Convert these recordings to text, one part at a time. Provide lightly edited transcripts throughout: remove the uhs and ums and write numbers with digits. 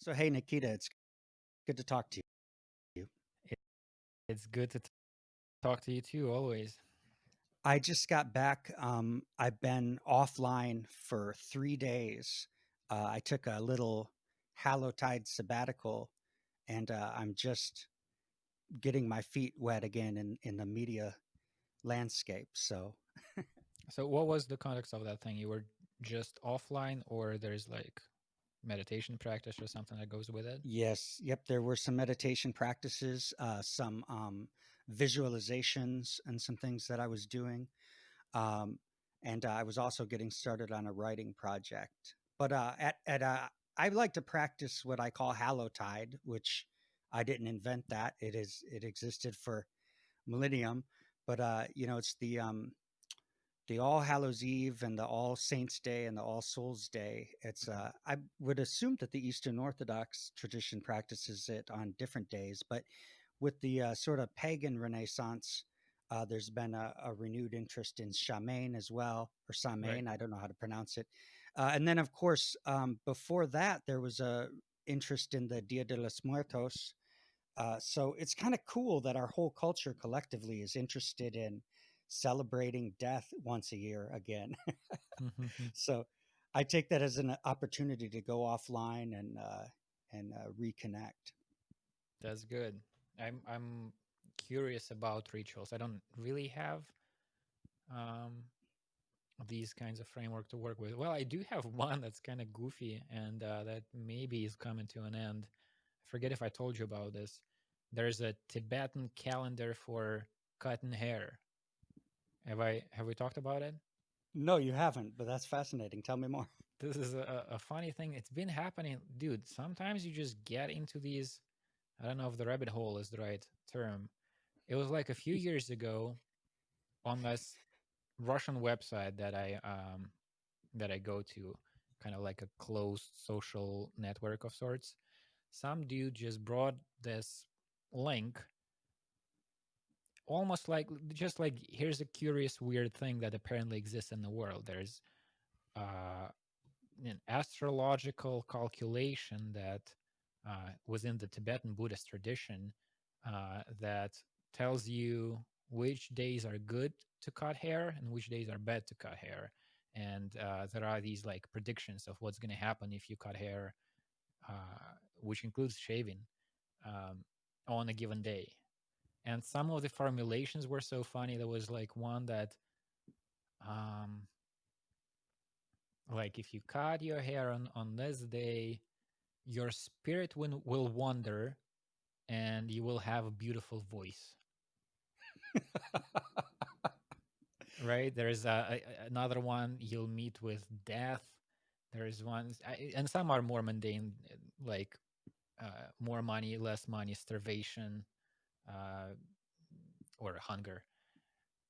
So, hey, Nikita, it's good to talk to you. It, it's good to talk to you too, always. I just got back. I've been offline for 3 days. I took a little Hallowtide sabbatical, and I'm just getting my feet wet again in the media landscape. So, So, what was the context of that thing? You were just offline, or there's like meditation practice or something that goes with it? yes, yep, there were some meditation practices, some visualizations, and some things that I was doing. um, and I was also getting started on a writing project. But I like to practice what I call Hallowtide, which I didn't invent that. It existed for millennium, but it's the All Hallows Eve and the All Saints Day and the All Souls Day. It's I would assume that the Eastern Orthodox tradition practices it on different days, but with the sort of pagan Renaissance, there's been a renewed interest in Shamain as well, or Right. Samain. I don't know how to pronounce it. And then, of course, before that, there was a interest in the Dia de los Muertos. So it's kind of cool that our whole culture collectively is interested in celebrating death once a year again. So I take that as an opportunity to go offline and reconnect. That's good. I'm curious about rituals. I don't really have um, these kinds of framework to work with. Well, I do have one that's kind of goofy and that maybe is coming to an end. I forget if I told you about this. There's a Tibetan calendar for cutting hair. Have we talked about it? No, you haven't, but that's fascinating. Tell me more. This is a funny thing. It's been happening, dude. Sometimes you just get into these. I don't know if the rabbit hole is the right term. It was like a few years ago on this Russian website that I go to, kind of like a closed social network of sorts. Some dude just brought this link, almost like just like here's a curious weird thing that apparently exists in the world. There's uh, an astrological calculation that was in the Tibetan Buddhist tradition that tells you which days are good to cut hair and which days are bad to cut hair. And there are these like predictions of what's going to happen if you cut hair, which includes shaving, um, on a given day. And some of the formulations were so funny. There was like one that, um, like, if you cut your hair on this day, your spirit will wander and you will have a beautiful voice. Right, there's another one, you'll meet with death. There's ones and some are more mundane, like more money, less money, starvation, uh, or hunger.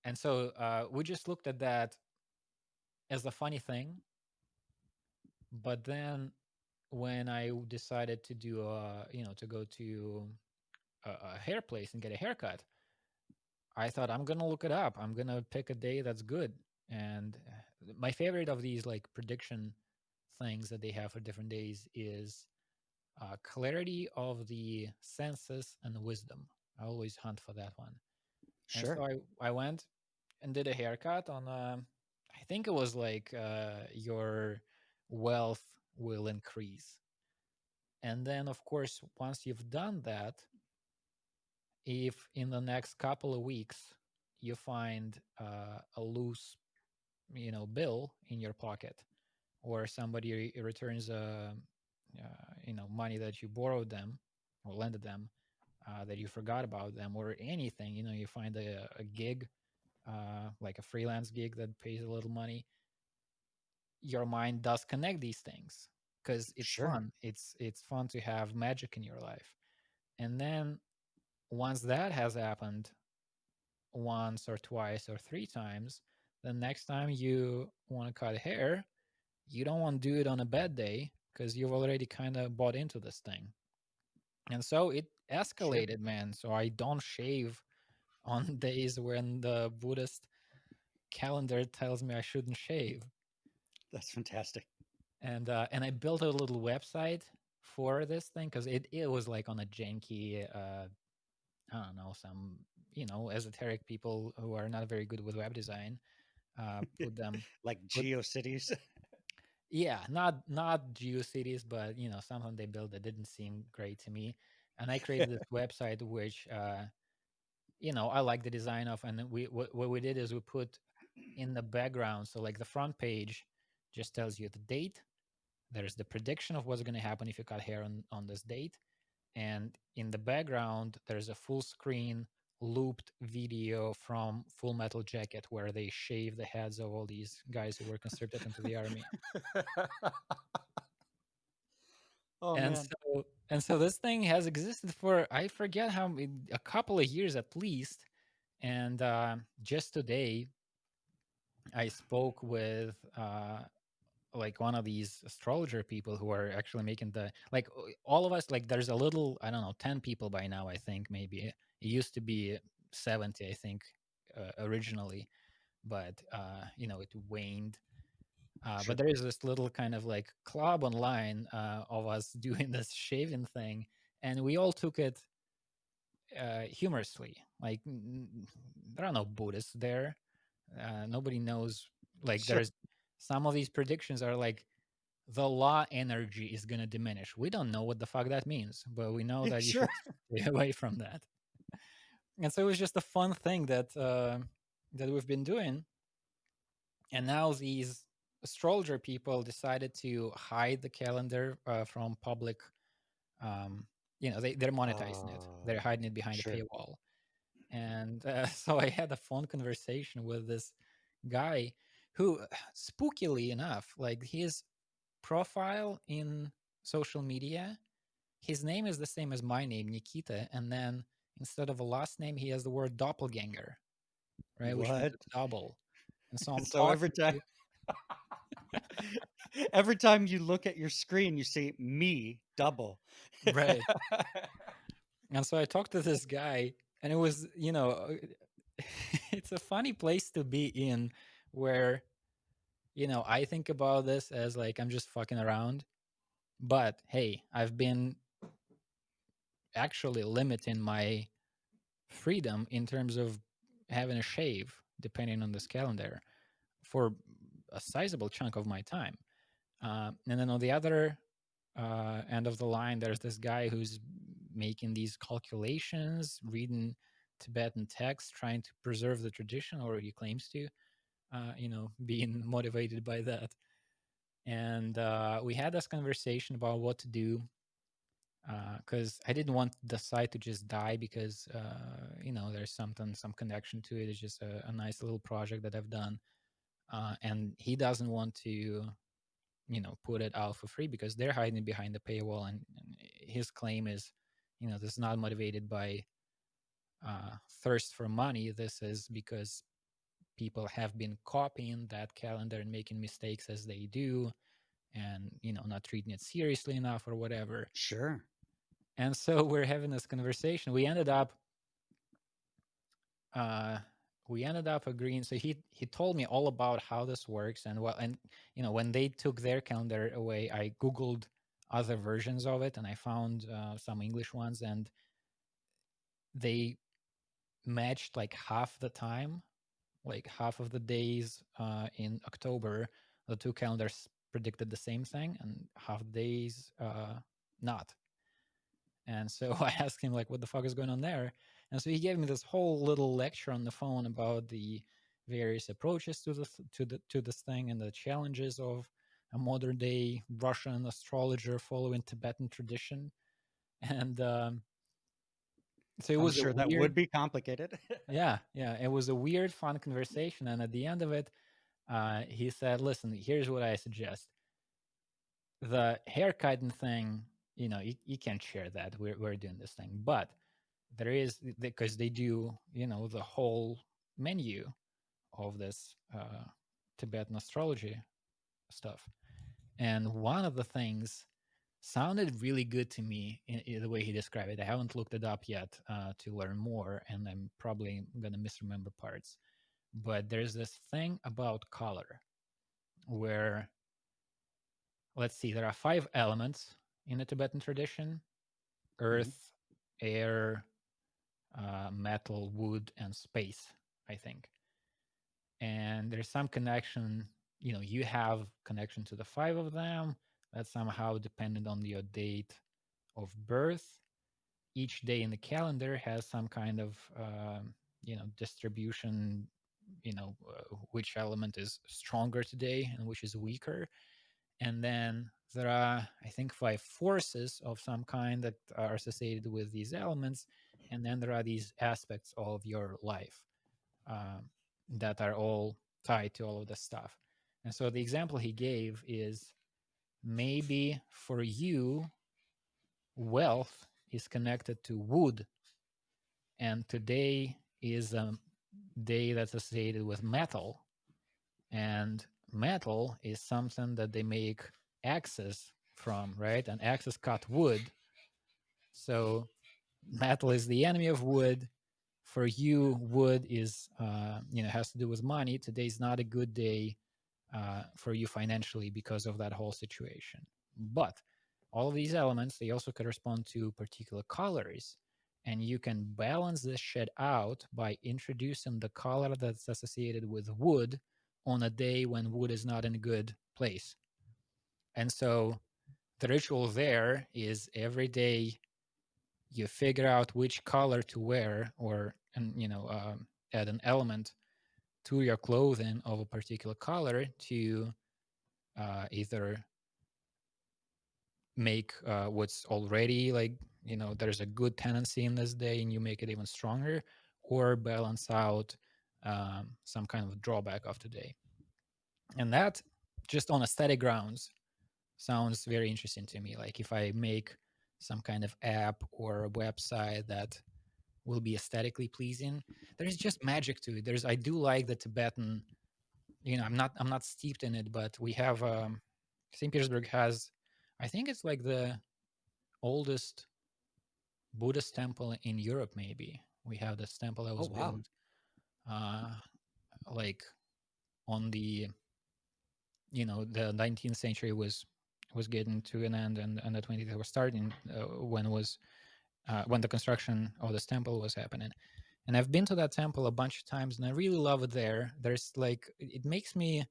And so we just looked at that as a funny thing. But then when I decided to do to go to a hair place and get a haircut, I thought I'm gonna look it up. I'm gonna pick a day that's good. And my favorite of these like prediction things that they have for different days is clarity of the senses and wisdom. I always hunt for that one. And Sure. so I went and did a haircut on. I think it was like your wealth will increase. And then, of course, once you've done that, if in the next couple of weeks you find a loose bill in your pocket, or somebody returns money that you borrowed them or lended them, that you forgot about them, or anything, you find a gig, like a freelance gig that pays a little money, your mind does connect these things because it's Sure. fun. It's fun to have magic in your life. And then once that has happened once or twice or three times, the next time you want to cut hair, you don't want to do it on a bad day because you've already kind of bought into this thing. And so it Sure. escalated, man. So I don't shave on days when the Buddhist calendar tells me I shouldn't shave. That's fantastic. And I built a little website for this thing because it was like on a janky, I don't know, some, esoteric people who are not very good with web design, put them, Like put, GeoCities. yeah, not GeoCities, but something they built that didn't seem great to me. And I created this website which, I like the design of, and then what we did is we put in the background, so like the front page just tells you the date. There's the prediction of what's going to happen if you cut hair on this date. And in the background, there's a full screen looped video from Full Metal Jacket where they shave the heads of all these guys who were conscripted into the army. Oh And man. so this thing has existed for, I forget how many, a couple of years at least. And just today, I spoke with like one of these astrologer people who are actually making the, like, all of us, like there's a little, I don't know, 10 people by now, I think. Maybe it used to be 70, I think, originally, but it waned. But Sure. there is this little kind of like club online of us doing this shaving thing, and we all took it humorously. Like, there are no Buddhists there. Nobody knows. Like, Sure. there's some of these predictions are like, the law energy is going to diminish. We don't know what the fuck that means, but we know Yeah, that you sure. should stay away from that. And so it was just a fun thing that we've been doing. And now these astrologer people decided to hide the calendar from public. Um, they're monetizing it. They're Oh, hiding it behind a sure. paywall. And so I had a phone conversation with this guy who, spookily enough, like his profile in social media, his name is the same as my name, Nikita, and then instead of a last name, he has the word doppelganger, right, which means What? a double. And so I'm So every talking time to, every time you look at your screen, you see me double. right, and so I talked to this guy, and it was, it's a funny place to be in, where I think about this as like I'm just fucking around, but hey, I've been actually limiting my freedom in terms of having a shave, depending on this calendar, for a sizable chunk of my time. And then on the other end of the line, there's this guy who's making these calculations, reading Tibetan texts, trying to preserve the tradition, or he claims to, being motivated by that. And we had this conversation about what to do, because I didn't want the site to just die, because there's some connection to it. It's just a nice little project that I've done, and he doesn't want to put it out for free because they're hiding behind the paywall. And his claim is, this is not motivated by thirst for money. This is because people have been copying that calendar and making mistakes as they do, and not treating it seriously enough or whatever. Sure. And so we're having this conversation. Uh, we ended up agreeing. So he told me all about how this works, and when they took their calendar away, I googled other versions of it, and I found some English ones, and they matched like half the time, like half of the days in October. The two calendars predicted the same thing, and half the days not. And so I asked him, like, what the fuck is going on there? And so he gave me this whole little lecture on the phone about the various approaches to this thing, and the challenges of a modern day Russian astrologer following Tibetan tradition. And so it I'm was a sure that weird, would be complicated. yeah, it was a weird, fun conversation. And at the end of it, he said, "Listen, here's what I suggest: the haircutting thing, you can't share that. We're doing this thing, but there is, because they do, the whole menu of this Tibetan astrology stuff. And one of the things sounded really good to me in the way he described it. I haven't looked it up yet to learn more, and I'm probably going to misremember parts. But there's this thing about color where, let's see, there are 5 elements, in the Tibetan tradition: Hmm. earth, air, metal, wood, and space, I think. And there's some connection, you have connection to the five of them that's somehow dependent on your date of birth. Each day in the calendar has some kind of distribution, which element is stronger today and which is weaker. And then there are, I think, five forces of some kind that are associated with these elements. And then there are these aspects of your life, um, that are all tied to all of this stuff. And so the example he gave is, maybe for you, wealth is connected to wood, and today is a day that's associated with metal, and metal is something that they make axes from, right? And axes cut wood, so metal is the enemy of wood. For you, wood is has to do with money. Today's not a good day for you financially because of that whole situation. But all of these elements, they also correspond to particular colors, and you can balance this shit out by introducing the color that's associated with wood on a day when wood is not in a good place. And so the ritual there is, every day you figure out which color to wear, or add an element to your clothing of a particular color to either make what's already, like, there's a good tendency in this day and you make it even stronger, or balance out some kind of drawback of today. And that, just on aesthetic grounds, sounds very interesting to me. Like, if I make some kind of app or a website that will be aesthetically pleasing, there's just magic to it. I do like the Tibetan, I'm not steeped in it, but we have St. Petersburg has, I think it's like the oldest Buddhist temple in Europe. Maybe we have this temple that Oh was wow. built uh like on the 19th century was getting to an end, and the 20th was starting, when the construction of this temple was happening. And I've been to that temple a bunch of times, and I really love it there. There's like, it makes me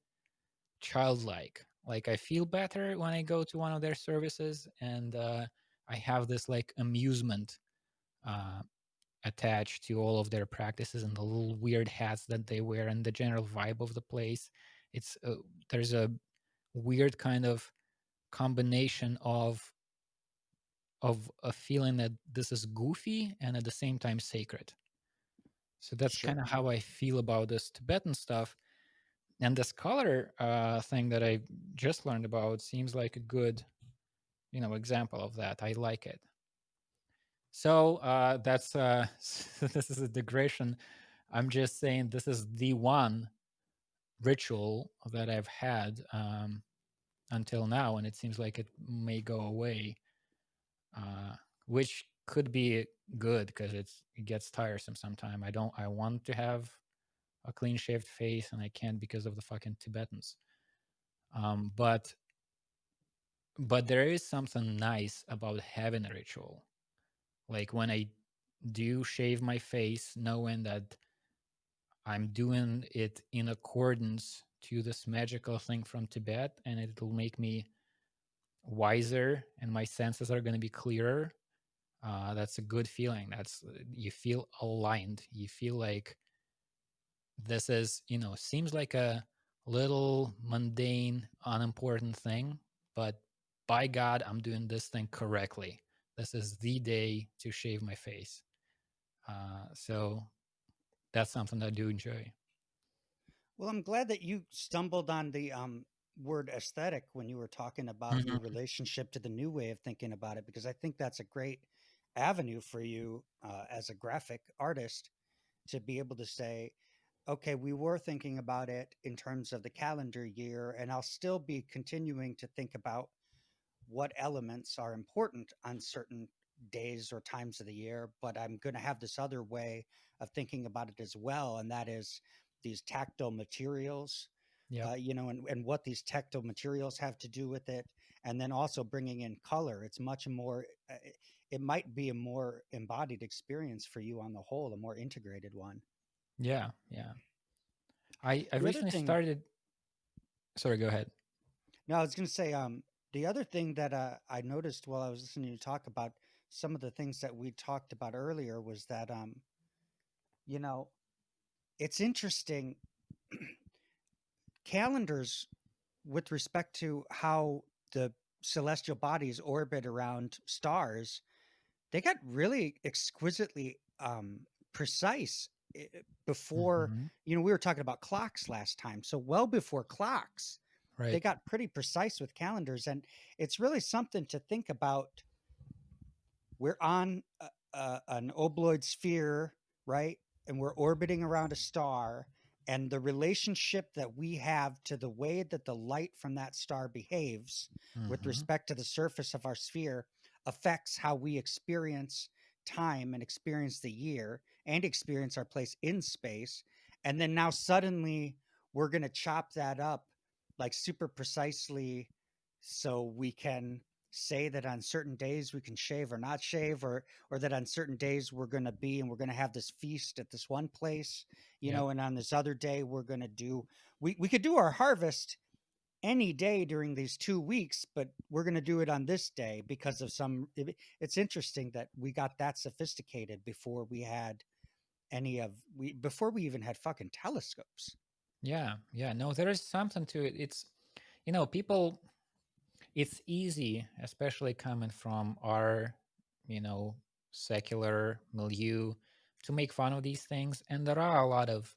childlike. Like, I feel better when I go to one of their services, and I have this like amusement uh, attached to all of their practices and the little weird hats that they wear and the general vibe of the place. It's There's a weird kind of combination of a feeling that this is goofy and at the same time sacred. So that's Sure. kind of how I feel about this Tibetan stuff. And the scholar thing that I just learned about seems like a good, example of that. I like it. So that's this is a digression. I'm just saying this is the one ritual that I've had until now, and it seems like it may go away, uh, which could be good because it gets tiresome sometime. I want to have a clean shaved face, and I can't because of the fucking Tibetans. Um, but but there is something nice about having a ritual. Like, when I do shave my face, knowing that I'm doing it in accordance to this magical thing from Tibet, and it'll make me wiser and my senses are going to be clearer. That's a good feeling. You feel aligned. You feel like this is, seems like a little mundane, unimportant thing, but by God, I'm doing this thing correctly. This is the day to shave my face. So that's something I do enjoy. Well, I'm glad that you stumbled on the word aesthetic when you were talking about your Mhm. relationship to the new way of thinking about it, because I think that's a great avenue for you as a graphic artist to be able to say, okay, we were thinking about it in terms of the calendar year, and I'll still be continuing to think about what elements are important on certain days or times of the year, but I'm going to have this other way of thinking about it as well, and that is these tactile materials, Yep. and what these tactile materials have to do with it, and then also bringing in color. It's much more. It might be a more embodied experience for you on the whole, a more integrated one. Yeah, yeah. I The other recently thing, started. Sorry, go ahead. no, I was going to say, the other thing that I noticed while I was listening to you talk about some of the things that we talked about earlier was that, you know, it's interesting calendars with respect to how the celestial bodies orbit around stars. They got really exquisitely precise before, Hmm. we were talking about clocks last time. So, well before clocks, they Right. got pretty precise with calendars. And it's really something to think about. We're on an obloid sphere, right? And we're orbiting around a star. And the relationship that we have to the way that the light from that star behaves with Hmm. respect to the surface of our sphere affects how we experience time and experience the year and experience our place in space. And then now suddenly we're going to chop that up like super precisely so we can say that on certain days we can shave or not shave, or that on certain days we're going to be and we're going to have this feast at this one place, Yep. and on this other day we're going to do, we could do our harvest any day during these 2 weeks, but we're going to do it on this day because of it's interesting that we got that sophisticated before we had we before we even had fucking telescopes. Yeah, yeah. No, there is something to it. It's people. It's easy, especially coming from our, you know, secular milieu, to make fun of these things, and there are a lot of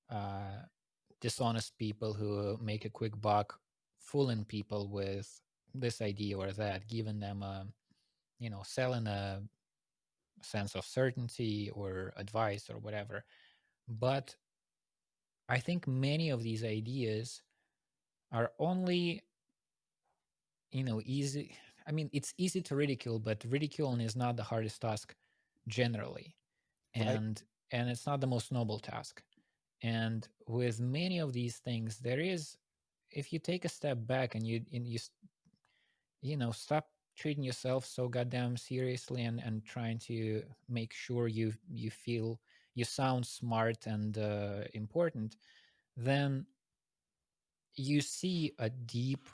uh, dishonest people who make a quick buck fooling people with this idea or that, giving them a, selling a sense of certainty or advice or whatever. But I think many of these ideas are only, easy. I mean, it's easy to ridicule, but ridiculing is not the hardest task generally. Right. And it's not the most noble task. And with many of these things, there is, if you take a step back and stop treating yourself so goddamn seriously, and trying to make sure you feel you sound smart and important, then you see a deep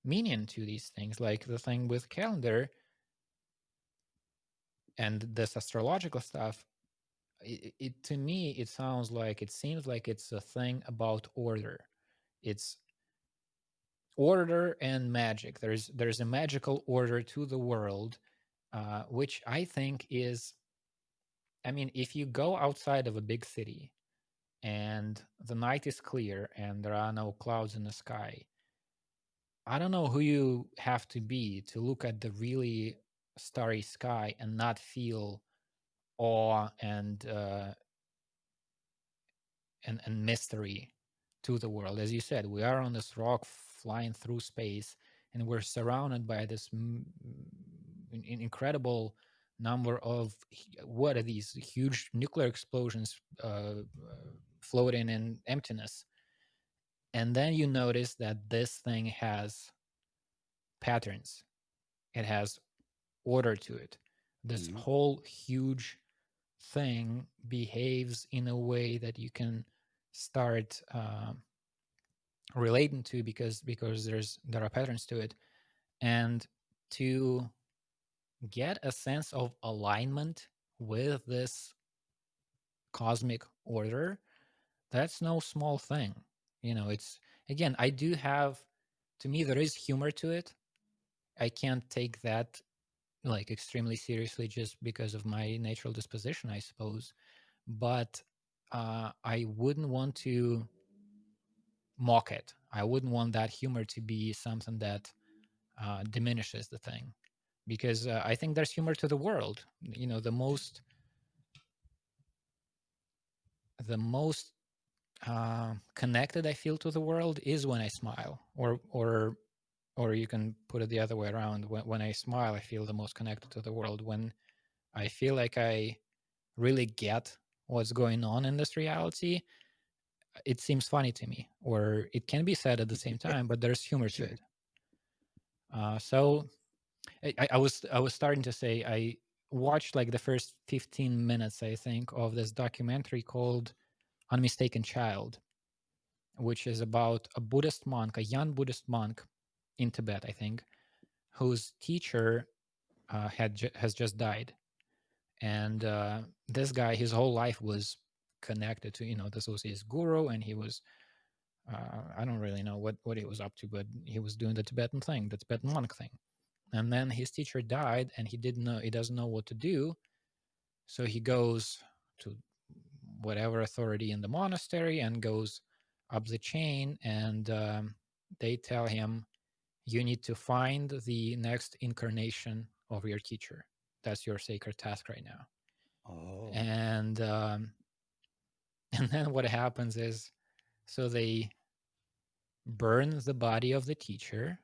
meaning to these things, like the thing with calendar and this astrological stuff. It to me, it seems like it's a thing about order. It's order and magic. There's a magical order to the world, which I think is, I mean, if you go outside of a big city and the night is clear and there are no clouds in the sky, I don't know who you have to be to look at the really starry sky and not feel awe and mystery to the world. As you said, we are on this rock flying through space, and we're surrounded by this incredible number of, what are these huge nuclear explosions floating in emptiness. And then you notice that this thing has patterns, it has order to it. This Hmm. whole huge thing behaves in a way that you can start relating to, because there are patterns to it. And to get a sense of alignment with this cosmic order, that's no small thing. It's, again, I do have, to me, there is humor to it. I can't take that like extremely seriously just because of my natural disposition, I suppose. But I wouldn't want to mock it. I wouldn't want that humor to be something that diminishes the thing, because I think there's humor to the world. The most connected I feel to the world is when I smile, or you can put it the other way around. When I smile, I feel the most connected to the world. When I feel like I really get what's going on in this reality, it seems funny to me, or it can be said at the same time, but there's humor to Sure. it. So I was starting to say I watched like the first 15 minutes, I think, of this documentary called Unmistaken Child, which is about a Buddhist monk, a young Buddhist monk in Tibet, I think, whose teacher has just died. And this guy, his whole life was connected to, this was his guru, and he was, I don't really know what he was up to, but he was doing the Tibetan thing, the Tibetan monk thing. And then his teacher died, and he doesn't know what to do. So he goes to whatever authority in the monastery and goes up the chain, and they tell him, you need to find the next incarnation of your teacher. That's your sacred task right now. Oh. And and then what happens is, so they burn the body of the teacher,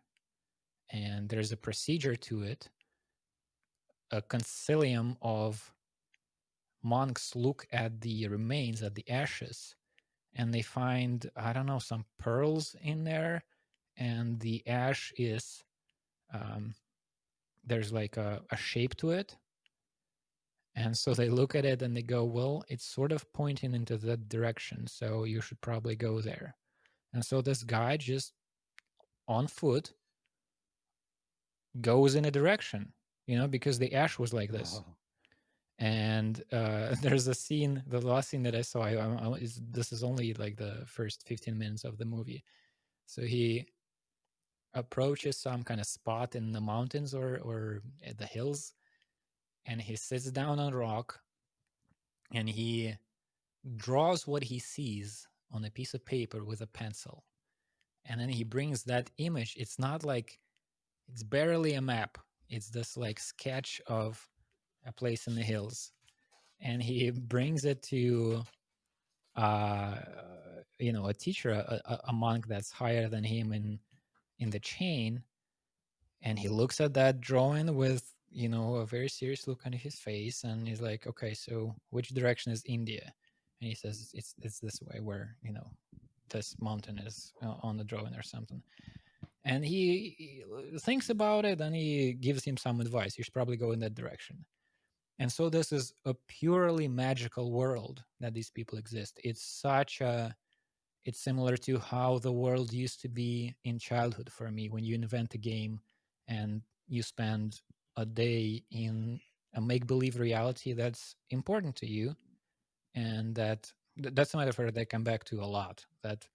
and there's a procedure to it. A concilium of monks look at the remains, at the ashes, and they find, I don't know, some pearls in there, and the ash is, um, there's like a shape to it. And so they look at it and they go, well, it's sort of pointing into that direction, so you should probably go there. And so this guy just on foot goes in a direction, because the ash was like this. Oh. And there's a scene, the last scene that I saw, this is only like the first 15 minutes of the movie. So he approaches some kind of spot in the mountains or at the hills, and he sits down on a rock, and he draws what he sees on a piece of paper with a pencil. And then he brings that image. It's not like, it's barely a map. It's this like sketch of a place in the hills. And he brings it to, uh, a teacher, a monk that's higher than him in the chain. And he looks at that drawing with, a very serious look on his face. And he's like, okay, so which direction is India? And he says, it's this way, where, this mountain is on the drawing or something. And he thinks about it, and he gives him some advice. You should probably go in that direction. And so this is a purely magical world that these people exist. It's similar to how the world used to be in childhood for me, when you invent a game and you spend a day in a make-believe reality that's important to you. And that's a metaphor that I come back to a lot, that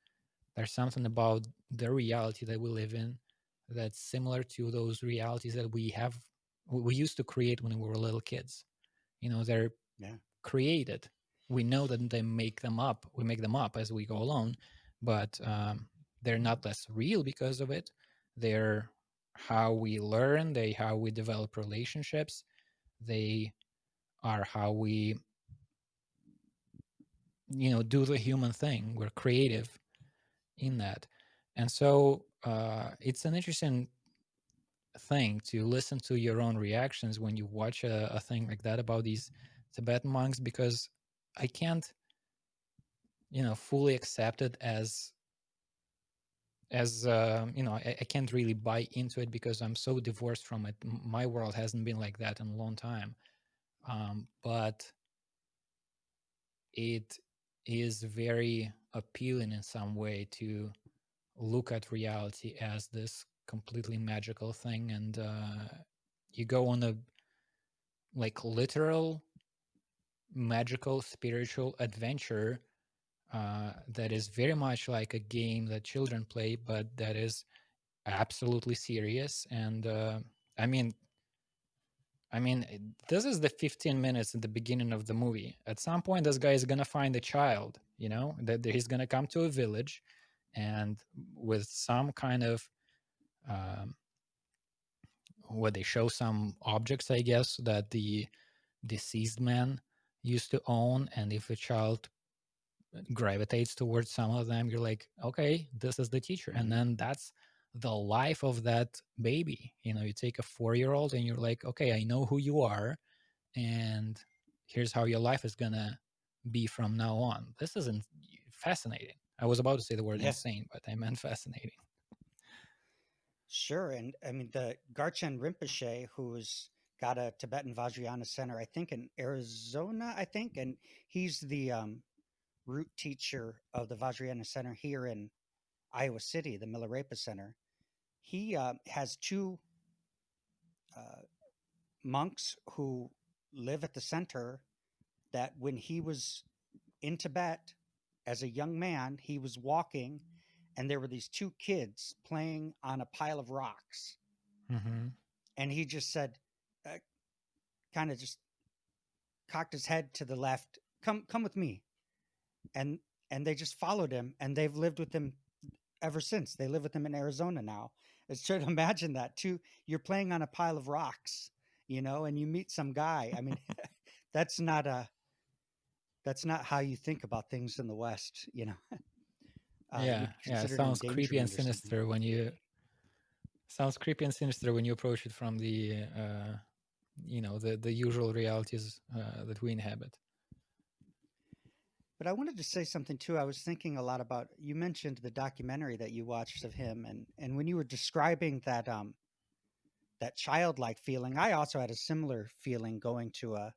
there's something about the reality that we live in that's similar to those realities that we used to create when we were little kids. They're Yeah. created. We know that they make them up. We make them up as we go along, but they're not less real because of it. They're how we learn. They how we develop relationships. They are how we, do the human thing. We're creative in that. And so it's an interesting thing to listen to your own reactions when you watch a thing like that about these Tibetan monks, because I can't, fully accept it I can't really buy into it because I'm so divorced from it. My world hasn't been like that in a long time. But it is very appealing in some way to look at reality as this completely magical thing. And you go on a like literal magical spiritual adventure that is very much like a game that children play, but that is absolutely serious. And I mean, I mean, this is the 15 minutes at the beginning of the movie. At some point, this guy is gonna find a child. That he's gonna come to a village, and with some kind of um, where they show some objects, I guess, that the deceased man used to own, and if a child gravitates towards some of them, you're like, okay, this is the teacher. And Mm-hmm. then that's the life of that baby. You take a 4-year-old and you're like, okay, I know who you are, and here's how your life is gonna be from now on. This isn't fascinating. I was about to say the word Yeah. insane, but I meant fascinating. Sure. And I mean, the Garchen Rinpoche, who's got a Tibetan Vajrayana center, I think in Arizona, I think, and he's the root teacher of the Vajrayana Center here in Iowa City, the Milarepa Center. He has two uh, monks who live at the center that when he was in Tibet as a young man, he was walking and there were these two kids playing on a pile of rocks. Mm-hmm. And he just said, uh, kind of just cocked his head to the left, come with me. And they just followed him and they've lived with him ever since. They live with him in Arizona now. It's try to imagine that too. You're playing on a pile of rocks, and you meet some guy. I mean, that's not a that's not how you think about things in the West. Yeah, You'd yeah. consider it endangerment or something. Sounds creepy and sinister when you approach it from the the usual realities that we inhabit. But I wanted to say something too. I was thinking a lot about you mentioned the documentary that you watched of him, and when you were describing that childlike feeling, I also had a similar feeling going to a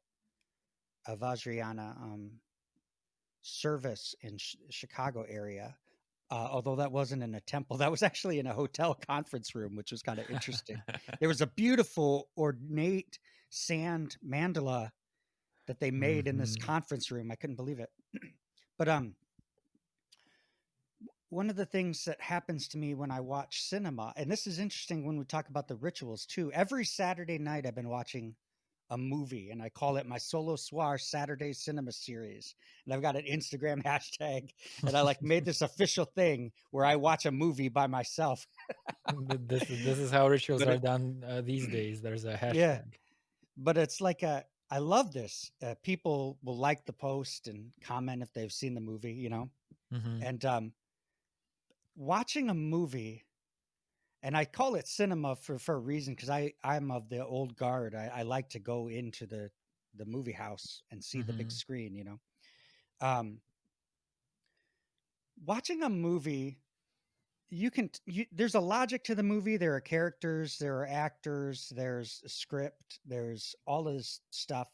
Vajrayana service in Chicago area. Although that wasn't in a temple, that was actually in a hotel conference room, which was kind of interesting. There was a beautiful ornate sand mandala that they made in this Mm-hmm. conference room. I couldn't believe it. But one of the things that happens to me when I watch cinema, and this is interesting when we talk about the rituals too. Every Saturday night, I've been watching a movie, and I call it my Solo Soir Saturday Cinema Series. And I've got an Instagram hashtag, and I like made this official thing where I watch a movie by myself. This is how rituals But are done these days. There's a yeah, hashtag. but it's like I love this. People will like the post and comment if they've seen the movie, Mm-hmm. and watching a movie, and I call it cinema for a reason because I'm of the old guard. I like to go into the movie house and see the big Mm-hmm. screen. Um, watching a movie, there's a logic to the movie. There are characters, there are actors, there's a script, there's all of this stuff,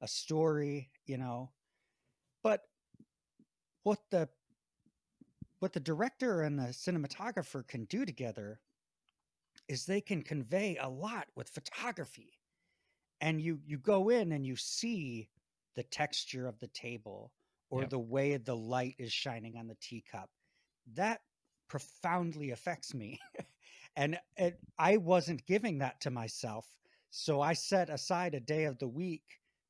a story. But what the what the director and the cinematographer can do together is they can convey a lot with photography. And you go in and you see the texture of the table or Yep. the way the light is shining on the teacup. That profoundly affects me. And I wasn't giving that to myself. So I set aside a day of the week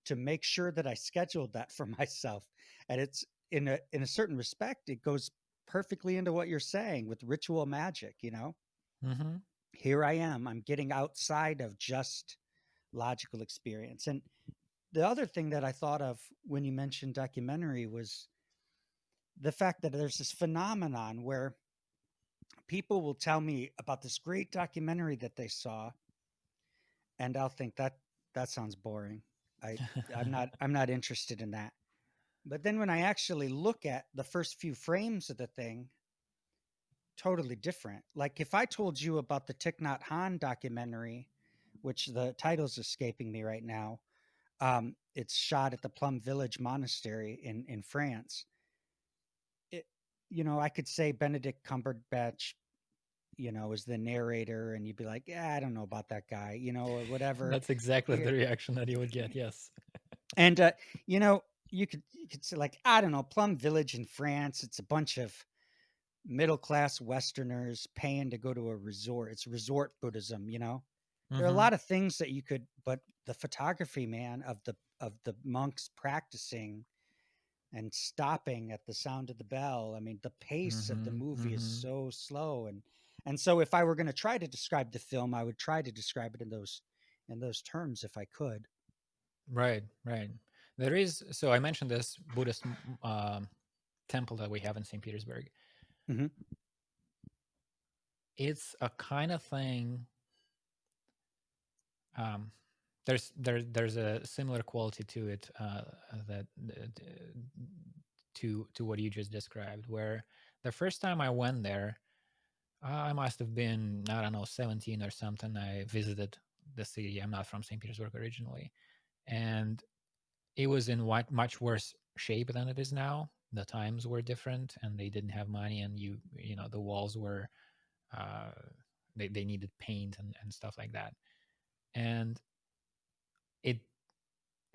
to make sure that I scheduled that for myself. And it's in a certain respect, it goes perfectly into what you're saying with ritual magic. Mm-hmm. Here I am. I'm getting outside of just logical experience. And the other thing that I thought of when you mentioned documentary was the fact that there's this phenomenon where people will tell me about this great documentary that they saw, and I'll think that sounds boring. I I'm not interested in that. But then when I actually look at the first few frames of the thing, totally different. Like if I told you about the Thich Nhat Hanh documentary, which the title's escaping me right now, it's shot at the Plum Village Monastery in France. It, I could say Benedict Cumberbatch, is the narrator, and you'd be like, yeah, I don't know about that guy, or whatever. That's exactly Yeah. the reaction that you would get. Yes. And you know, you could say like, I don't know, Plum Village in France. It's a bunch of middle class Westerners paying to go to a resort. It's resort Buddhism. There are a Mm-hmm. lot of things that you could, but the photography, man, of the monks practicing and stopping at the sound of the bell. I mean, the pace of the Mm-hmm. movie is Mm-hmm. so slow, and so if I were going to try to describe the film, I would try to describe it in those terms if I could. Right. Right. There is. So I mentioned this Buddhist temple that we have in St. Petersburg. Hmm. It's a kind of thing. Um, there's a similar quality to it that to what you just described. Where the first time I went there, I must have been, I don't know, 17 or something. I visited the city. I'm not from St. Petersburg originally. And it was in much worse shape than it is now. The times were different and they didn't have money, and the walls were, uh, they needed paint and stuff like that. And it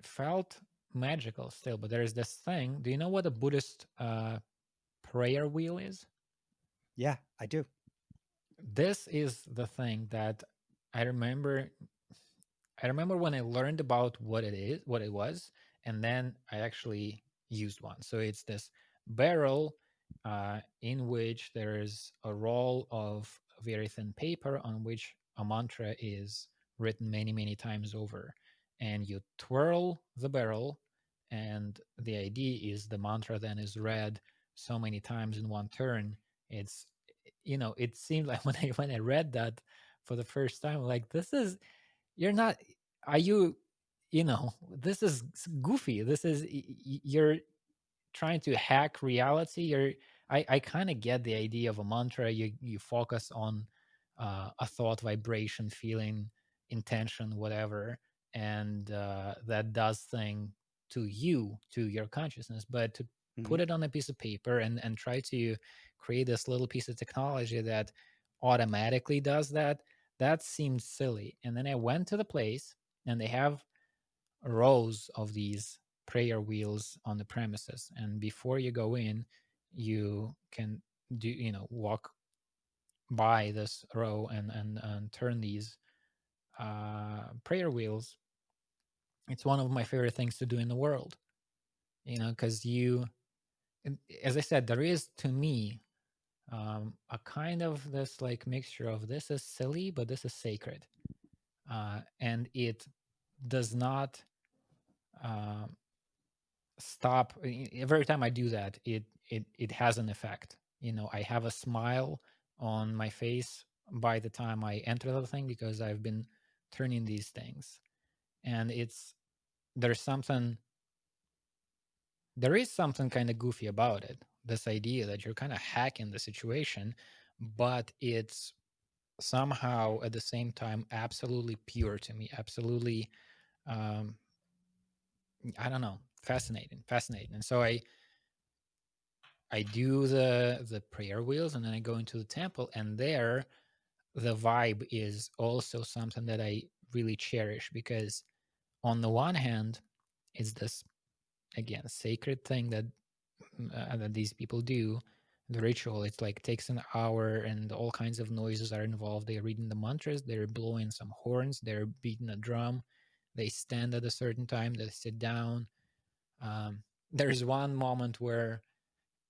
felt magical still, but there's this thing. Do you know what a Buddhist prayer wheel is? Yeah, I do. This is the thing that I remember I remember when I learned about what it was, and then I actually used one. So it's this barrel in which there's a roll of very thin paper on which a mantra is written many, many times over. And you twirl the barrel, and the idea is the mantra then is read so many times in one turn. It's it seemed like when I read that for the first time, like this is you're not are you this is goofy, this is you're trying to hack reality. I kind of get the idea of a mantra. You focus on a thought, vibration, feeling, intention, whatever, and that does thing to you, to your consciousness. But to Hmm. put it on a piece of paper and try to create this little piece of technology that automatically does that, that seemed silly. And then I went to the place, and they have rows of these prayer wheels on the premises, and before you go in, you can walk by this row and turn these prayer wheels. It's one of my favorite things to do in the world, because as I said, there is, to me, a kind of this like mixture of this is silly but this is sacred, and it does not um, stop. Every time I do that, it has an effect. I have a smile on my face by the time I enter the thing, because I've been turning these things. And there's something there is something kind of goofy about it, this idea that you're kind of hacking the situation, but it's somehow at the same time absolutely pure to me, absolutely, um I don't know, fascinating. And so I do the prayer wheels, and then I go into the temple, and there the vibe is also something that I really cherish, because on the one hand, it's this, again, sacred thing that these people do. The ritual, it's like takes an hour, and all kinds of noises are involved. They're reading the mantras, they're blowing some horns, they're beating a drum, they stand at a certain time, they sit down. There's one moment where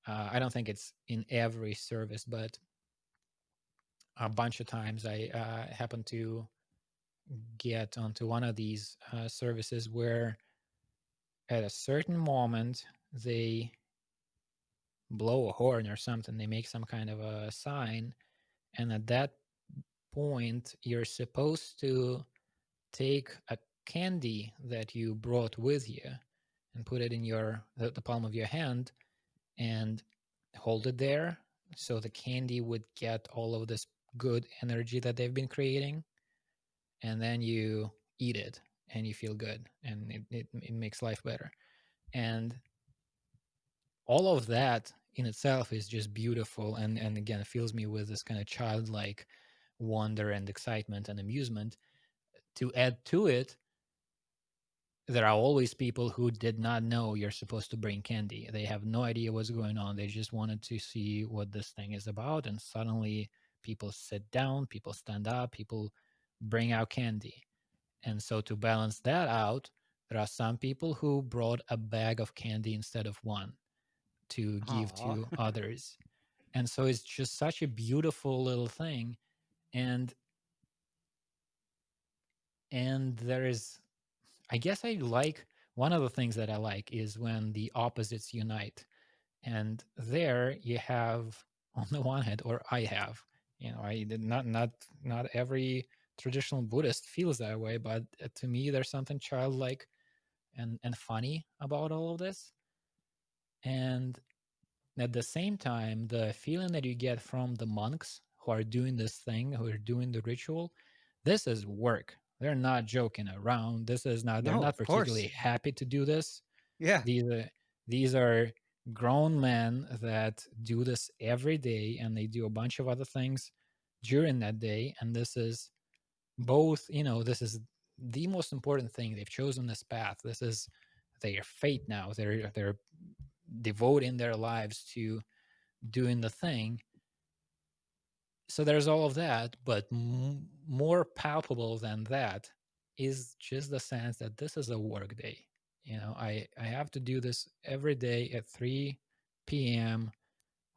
I don't think it's in every service, but a bunch of times I happen to get onto one of these services where at a certain moment they blow a horn or something, they make some kind of a sign, and at that point you're supposed to take a candy that you brought with you and put it in the palm of your hand and hold it there, so the candy would get all of this good energy that they've been creating, and then you eat it and you feel good, and it makes life better. And all of that in itself is just beautiful, and again, it fills me with this kind of childlike wonder and excitement and amusement. To add to it, there are always people who did not know you're supposed to bring candy. They have no idea what's going on. They just wanted to see what this thing is about. And suddenly people sit down, people stand up, people bring out candy. And so to balance that out, there are some people who brought a bag of candy instead of one to give Aw. to others. And so it's just such a beautiful little thing. And there is, I guess I like, one of the things that I like is when the opposites unite. And there you have, on the one hand, or I have, I did not every traditional Buddhist feels that way, but to me there's something childlike and funny about all of this. And at the same time, the feeling that you get from the monks who are doing this thing, who are doing the ritual, this is work. They're not joking around. This is not. They're No, not of particularly course. happy to do this. Yeah. These are grown men that do this every day, and they do a bunch of other things during that day. And this is both, this is the most important thing. They've chosen this path. This is their fate now. They're devoting their lives to doing the thing. So there's all of that, but more palpable than that is just the sense that this is a work day. I have to do this every day at 3 p.m.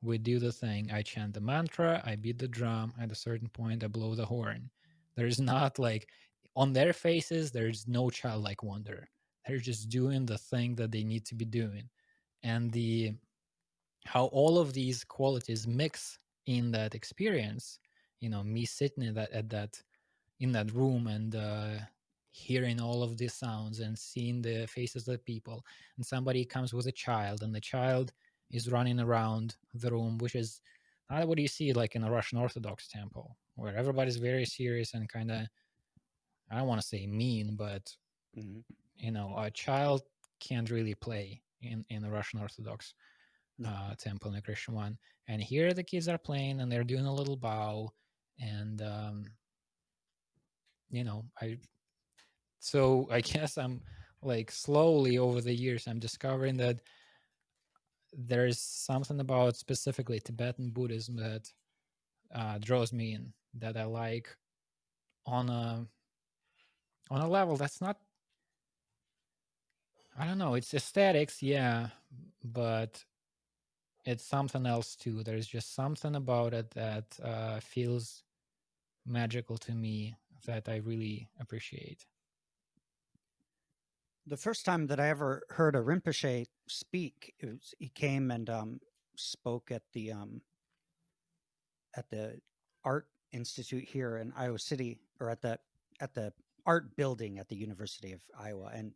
We do the thing. I chant the mantra, I beat the drum. At a certain point, I blow the horn. There's not like, on their faces, there's no childlike wonder. They're just doing the thing that they need to be doing. And the how all of these qualities mix in that experience, me sitting in that room, and hearing all of these sounds and seeing the faces of people, and somebody comes with a child, and the child is running around the room, which is not what you see like in a Russian Orthodox temple, where everybody's very serious and kind of, I don't want to say mean, but Hmm. a child can't really play in a Russian Orthodox No. temple, and a Christian one. And here the kids are playing, and they're doing a little bow, and I so I guess I'm like, slowly over the years, I'm discovering that there's something about specifically Tibetan Buddhism that draws me in, that I like on a level that's not, I don't know, it's aesthetics, yeah, but it's something else too. There's just something about it that feels magical to me, that I really appreciate. The first time that I ever heard a Rinpoche speak, he came and spoke at the art institute here in Iowa City, or at the art building at the University of Iowa. And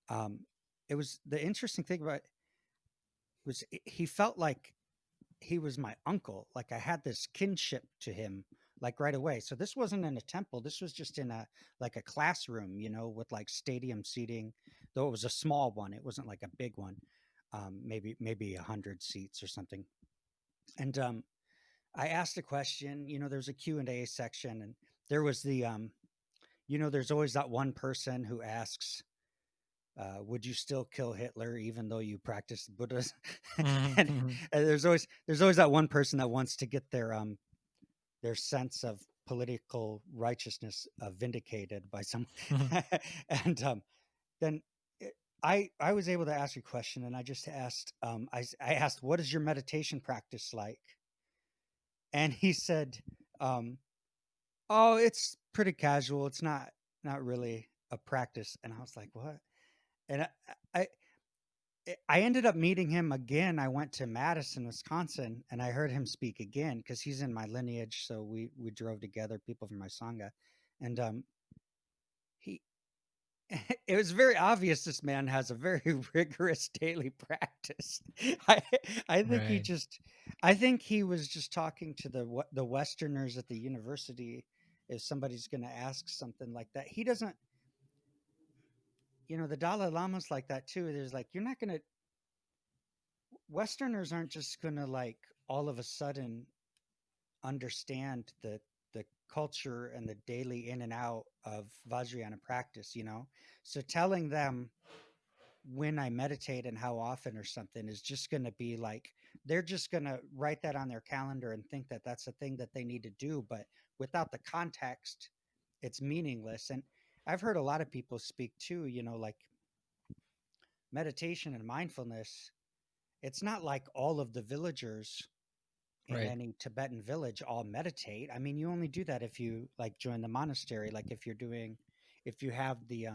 um, it was, the interesting thing about it was, he felt like he was my uncle. Like I had this kinship to him, like right away. So this wasn't in a temple. This was just in a, like a classroom, with like stadium seating. Though it was a small one, it wasn't like a big one. Maybe 100 seats or something. And I asked a question. There's a Q&A section, and there was there's always that one person who asks, would you still kill Hitler even though you practice Buddhism? and, Mhm, and there's always that one person that wants to get their sense of political righteousness vindicated by some. mhm, And then I was able to ask a question, and I just asked, I asked, what is your meditation practice like? And he said, um, oh, it's pretty casual. It's not really a practice. And I was like, what? And I I ended up meeting him again. I went to Madison, Wisconsin, and I heard him speak again because he's in my lineage. So we drove together, people from my sangha, and he it was very obvious this man has a very rigorous daily practice. I I think he right, just I think he was just talking to the Westerners at the university. If somebody's going to ask something like that, he doesn't. The Dalai Lama's like that too. There's like, you're not going to, Westerners aren't just going to like all of a sudden understand the culture and the daily in and out of Vajrayana practice. So telling them when I meditate and how often or something is just going to be like, they're just going to write that on their calendar and think that that's a thing that they need to do, but without the context, it's meaningless. And I've heard a lot of people speak too, like meditation and mindfulness. It's not like all of the villagers in right, any Tibetan village all meditate. I mean, you only do that if you like join the monastery, like if you have the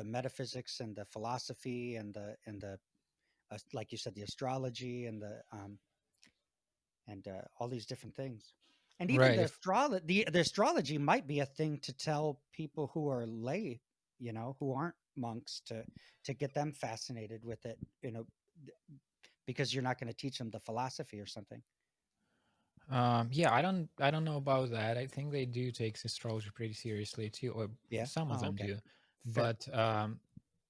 metaphysics and the philosophy and the like you said, the astrology and all these different things. And even right. If the astrology might be a thing to tell people who are lay, who aren't monks, to get them fascinated with it, because you're not going to teach them the philosophy or something. Yeah, I don't know about that. I think they do take astrology pretty seriously too, or Yeah. some of Oh, them okay. do. Fair.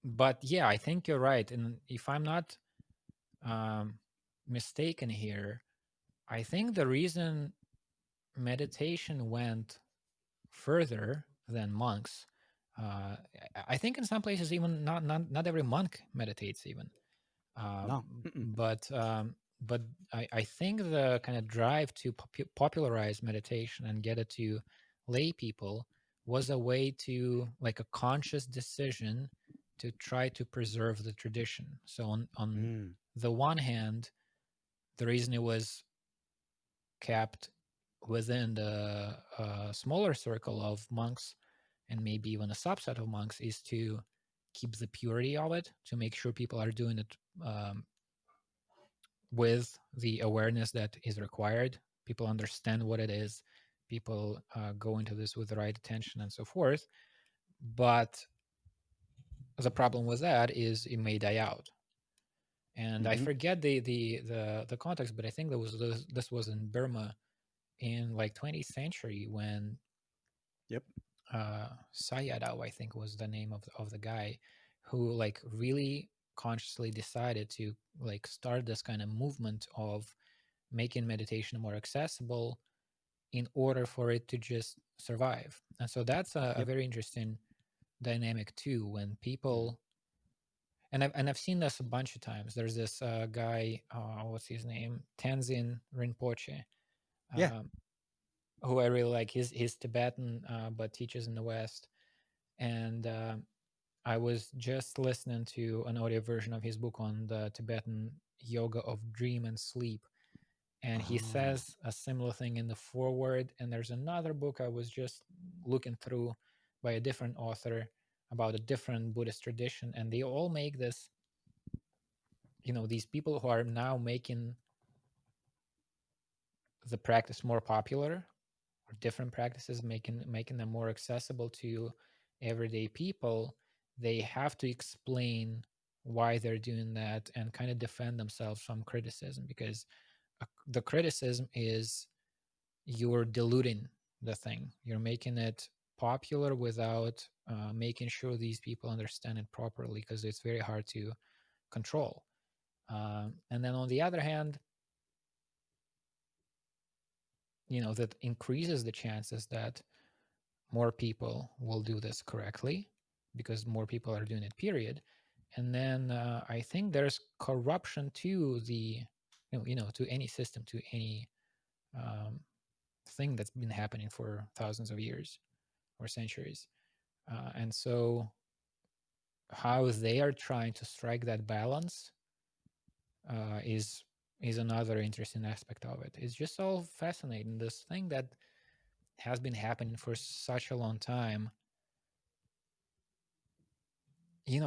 But yeah, I think you're right. And if I'm not um, mistaken here, I think the reason meditation went further than monks, uh, I think in some places even not every monk meditates even. Uh, No. Mm-mm. but but I think the kind of drive to popularize meditation and get it to lay people was a way to, like, a conscious decision to try to preserve the tradition. So on Mm. the one hand, the reason it was kept within the smaller circle of monks and maybe even a subset of monks is to keep the purity of it, to make sure people are doing it with the awareness that is required. People understand what it is. People go into this with the right attention and so forth. But the problem with that is it may die out. And I Mm-hmm. forget the context, but I think this was in Burma in like 20th century when Yep. Sayadaw, I think was the name of the guy, who like really consciously decided to like start this kind of movement of making meditation more accessible in order for it to just survive. And so that's a Yep. very interesting dynamic too. When Mm. people, and I've seen this a bunch of times. There's this guy, what's his name, Tenzin Rinpoche, Yeah. um, who I really like. He's Tibetan, but teaches in the West. And I was just listening to an audio version of his book on the Tibetan yoga of dream and sleep, and he Oh. says a similar thing in the foreword. And there's another book I was just looking through by a different author about a different Buddhist tradition, and they all make this, these people who are now making the practice more popular, or different practices, making them more accessible to everyday people. They have to explain why they're doing that and kind of defend themselves from criticism, because the criticism is you're diluting the thing. You're making it popular without making sure these people understand it properly, because it's very hard to control. And then on the other hand, that increases the chances that more people will do this correctly, because more people are doing it, period. And then I think there's corruption to the, to any system, to any um, thing that's been happening for thousands of years or centuries. And so how they are trying to strike that balance is another interesting aspect of it. It's just all fascinating. This thing that has been happening for such a long time,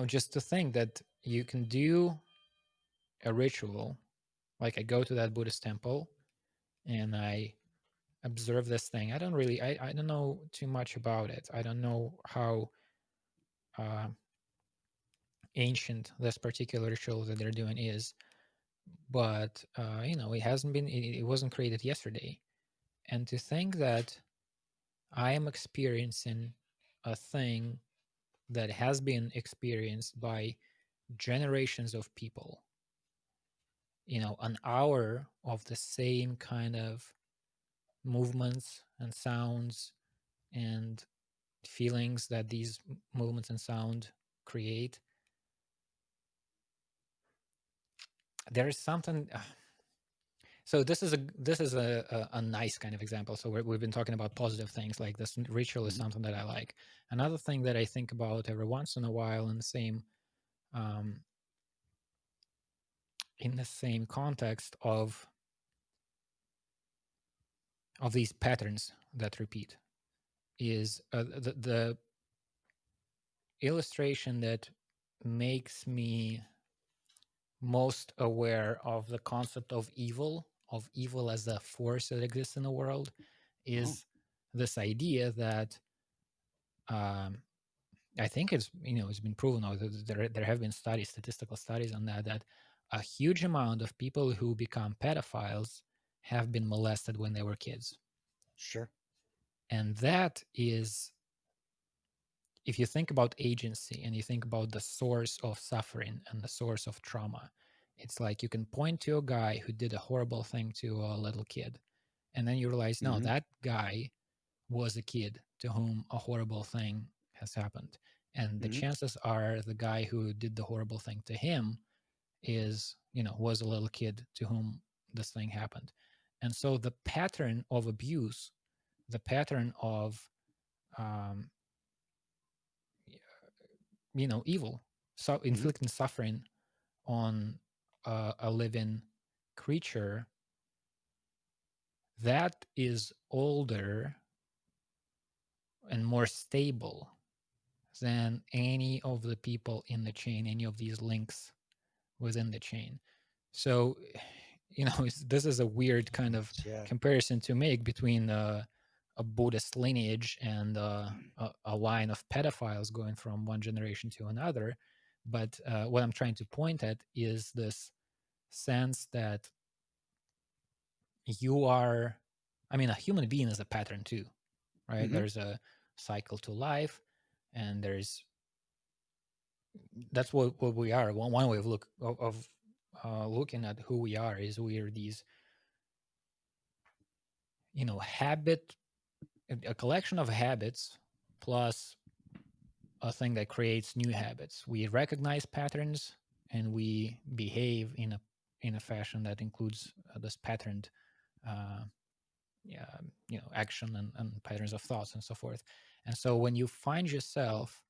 just to think that you can do a ritual, like I go to that Buddhist temple and I observe this thing. I don't know too much about it. I don't know how uh, ancient this particular ritual that they're doing is, but it hasn't been, it wasn't created yesterday. And to think that I am experiencing a thing that has been experienced by generations of people, an hour of the same kind of movements and sounds and feelings that these movements and sound create. There is something. So this is a nice kind of example. So we've been talking about positive things, like this ritual is Mm-hmm. something that I like. Another thing that I think about every once in a while in the same um, context of these patterns that repeat is the illustration that makes me most aware of the concept of evil as a force that exists in the world, Oh. is this idea that um, I think it's been proven, or there have been statistical studies on that a huge amount of people who become pedophiles have been molested when they were kids. Sure. And that is, if you think about agency and you think about the source of suffering and the source of trauma, it's like you can point to a guy who did a horrible thing to a little kid. And then you realize, no, Mm-hmm. that guy was a kid to whom a horrible thing has happened. And the Mm-hmm. chances are the guy who did the horrible thing to him is, was a little kid to whom this thing happened. And so the pattern of abuse, the pattern of, um, evil, so Mm-hmm. inflicting suffering on a living creature, that is older and more stable than any of the people in the chain, any of these links within the chain. So, this is a weird kind of Yeah. comparison to make between a Buddhist lineage and a line of pedophiles going from one generation to another. But what I'm trying to point at is this sense that you are, I mean, a human being is a pattern too, right? Mm-hmm. There's a cycle to life, and that's what we are. One way of looking at who we are is we are these, habit, a collection of habits plus a thing that creates new habits. We recognize patterns and we behave in a fashion that includes this patterned, uh, yeah, action and patterns of thoughts and so forth. And so when you find yourself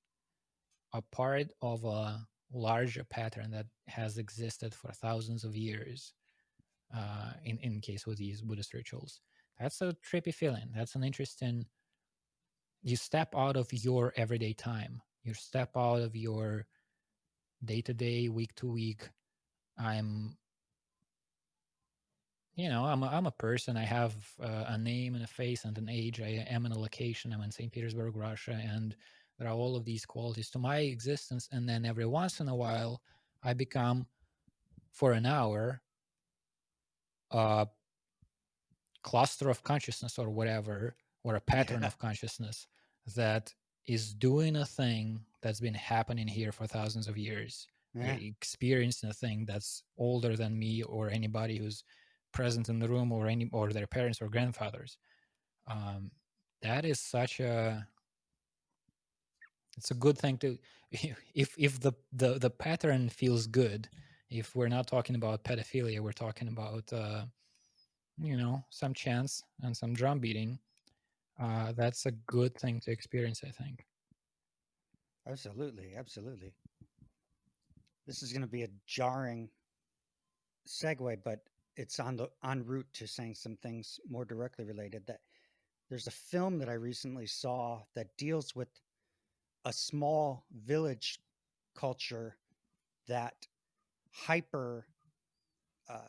a part of a larger pattern that has existed for thousands of years, in case with these Buddhist rituals, that's a trippy feeling. That's an interesting. You step out of your everyday time. You step out of your day to day, week to week. I'm, I'm a person. I have a name and a face and an age. I am in a location. I'm in St. Petersburg, Russia, and there are all of these qualities to my existence. And then every once in a while, I become, for an hour, a cluster of consciousness or whatever, or a pattern Yeah. of consciousness that is doing a thing that's been happening here for thousands of years, Yeah. experiencing a thing that's older than me or anybody who's present in the room, or their parents or grandfathers. Um, that is such a it's a good thing to if the pattern feels good. If we're not talking about pedophilia, we're talking about some chants and some drum beating. That's a good thing to experience, I think. Absolutely. Absolutely. This is going to be a jarring segue, but it's on the en route to saying some things more directly related. That there's a film that I recently saw that deals with a small village culture that hyper uh,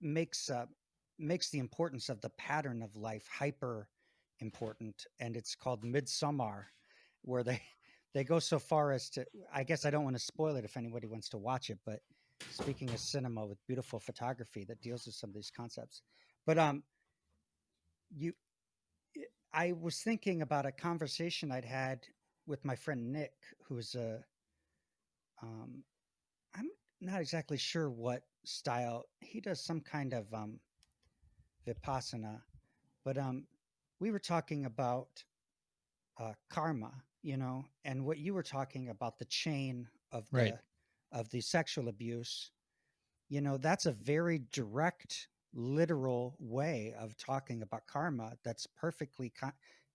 makes makes the importance of the pattern of life hyper important, and it's called Midsummer, where they go so far as to. I guess I don't want to spoil it if anybody wants to watch it, but speaking of cinema with beautiful photography that deals with some of these concepts, but you, I was thinking about a conversation I'd had with my friend Nick, who's a um, I'm not exactly sure what style he does. Some kind of vipassana, but we were talking about karma, and what you were talking about, the chain Right. of the sexual abuse. That's a very direct, literal way of talking about karma. That's perfectly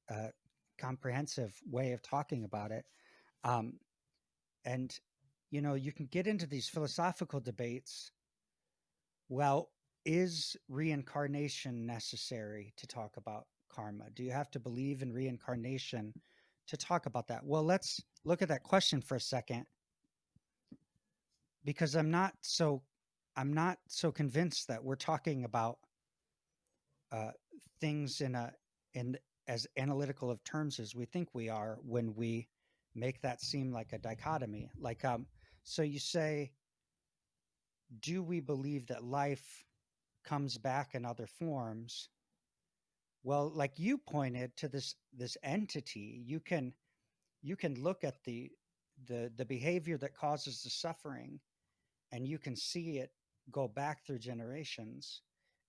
uh, comprehensive way of talking about it. Um, and you can get into these philosophical debates. Well, is reincarnation necessary to talk about karma? Do you have to believe in reincarnation to talk about that? Well, let's look at that question for a second, because I'm not so convinced that we're talking about uh, things in as analytical of terms as we think we are when we make that seem like a dichotomy. Like, so you say, do we believe that life comes back in other forms. Well, like you pointed to this entity, you can look at the behavior that causes the suffering, and you can see it go back through generations,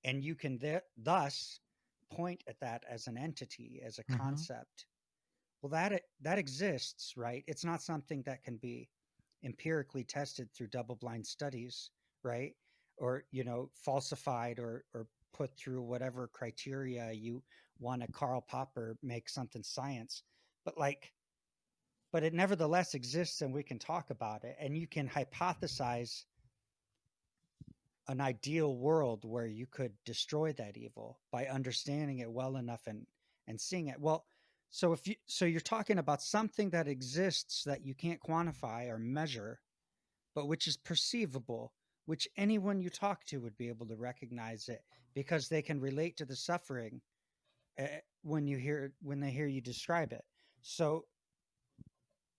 and you can thus point at that as an entity, as a Mm-hmm. concept. Well, that exists, right? It's not something that can be empirically tested through double-blind studies, right? Or falsified or put through whatever criteria you want to Karl Popper make something science. But but it nevertheless exists, and we can talk about it, and you can hypothesize an ideal world where you could destroy that evil by understanding it well enough and seeing it well. So you're talking about something that exists that you can't quantify or measure, but which is perceivable, which anyone you talk to would be able to recognize it because they can relate to the suffering, when they hear you describe it. So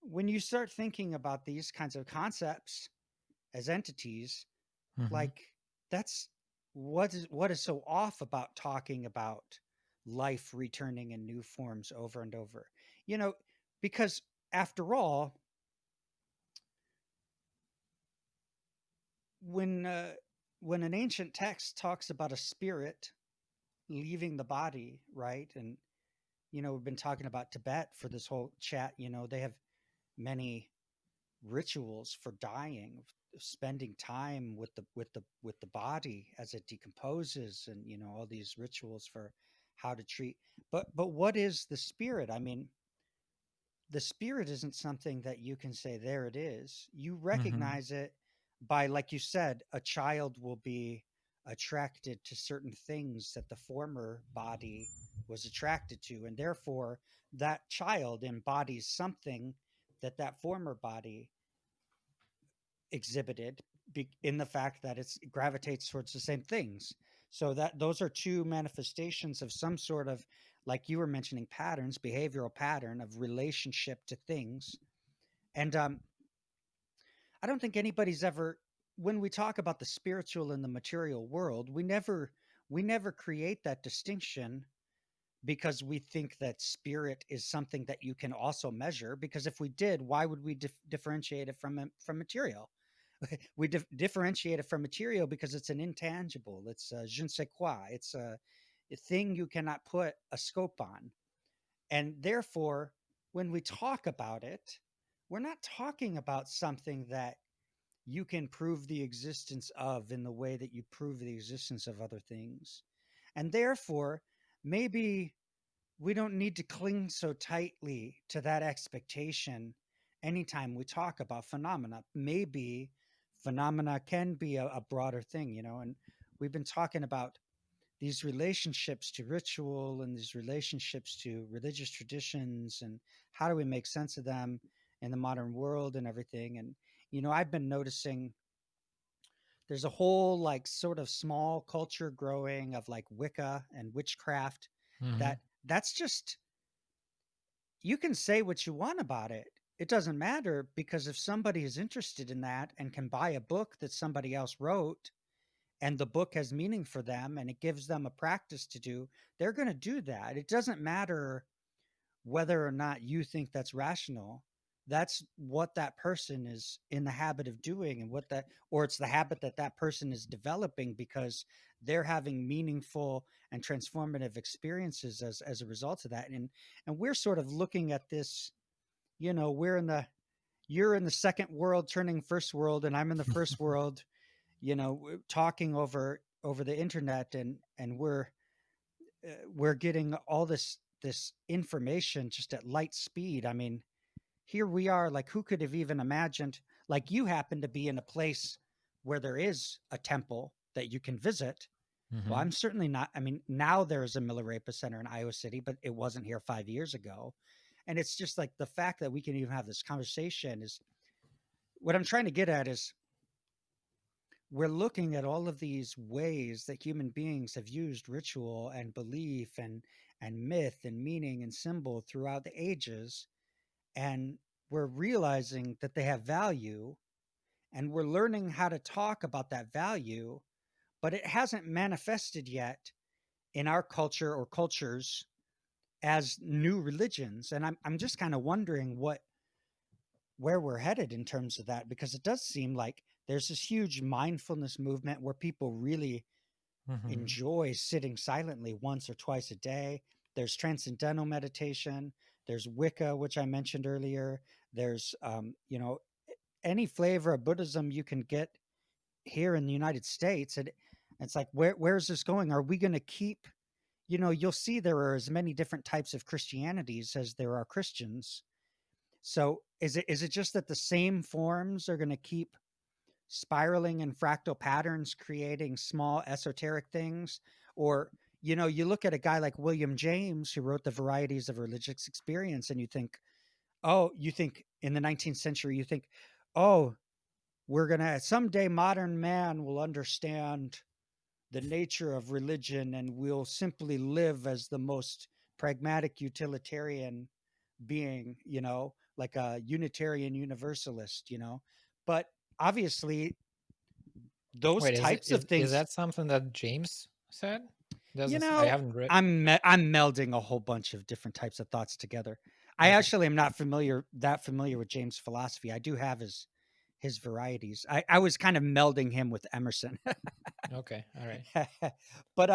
when you start thinking about these kinds of concepts as entities, Mm-hmm. like, that's what is so off about talking about life returning in new forms over and over, you know because after all, when uh, when an ancient text talks about a spirit leaving the body, right? And we've been talking about Tibet for this whole chat. They have many rituals for dying, spending time with the body as it decomposes, and all these rituals for how to treat. But what is the spirit? I mean, the spirit isn't something that you can say there it is. You Mm-hmm. recognize it by, like you said, a child will be attracted to certain things that the former body was attracted to, and therefore that child embodies something that former body exhibited, in the fact that it gravitates towards the same things. So that those are two manifestations of some sort of, like you were mentioning, patterns, behavioral pattern of relationship to things. And I don't think anybody's ever, when we talk about the spiritual and the material world, we never create that distinction because we think that spirit is something that you can also measure. Because if we did, why would we differentiate it from material? We differentiate it from material because it's an intangible. It's a je ne sais quoi. It's a thing you cannot put a scope on. And therefore, when we talk about it, we're not talking about something that you can prove the existence of in the way that you prove the existence of other things. And therefore, maybe we don't need to cling so tightly to that expectation anytime we talk about phenomena. Maybe phenomena can be a broader thing, and we've been talking about these relationships to ritual and these relationships to religious traditions, and how do we make sense of them in the modern world and everything. And I've been noticing there's a whole, like, sort of small culture growing of, like, Wicca and witchcraft. Mm-hmm. That's just, you can say what you want about it. It doesn't matter, because if somebody is interested in that and can buy a book that somebody else wrote, and the book has meaning for them and it gives them a practice to do, they're going to do that. It doesn't matter whether or not you think that's rational. That's what that person is in the habit of doing, and or it's the habit that that person is developing because they're having meaningful and transformative experiences as a result of that. And we're sort of looking at this, we're in the you're in the second world turning first world, and I'm in the first world, talking over the internet, and we're getting all this information just at light speed. I mean, here we are, like, who could have even imagined, like, you happen to be in a place where there is a temple that you can visit. Well, Mm-hmm. I'm certainly not. I mean, now there's a Milarepa Center in Iowa City, but it wasn't here 5 years ago. And it's just like the fact that we can even have this conversation is what I'm trying to get at. Is we're looking at all of these ways that human beings have used ritual and belief and myth and meaning and symbol throughout the ages, and we're realizing that they have value, and we're learning how to talk about that value, but it hasn't manifested yet in our culture or cultures as new religions. And I'm just kind of wondering where we're headed in terms of that, because it does seem like there's this huge mindfulness movement where people really Hmm. enjoy sitting silently once or twice a day. There's transcendental meditation. There's Wicca, which I mentioned earlier. There's, any flavor of Buddhism you can get here in the United States. And it's like, where's this going? Are we going to keep, you'll see there are as many different types of Christianities as there are Christians. So is it just that the same forms are going to keep spiraling in fractal patterns, creating small esoteric things? Or, you look at a guy like William James, who wrote The Varieties of Religious Experience, and you think in the 19th century, you think, oh, we're going to, someday modern man will understand the nature of religion and we'll simply live as the most pragmatic utilitarian being, like a Unitarian Universalist, But obviously, those Wait, is it types of is things, that something that James said? you Doesn't I know, haven't read. I'm melding a whole bunch of different types of thoughts together. I Okay, actually am not familiar with James' philosophy. I do have his varieties. I was kind of melding him with Emerson. okay, all right. But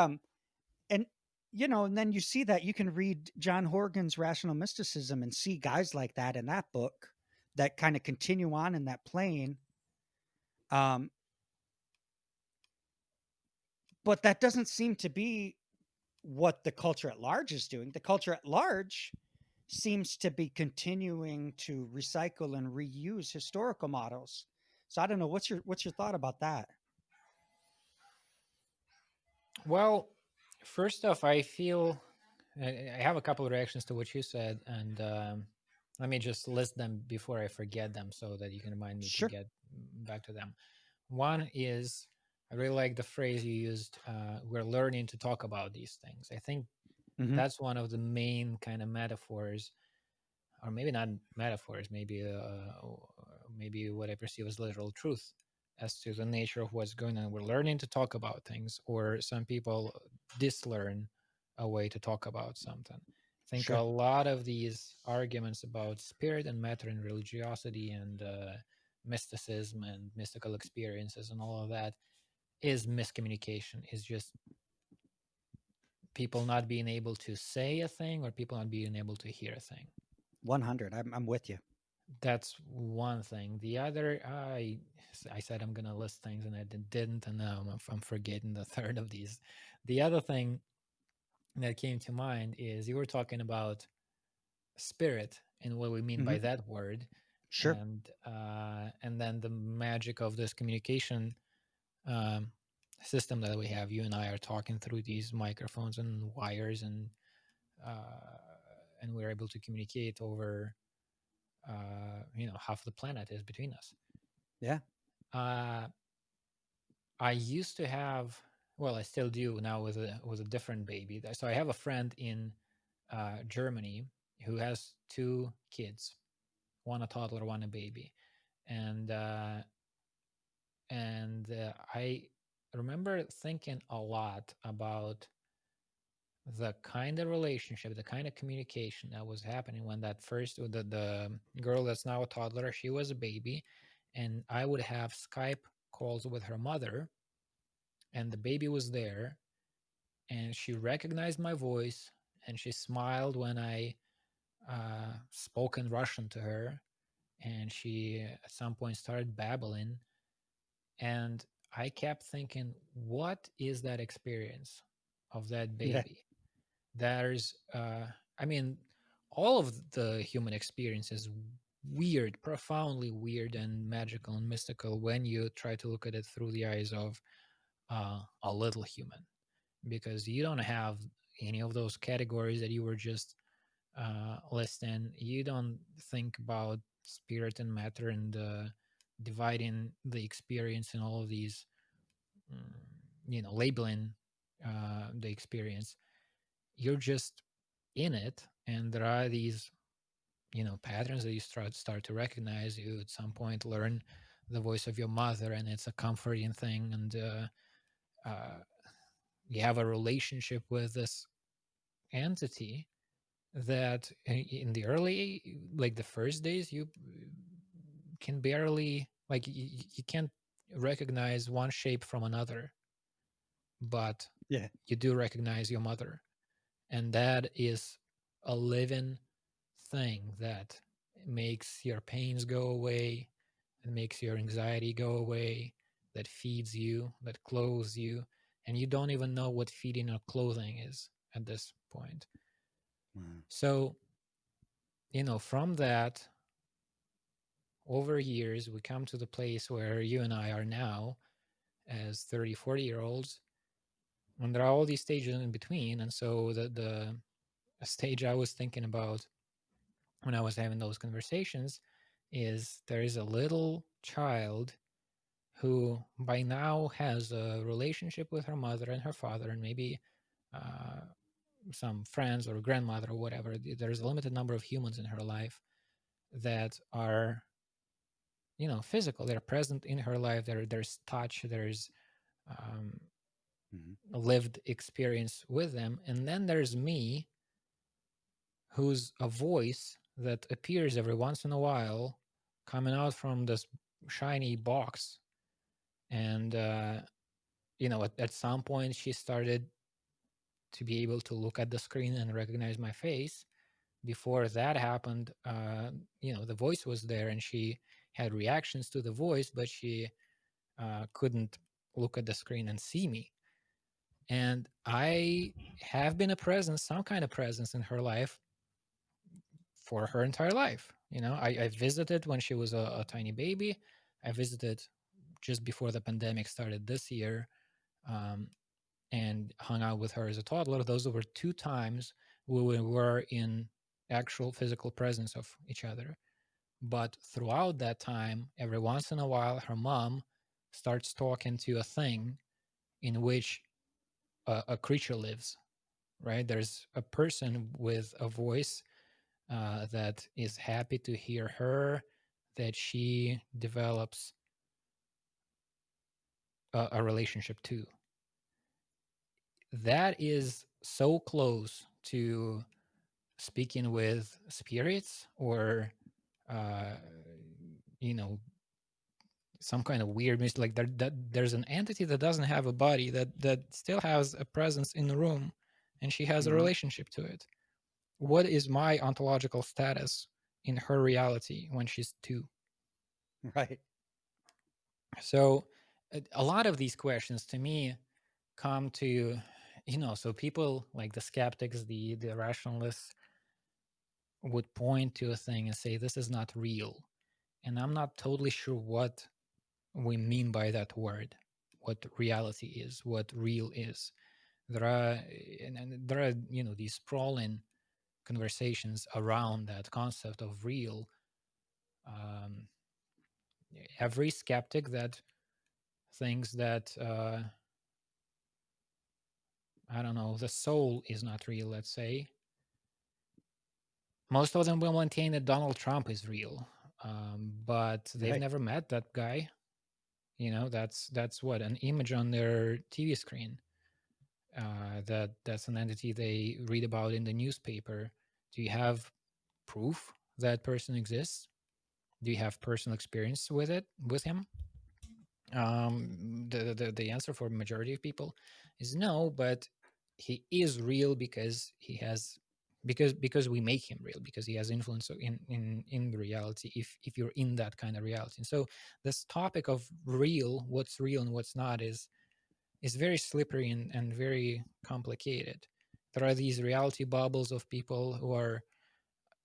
and and then you see that you can read John Horgan's Rational Mysticism and see guys like that in that book that kind of continue on in that plane. Um, but that doesn't seem to be what the culture at large is doing. The culture at large seems to be continuing to recycle and reuse historical models. So I don't know, what's your thought about that? Well, first off, I feel I have a couple of reactions to what you said, and let me just list them before I forget them, so that you can remind me to Sure. get back to them. One is I really like the phrase you used. We're learning to talk about these things. I think Hmm. that's one of the main kind of metaphors, or maybe not metaphors, maybe what I perceive as literal truth as to the nature of what's going on. We're learning to talk about things, or some people dislearn a way to talk about something. I think a Sure. lot of these arguments about spirit and matter and religiosity and mysticism and mystical experiences and all of that is miscommunication. Is just people not being able to say a thing, or people not being able to hear a thing. 100. I'm with you. That's one thing. The other, I said I'm gonna list things and I didn't, and now I'm forgetting the third of these. The other thing that came to mind is you were talking about spirit and what we mean Hmm. by that word, Sure. and then the magic of this communication um, system that we have. You and I are talking through these microphones and wires, uh, and we're able to communicate over half the planet is between us. Yeah. uh, I used to have, well, I still do now with a different baby. So I have a friend in Germany who has two kids, one a toddler, one a baby, and I remember thinking a lot about the kind of relationship, the kind of communication that was happening when that first the girl that's now a toddler, she was a baby, and I would have Skype calls with her mother, and the baby was there, and she recognized my voice, and she smiled when I spoke in Russian to her, and she at some point started babbling, and I kept thinking, what is that experience of that Yeah. baby? There's I mean, all of the human experience is weird, profoundly weird and magical and mystical when you try to look at it through the eyes of a little human, because you don't have any of those categories that you were just listing. You don't think about spirit and matter and dividing the experience in all of these, mm, labeling the experience. You're just in it, and there are these patterns that you start to recognize. You at some point learn the voice of your mother, and it's a comforting thing, and uh, you have a relationship with this entity that in the early, like the first days, you can barely, like you can't recognize one shape from another, but Yeah. you do recognize your mother. And that is a living thing that makes your pains go away, and makes your anxiety go away, that feeds you, that clothes you, and you don't even know what feeding or clothing is at this point. Wow. So, from that, over years, we come to the place where you and I are now as 30, 40-year olds, and there are all these stages in between. And so the stage I was thinking about when I was having those conversations is there is a little child who by now has a relationship with her mother and her father, and maybe uh, some friends or grandmother or whatever. There's a limited number of humans in her life that are, physical. They're present in her life. There's touch. There's um, Hmm. a lived experience with them. And then there's me, who's a voice that appears every once in a while, coming out from this shiny box. And at some point, she started to be able to look at the screen and recognize my face. Before that happened, the voice was there and she had reactions to the voice, but she couldn't look at the screen and see me. And I have been a presence, some kind of presence in her life for her entire life. I visited when she was a tiny baby. I visited just before the pandemic started this year, um, and hung out with her as a toddler. Those were two times we were in actual physical presence of each other. But throughout that time, every once in a while, her mom starts talking to a thing in which a creature lives, right? There's a person with a voice that is happy to hear her, that she develops a relationship to. That is so close to speaking with spirits, or uh you know some kind of weird mist, like there's an entity that doesn't have a body, that still has a presence in the room, and she has a Hmm. relationship to it. What is my ontological status in her reality when she's two? Right. So a lot of these questions to me come to, so people like the skeptics, the rationalists, would point to a thing and say this is not real. And I'm not totally sure what we mean by that word, what reality is, what real is. There are, and there are, these sprawling conversations around that concept of real. Um, every skeptic that thinks that, I don't know, the soul is not real, let's say, most of them will maintain that Donald Trump is real. But they've Right. never met that guy. That's what, an image on their TV screen. That's an entity they read about in the newspaper. Do you have proof that person exists? Do you have personal experience with him? The answer for majority of people is no, but he is real because he has, because we make him real, because he has influence in the reality, if you're in that kind of reality. And so this topic of real, what's real and what's not, is very slippery and very complicated. There are these reality bubbles of people who are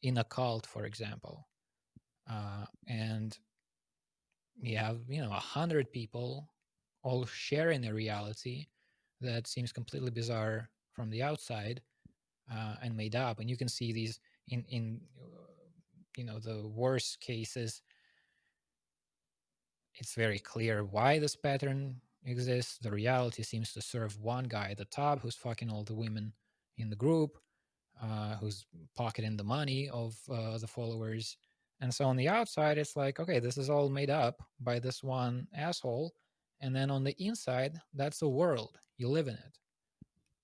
in a cult, for example, and you have 100 people all sharing a reality that seems completely bizarre from the outside, and made up. And you can see these in the worst cases. It's very clear why this pattern exists. The reality seems to serve one guy at the top who's fucking all the women in the group, who's pocketing the money of the followers. And so on the outside, it's like, okay, this is all made up by this one asshole. and then on the inside, that's a world. You live in it.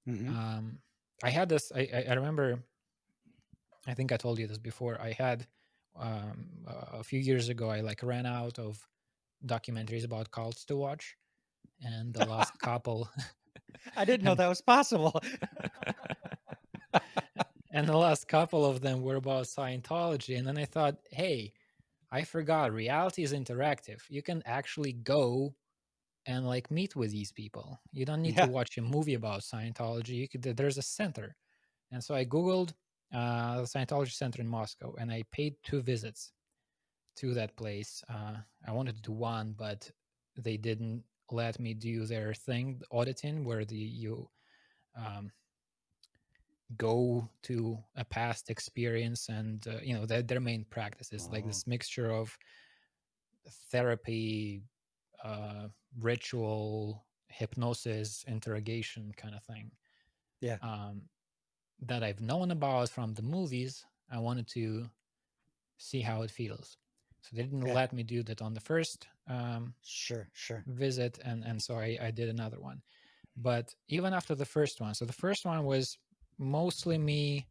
Mm-hmm. um, I had this, I remember, I think I told you this before. I had a few years ago, I like ran out of documentaries about cults to watch, and the last couple I didn't know and that was possible. and the last couple of them were about Scientology. And then I thought, hey, I forgot, reality is interactive. You can actually go and like meet with these people. You don't need to Yeah. watch a movie about Scientology. You could, there's a center. And so I googled the Scientology center in Moscow, and I paid 2 visits to that place. I wanted to do one, but they didn't let me do their thing, auditing, where you um, go to a past experience, and their main practice is like Oh, this mixture of therapy, uh, ritual, hypnosis, interrogation kind of thing, yeah. um, that I've known about from the movies. I wanted to see how it feels. So they didn't Yeah. let me do that on the first Sure. Sure. visit, and so I did another one. But even after the first one, so the first one was mostly me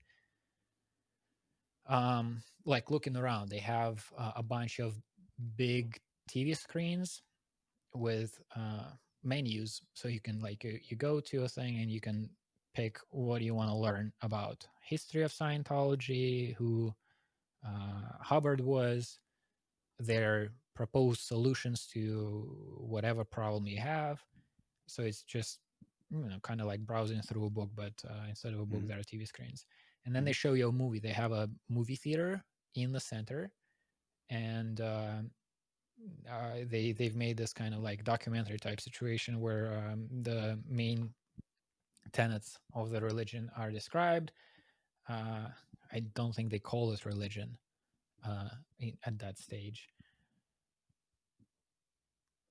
like looking around. They have a bunch of big TV screens with menus, so you can like you go to a thing and you can pick what you want to learn about history of Scientology, who Hubbard was, their proposed solutions to whatever problem you have. So it's just kind of like browsing through a book, but instead of a book, Mm-hmm. there are TV screens. And then they Mm-hmm. show you a movie. They have a movie theater in the center, and they've made this kind of like documentary type situation where the main tenets of the religion are described. Uh, I don't think they call it religion at that stage.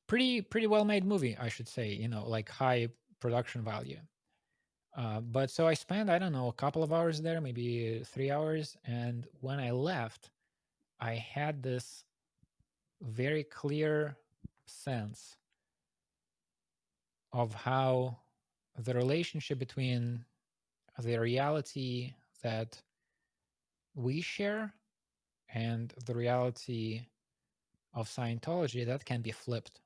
Pretty well made movie, I should say. Like high production value. But so I spent, I don't know, a couple of hours there, maybe 3 hours, and when I left, I had this very clear sense of how the relationship between the reality that we share and the reality of Scientology, that can be flipped.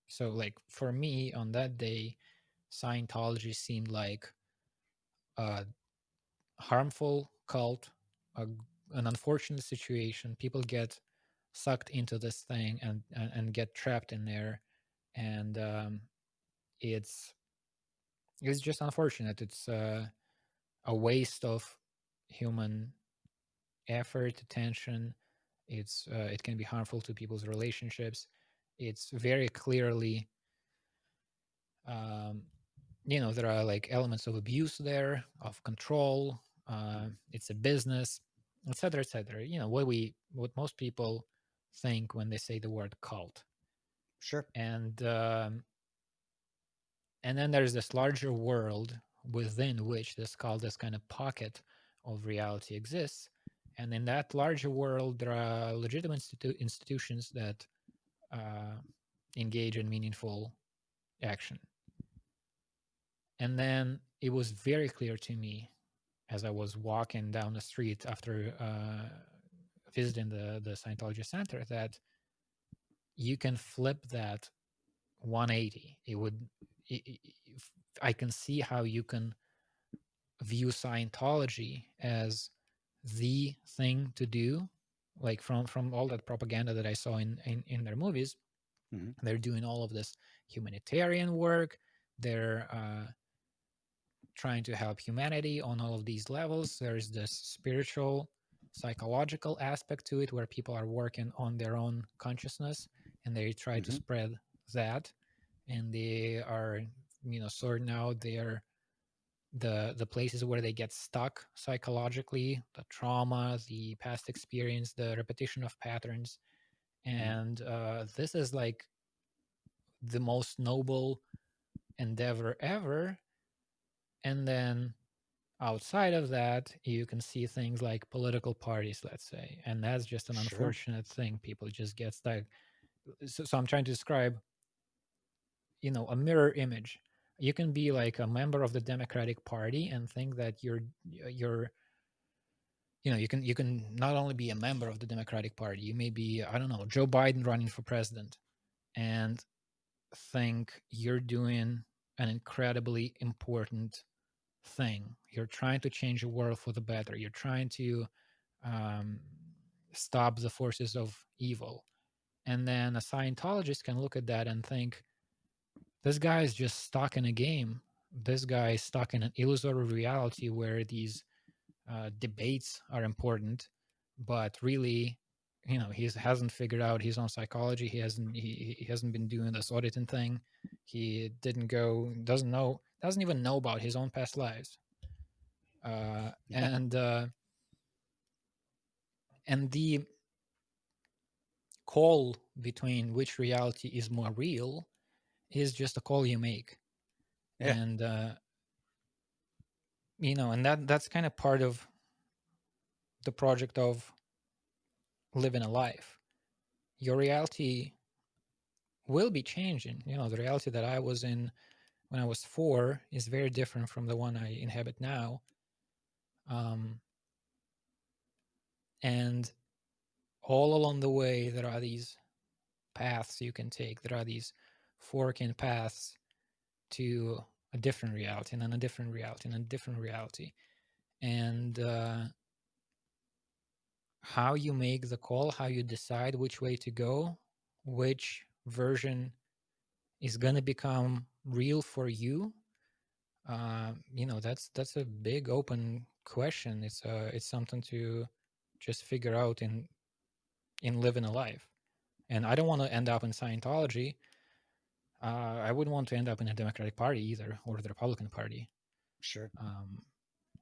So like for me on that day, Scientology seemed like a harmful cult, a, an unfortunate situation. People get sucked into this thing and get trapped in there, and it's it's just unfortunate. It's a waste of human effort, attention. It can be harmful to people's relationships. It's very clearly, um, there are like elements of abuse there, of control. It's a business, etc., etc. What most people think when they say the word cult, Sure. and and then there's this larger world within which this cult, this kind of pocket of reality exists. And in that larger world, there are legitimate institutions that uh, engage in meaningful action. And then it was very clear to me as I was walking down the street after visiting the Scientology Center that you can flip that 180. I can see how you can view Scientology as the thing to do, like from all that propaganda that I saw in their movies. Mm-hmm. They're doing all of this humanitarian work. They're trying to help humanity on all of these levels. There's this spiritual, psychological aspect to it where people are working on their own consciousness and they try to Mm-hmm. spread that. And they are, sorting out the places where they get stuck psychologically, the trauma, the past experience, the repetition of patterns. Mm-hmm. And this is like the most noble endeavor ever. And then outside of that, you can see things like political parties, let's say, and that's just an Sure. unfortunate thing. People just get stuck. So I'm trying to describe a mirror image. You can be like a member of the Democratic Party and think that you're you can not only be a member of the Democratic Party, you may be, I don't know, Joe Biden running for president, and think you're doing an incredibly important thing. You're trying to change the world for the better. You're trying to um, stop the forces of evil. And then a Scientologist can look at that and think, this guy is just stuck in a game. This guy is stuck in an illusory reality where these debates are important, but really, he hasn't figured out his own psychology. He hasn't been doing this auditing thing. He didn't go, doesn't even know about his own past lives. Yeah. And the call between which reality is more real is just a call you make. Yeah. And and that's kind of part of the project of living a life. Your reality will be changing. The reality that I was in when I was 4 is very different from the one I inhabit now. Um, and all along the way, there are these paths you can take. There are these forking paths to a different reality, and then a different reality, and a different reality. And how you make the call, how you decide which way to go, which version is going to become real for you, that's a big open question. It's something to just figure out in living a life. And I don't want to end up in Scientology. I wouldn't want to end up in the Democratic Party either, or the Republican Party, Sure. um,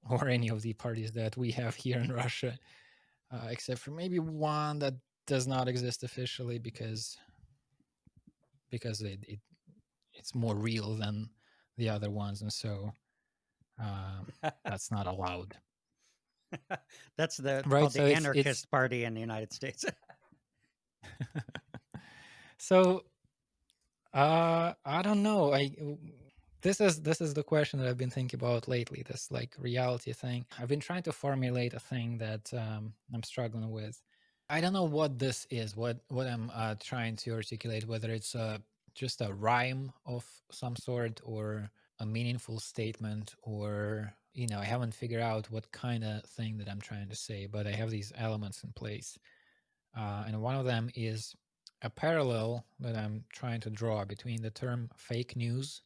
or any of the parties that we have here in Russia, except for maybe one that does not exist officially because it's more real than the other ones, and so that's not allowed. That's Right. called So the it's anarchist party in the United States. so I don't know. This is the question that I've been thinking about lately. This like reality thing. I've been trying to formulate a thing that I'm struggling with. I don't know what this is. What I'm trying to articulate. Whether it's just a rhyme of some sort or a meaningful statement, or I haven't figured out what kind of thing that I'm trying to say. But I have these elements in place. And one of them is a parallel that I'm trying to draw between the term fake news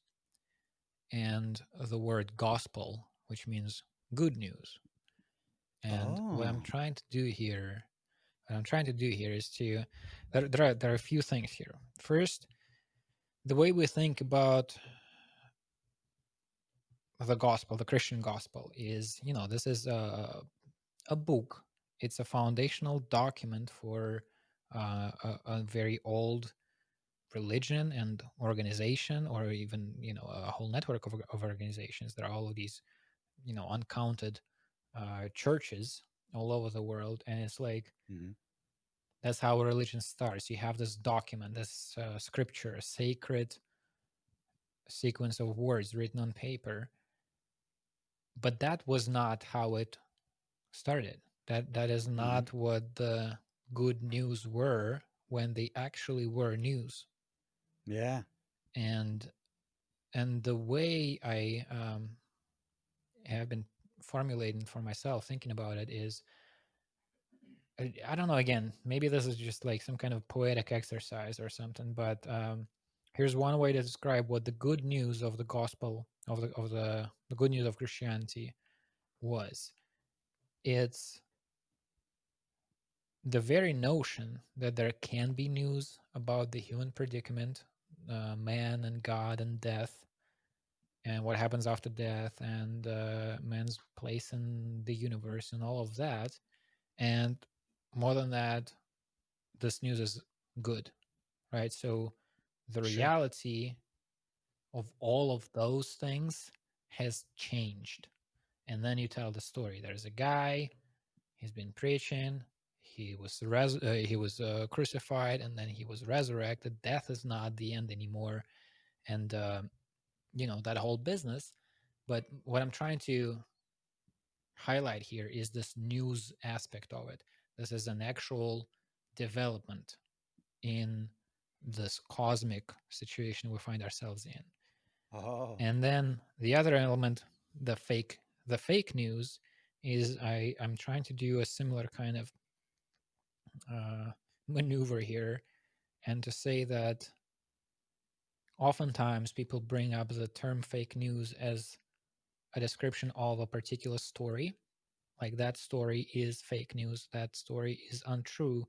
and the word gospel, which means good news. And what I'm Oh. trying to do here, is to there are a few things here. First, the way we think about the gospel, the Christian gospel, is this is a book. It's a foundational document for a very old religion and organization, or even a whole network of organizations. There are all of these uncounted churches all over the world, and it's like Mhm. that's how a religion starts. You have this document, this scripture, a sacred sequence of words written on paper, but that was not how it started. That is Mhm. not what the good news were when they actually were news. Yeah. And the way I have been formulating for myself, thinking about it, is I don't know. Again, maybe this is just like some kind of poetic exercise or something. But here's one way to describe what the good news of the gospel of the good news of Christianity was. It's the very notion that there can be news about the human predicament, man and God and death, and what happens after death, and man's place in the universe, and all of that. And more than that, this news is good, right? So the Sure. reality of all of those things has changed. And then you tell the story. There's a guy, he's been preaching, he was crucified, and then he was resurrected. Death is not the end anymore, and that whole business. But what I'm trying to highlight here is this news aspect of it. This is an actual development in this cosmic situation we find ourselves in. Oh. And then the other element, the fake news, is I'm trying to do a similar kind of uh, maneuver here, and to say that oftentimes people bring up the term fake news as a description of a particular story, like that story is fake news, that story is untrue.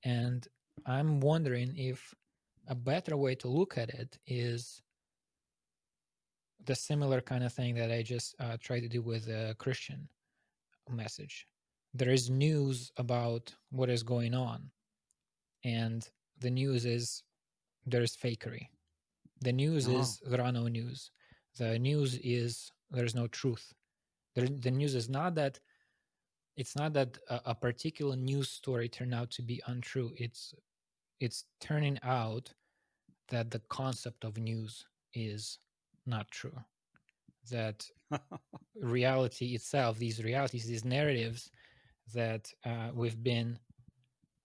And I'm wondering if a better way to look at it is the similar kind of thing that I just tried to do with a Christian message. There is news about what is going on, and the news is there's fakery. The news Oh. is there are no news. The news is there's no truth. The news is not that it's not that a particular news story turned out to be untrue. It's turning out that the concept of news is not true. That reality itself, these realities, these narratives that we've been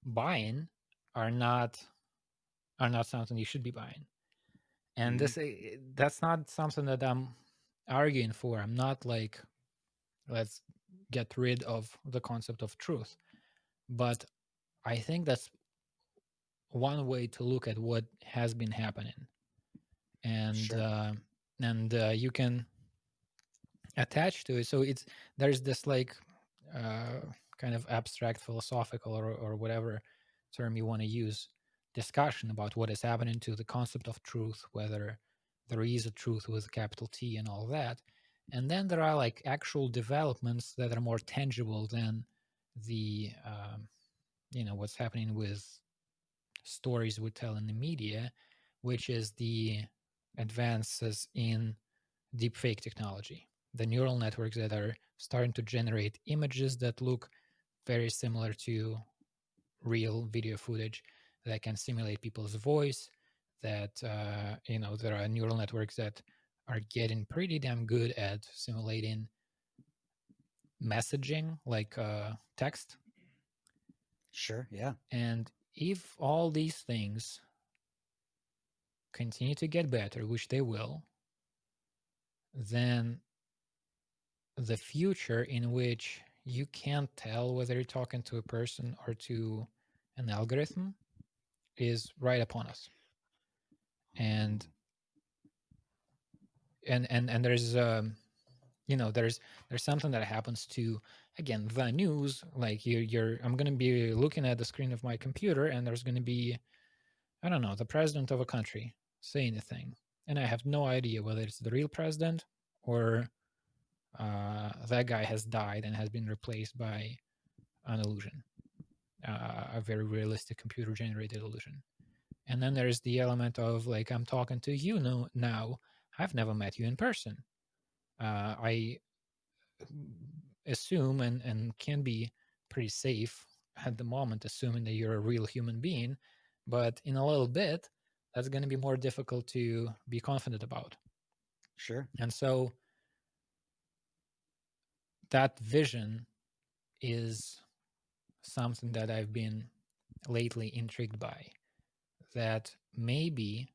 buying are not something you should be buying. And Mhm. that's not something that I'm arguing for. I'm not like, let's get rid of the concept of truth. But I think that's one way to look at what has been happening. And Sure. you can attach to it. So there's this like uh, kind of abstract philosophical or whatever term you want to use discussion about what is happening to the concept of truth, whether there is a truth with a capital T and all that. And then there are like actual developments that are more tangible than the what's happening with stories we tell in the media, which is the advances in deepfake technology, the neural networks that are starting to generate images that look very similar to real video footage, that can simulate people's voice, that there are neural networks that are getting pretty damn good at simulating messaging, like text. Sure. Yeah. And if all these things continue to get better, which they will, then the future in which you can't tell whether you're talking to a person or to an algorithm is right upon us. Oh. And there's there's something that happens to, again, the news. Like you're I'm going to be looking at the screen of my computer, and there's going to be, I don't know, the president of a country say anything, and I have no idea whether it's the real president or that guy has died and has been replaced by an illusion, a very realistic computer generated illusion. And then there's the element of like, I'm talking to you now. I've never met you in person. I assume and can be pretty safe at the moment, assuming that you're a real human being. But in a little bit, that's going to be more difficult to be confident about. Sure. And so that vision is something that I've been lately intrigued by. That maybe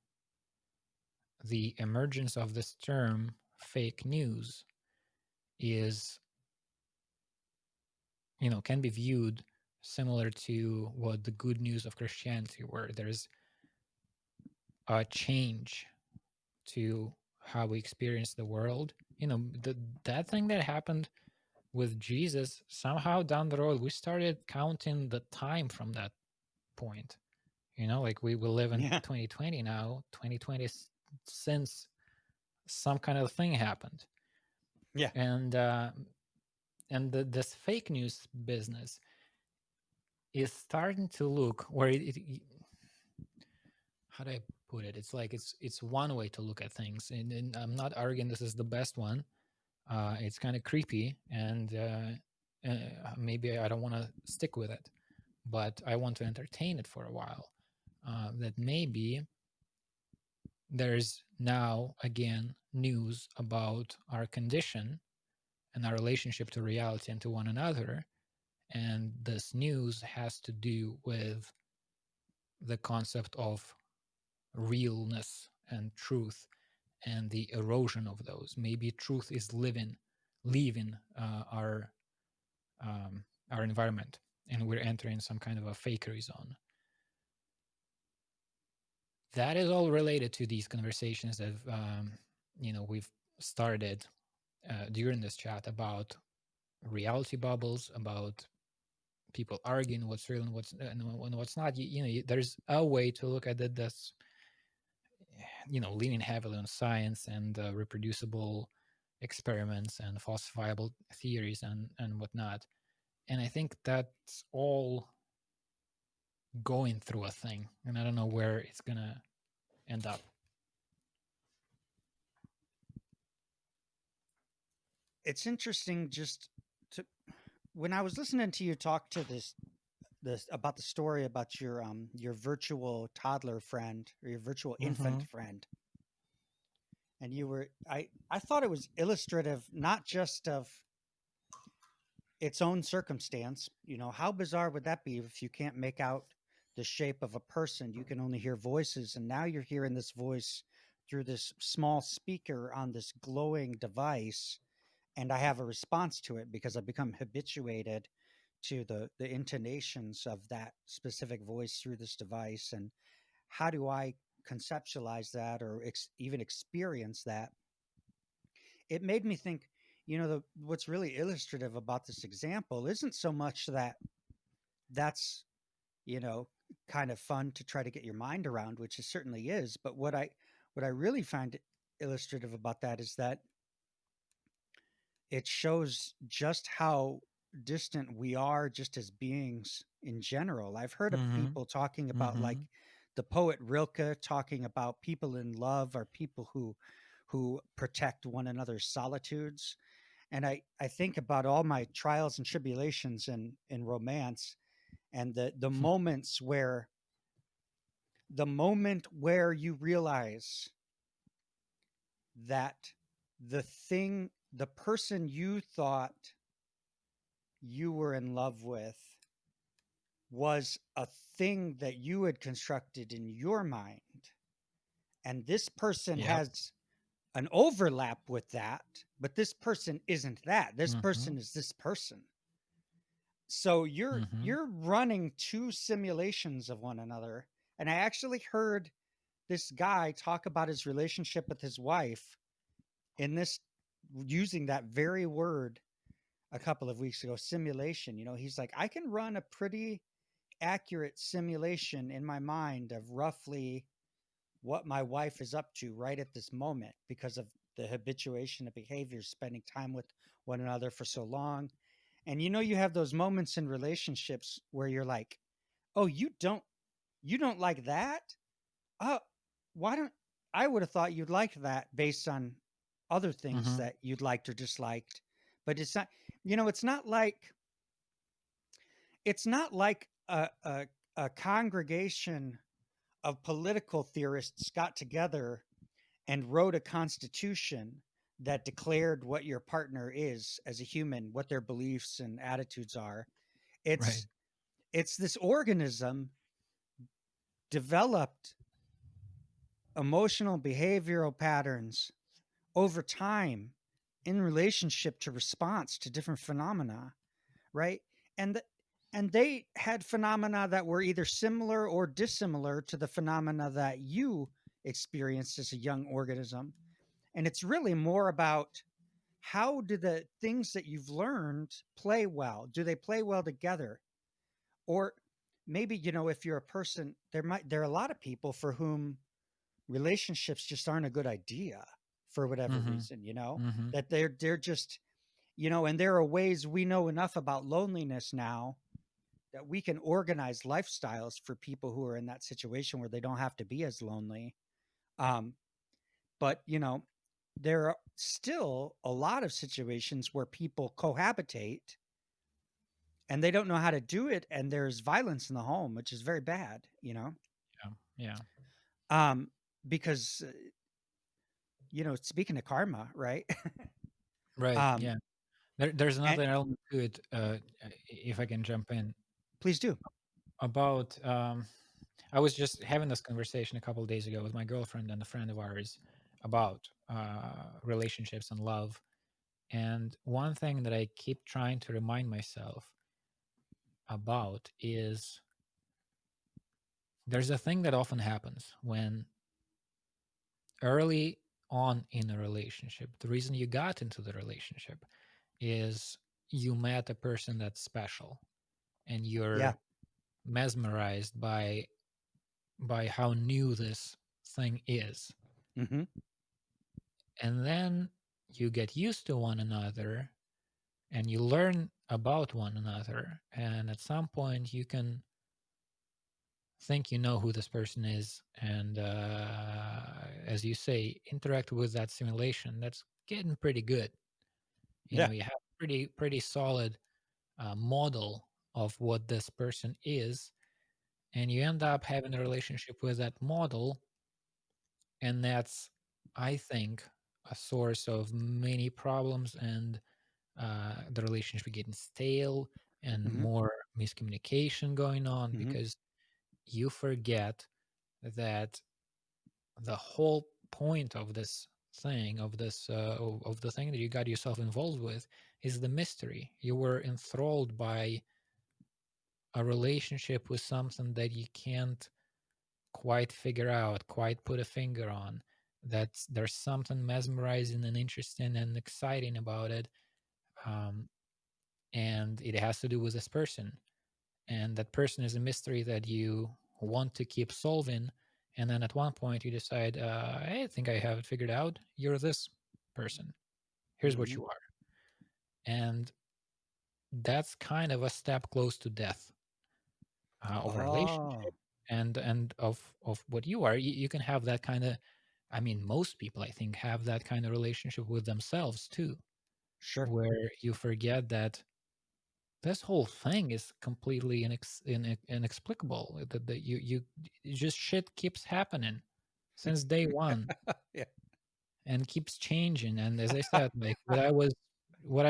the emergence of this term fake news is, can be viewed similar to what the good news of Christianity were. There's a change to how we experience the world. That thing that happened with Jesus, somehow down the road, we started counting the time from that point. Like we will live in Yeah. 2020 now, 2020 since some kind of thing happened. Yeah. And this fake news business is starting to look where how do I put it? It's like it's one way to look at things, and I'm not arguing this is the best one. It's kind of creepy, and maybe I don't want to stick with it, but I want to entertain it for a while. That maybe there's now again news about our condition and our relationship to reality and to one another. And this news has to do with the concept of realness and truth and the erosion of those. Maybe truth is leaving our environment, and we're entering some kind of a fakery zone. That is all related to these conversations that we've started during this chat about reality bubbles, about people arguing what's real and what's not. There's a way to look at it that's leaning heavily on science and reproducible experiments and falsifiable theories and whatnot. And I think that's all going through a thing, and I don't know where it's gonna end up. It's interesting just to when I was listening to you talk to this about the story about your virtual toddler friend or your virtual infant Mm-hmm. friend, and you were I thought it was illustrative not just of its own circumstance. How bizarre would that be if you can't make out the shape of a person? You can only hear voices, and now you're hearing this voice through this small speaker on this glowing device, and I have a response to it because I've become habituated to the intonations of that specific voice through this device. And how do I conceptualize that or even experience that? It made me think, what's really illustrative about this example isn't so much that that's, you know, kind of fun to try to get your mind around, which it certainly is. But what I really find illustrative about that is that it shows just how distant we are just as beings in general. I've heard of Mm-hmm. people talking about, Mm-hmm. like, the poet Rilke talking about people in love are people who protect one another's solitudes. And I think about all my trials and tribulations in romance, and the moment where you realize that the person you thought you were in love with was a thing that you had constructed in your mind, and this person Yep. has an overlap with that, but this person isn't that. This Mm-hmm. person is this person. So you're Mm-hmm. you're running two simulations of one another. And I actually heard this guy talk about his relationship with his wife in this, using that very word a couple of weeks ago, simulation. He's like, I can run a pretty accurate simulation in my mind of roughly what my wife is up to right at this moment because of the habituation of behaviors, spending time with one another for so long. And you have those moments in relationships where you're like, oh, you don't like that? Oh, why don't I would have thought you'd like that based on other things Mm-hmm. that you'd liked or disliked. But it's not like a congregation of political theorists got together and wrote a constitution that declared what your partner is as a human, what their beliefs and attitudes are. Right. It's this organism developed emotional behavioral patterns over time in relationship to response to different phenomena, right? And and they had phenomena that were either similar or dissimilar to the phenomena that you experienced as a young organism. And it's really more about, how do the things that you've learned play well? Do they play well together? Or maybe, if you're a person, there are a lot of people for whom relationships just aren't a good idea for whatever Mm-hmm. reason, Mm-hmm. that they're just, and there are ways we know enough about loneliness now that we can organize lifestyles for people who are in that situation where they don't have to be as lonely. Um, but there are still a lot of situations where people cohabitate and they don't know how to do it, and there's violence in the home, which is very bad. Yeah. Yeah. Um, because speaking of karma, right? Right. um, Yeah. There's and another element to it. If I can jump in please do. about, I was just having this conversation a couple of days ago with my girlfriend and a friend of ours about relationships and love. And one thing that I keep trying to remind myself about is there's a thing that often happens when early on in a relationship, the reason you got into the relationship is you met a person that's special and Yeah. you're mesmerized by how new this thing is. Mm-hmm. And then you get used to one another and you learn about one another, and at some point you can think you know who this person is, and as you say, interact with that simulation that's getting pretty good. Yeah. You have pretty solid model of what this person is, and you end up having a relationship with that model, and that's, I think, a source of many problems, and the relationship getting stale and Mm-hmm. more miscommunication going on Mm-hmm. because you forget that the whole point of this thing, of this of the thing that you got yourself involved with, is the mystery. You were enthralled by a relationship with something that you can't quite figure out, quite put a finger on. That there's something mesmerizing and interesting and exciting about it, um, and it has to do with this person. And that person is a mystery that you want to keep solving. And then at one point you decide, I think I have it figured out. You're this person. Here's what Mm-hmm. you are. And that's kind of a step close to death of a relationship, Oh, and of what you are. You can have that kind of, I mean, most people, I think, have that kind of relationship with themselves too, sure. where you forget that this whole thing is completely inexplicable. That just shit keeps happening since day one Yeah. and keeps changing. And as I said, like what I was when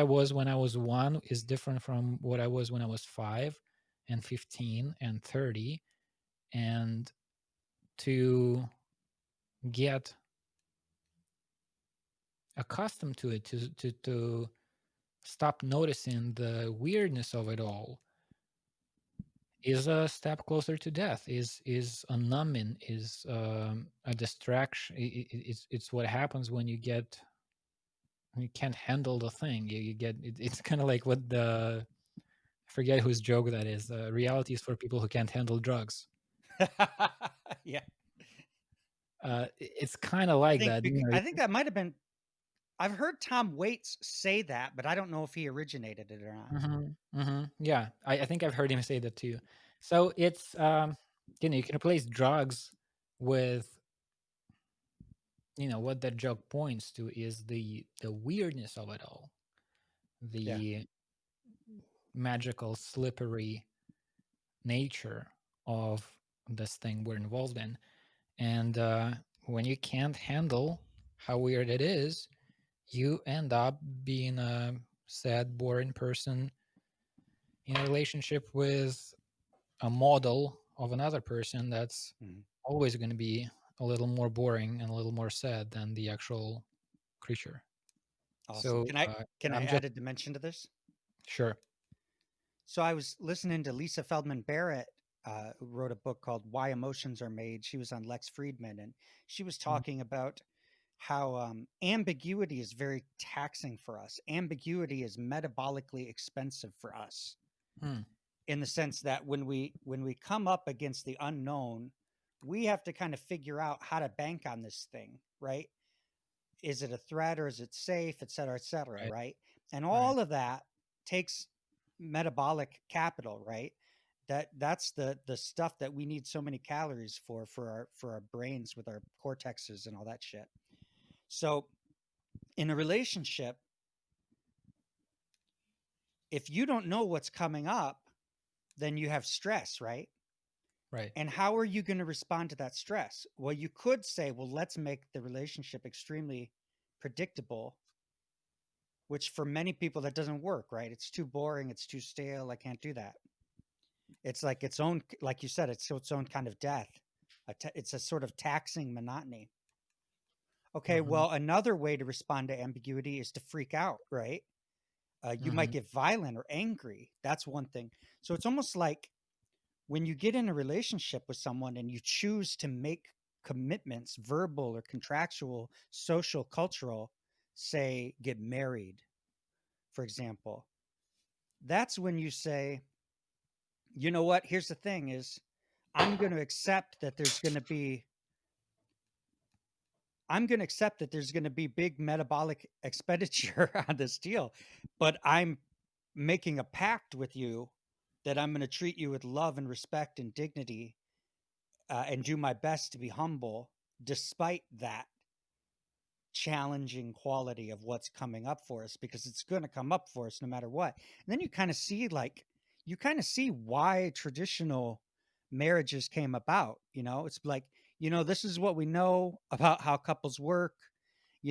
I was 1 is different from what I was when I was 5 and 15 and 30. And to get accustomed to it, to stop noticing the weirdness of it all, is a step closer to death, is a numbing, is a distraction. It's what happens when you can't handle the thing. You get it's kind of like what the, I forget whose joke that is. Reality is for people who can't handle drugs. Yeah. It's kind of like that, I think that might have been. I've heard Tom Waits say that, but I don't know if he originated it or not. Yeah, I think I've heard him say that too. So it's you can replace drugs with, what that joke points to is the weirdness of it all, Yeah. the magical slippery nature of this thing we're involved in. And when you can't handle how weird it is, you end up being a sad, boring person in a relationship with a model of another person that's Mhm. always going to be a little more boring and a little more sad than the actual creature. Awesome. So Can I I'm add just a dimension to this? sure. So I was listening to Lisa Feldman Barrett, who wrote a book called "Why Emotions Are Made." She was on Lex Friedman, and she was Mhm. talking about how ambiguity is very taxing for us. Ambiguity is metabolically expensive for us Hmm. in the sense that when we come up against the unknown, we have to kind of figure out how to bank on this thing, right? Is it a threat or is it safe, et cetera, Right. right? And Right. all of that takes metabolic capital, right? That's the stuff that we need so many calories for our brains with our cortexes and all that shit. So in a relationship, if you don't know what's coming up, then you have stress, right? Right. And how are you going to respond to that stress? Well, you could say, well, let's make the relationship extremely predictable, which for many people that doesn't work, right? It's too boring, it's too stale. I can't do that. It's like its own, like you said, it's its own kind of death. It's a sort of taxing monotony. Okay, Mm-hmm. well, another way to respond to ambiguity is to freak out, right? You Mm-hmm. might get violent or angry. That's one thing. So it's almost like when you get in a relationship with someone and you choose to make commitments, verbal or contractual, social, cultural, say get married, for example, that's when you say, you know what, here's the thing is I'm going to accept that there's going to be I'm going to accept that there's going to be big metabolic expenditure on this deal, but I'm making a pact with you that I'm going to treat you with love and respect and dignity, and do my best to be humble despite that challenging quality of what's coming up for us, because it's going to come up for us no matter what. And then you kind of see why traditional marriages came about. It's like, this is what we know about how couples work.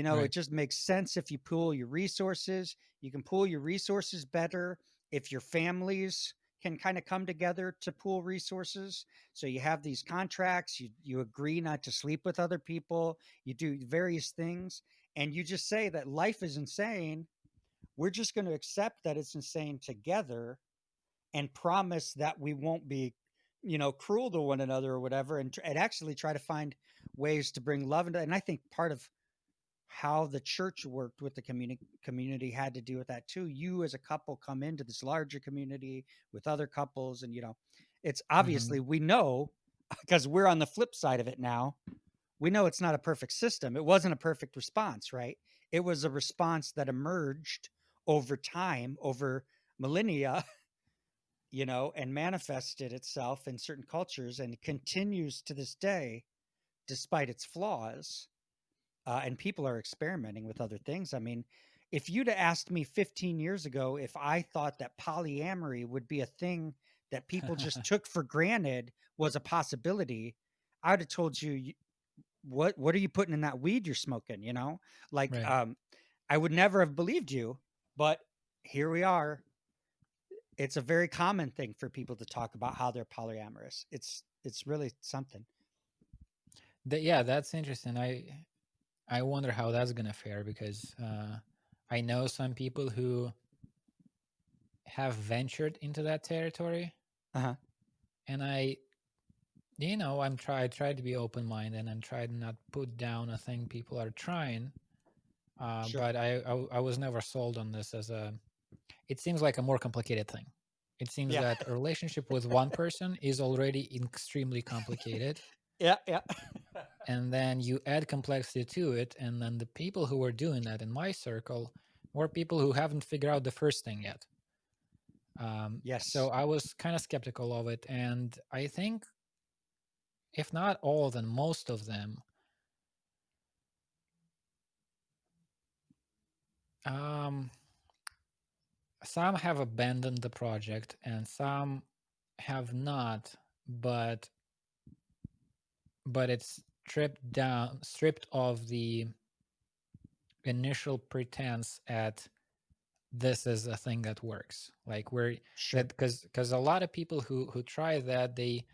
Right. It just makes sense. If you pool your resources, you can pool your resources better if your families can kind of come together to pool resources. So you have these contracts, you agree not to sleep with other people, you do various things, and you just say that life is insane. We're just going to accept that it's insane together and promise that we won't be, cruel to one another or whatever, and actually try to find ways to bring love into. And I think part of how the church worked with the community had to do with that too. You as a couple come into this larger community with other couples, and it's Mm-hmm. obviously, we know, because we're on the flip side of it now, we know it's not a perfect system. It wasn't a perfect response, right? It was a response that emerged over time, over millennia, and manifested itself in certain cultures and continues to this day despite its flaws. And people are experimenting with other things. I mean, if you'd have asked me 15 years ago if I thought that polyamory would be a thing that people just took for granted was a possibility, I would have told you, what are you putting in that weed you're smoking? Like, Right. I would never have believed you, but here we are. It's a very common thing for people to talk about how they're polyamorous. It's really something. Yeah, that's interesting. I wonder how that's gonna fare because I know some people who have ventured into that territory, Uh-huh. and I try to be open minded and try to not put down a thing people are trying. Sure. But I was never sold on this as a. It seems like a more complicated thing. It seems Yeah. that a relationship with one person is already extremely complicated, Yeah, yeah. and then you add complexity to it, and then the people who were doing that in my circle were people who haven't figured out the first thing yet. So Yes. I was kind of skeptical of it, and I think if not all, then most of them um, some have abandoned the project and some have not, but it's stripped of the initial pretense at this is a thing that works. Like we're that Sure. because a lot of people who try that they